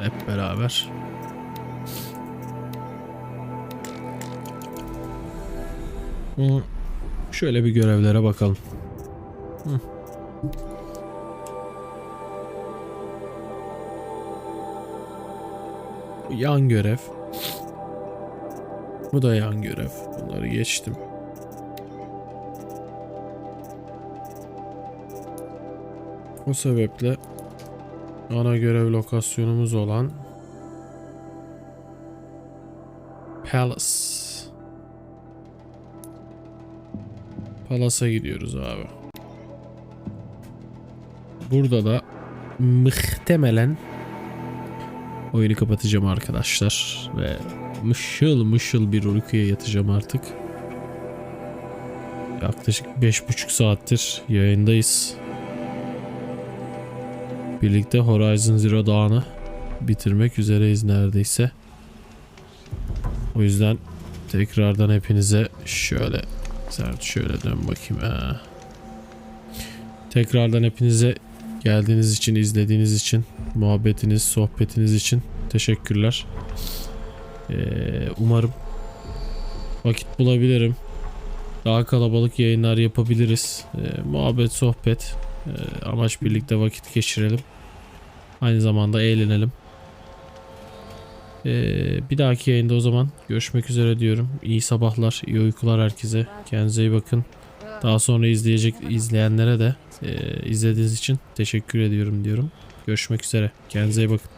Hep beraber. Şöyle bir görevlere bakalım. Yan görev. Bu da yan görev. Bunları geçtim. O sebeple ana görev lokasyonumuz olan Palace'a gidiyoruz abi. Burada da muhtemelen oyunu kapatacağım arkadaşlar ve mışıl bir uykuya yatacağım artık. Yaklaşık 5,5 saattir yayındayız. Birlikte Horizon Zero Dawn'ı bitirmek üzereyiz neredeyse. O yüzden tekrardan hepinize şöyle dön bakayım. Tekrardan hepinize geldiğiniz için, izlediğiniz için, muhabbetiniz, sohbetiniz için teşekkürler. Umarım vakit bulabilirim. Daha kalabalık yayınlar yapabiliriz. Muhabbet, sohbet. Amaç birlikte vakit geçirelim. Aynı zamanda eğlenelim. Bir dahaki yayında o zaman görüşmek üzere diyorum. İyi sabahlar, iyi uykular herkese. Kendinize iyi bakın. Daha sonra izleyenlere de izlediğiniz için teşekkür ediyorum diyorum. Görüşmek üzere. Kendinize iyi bakın.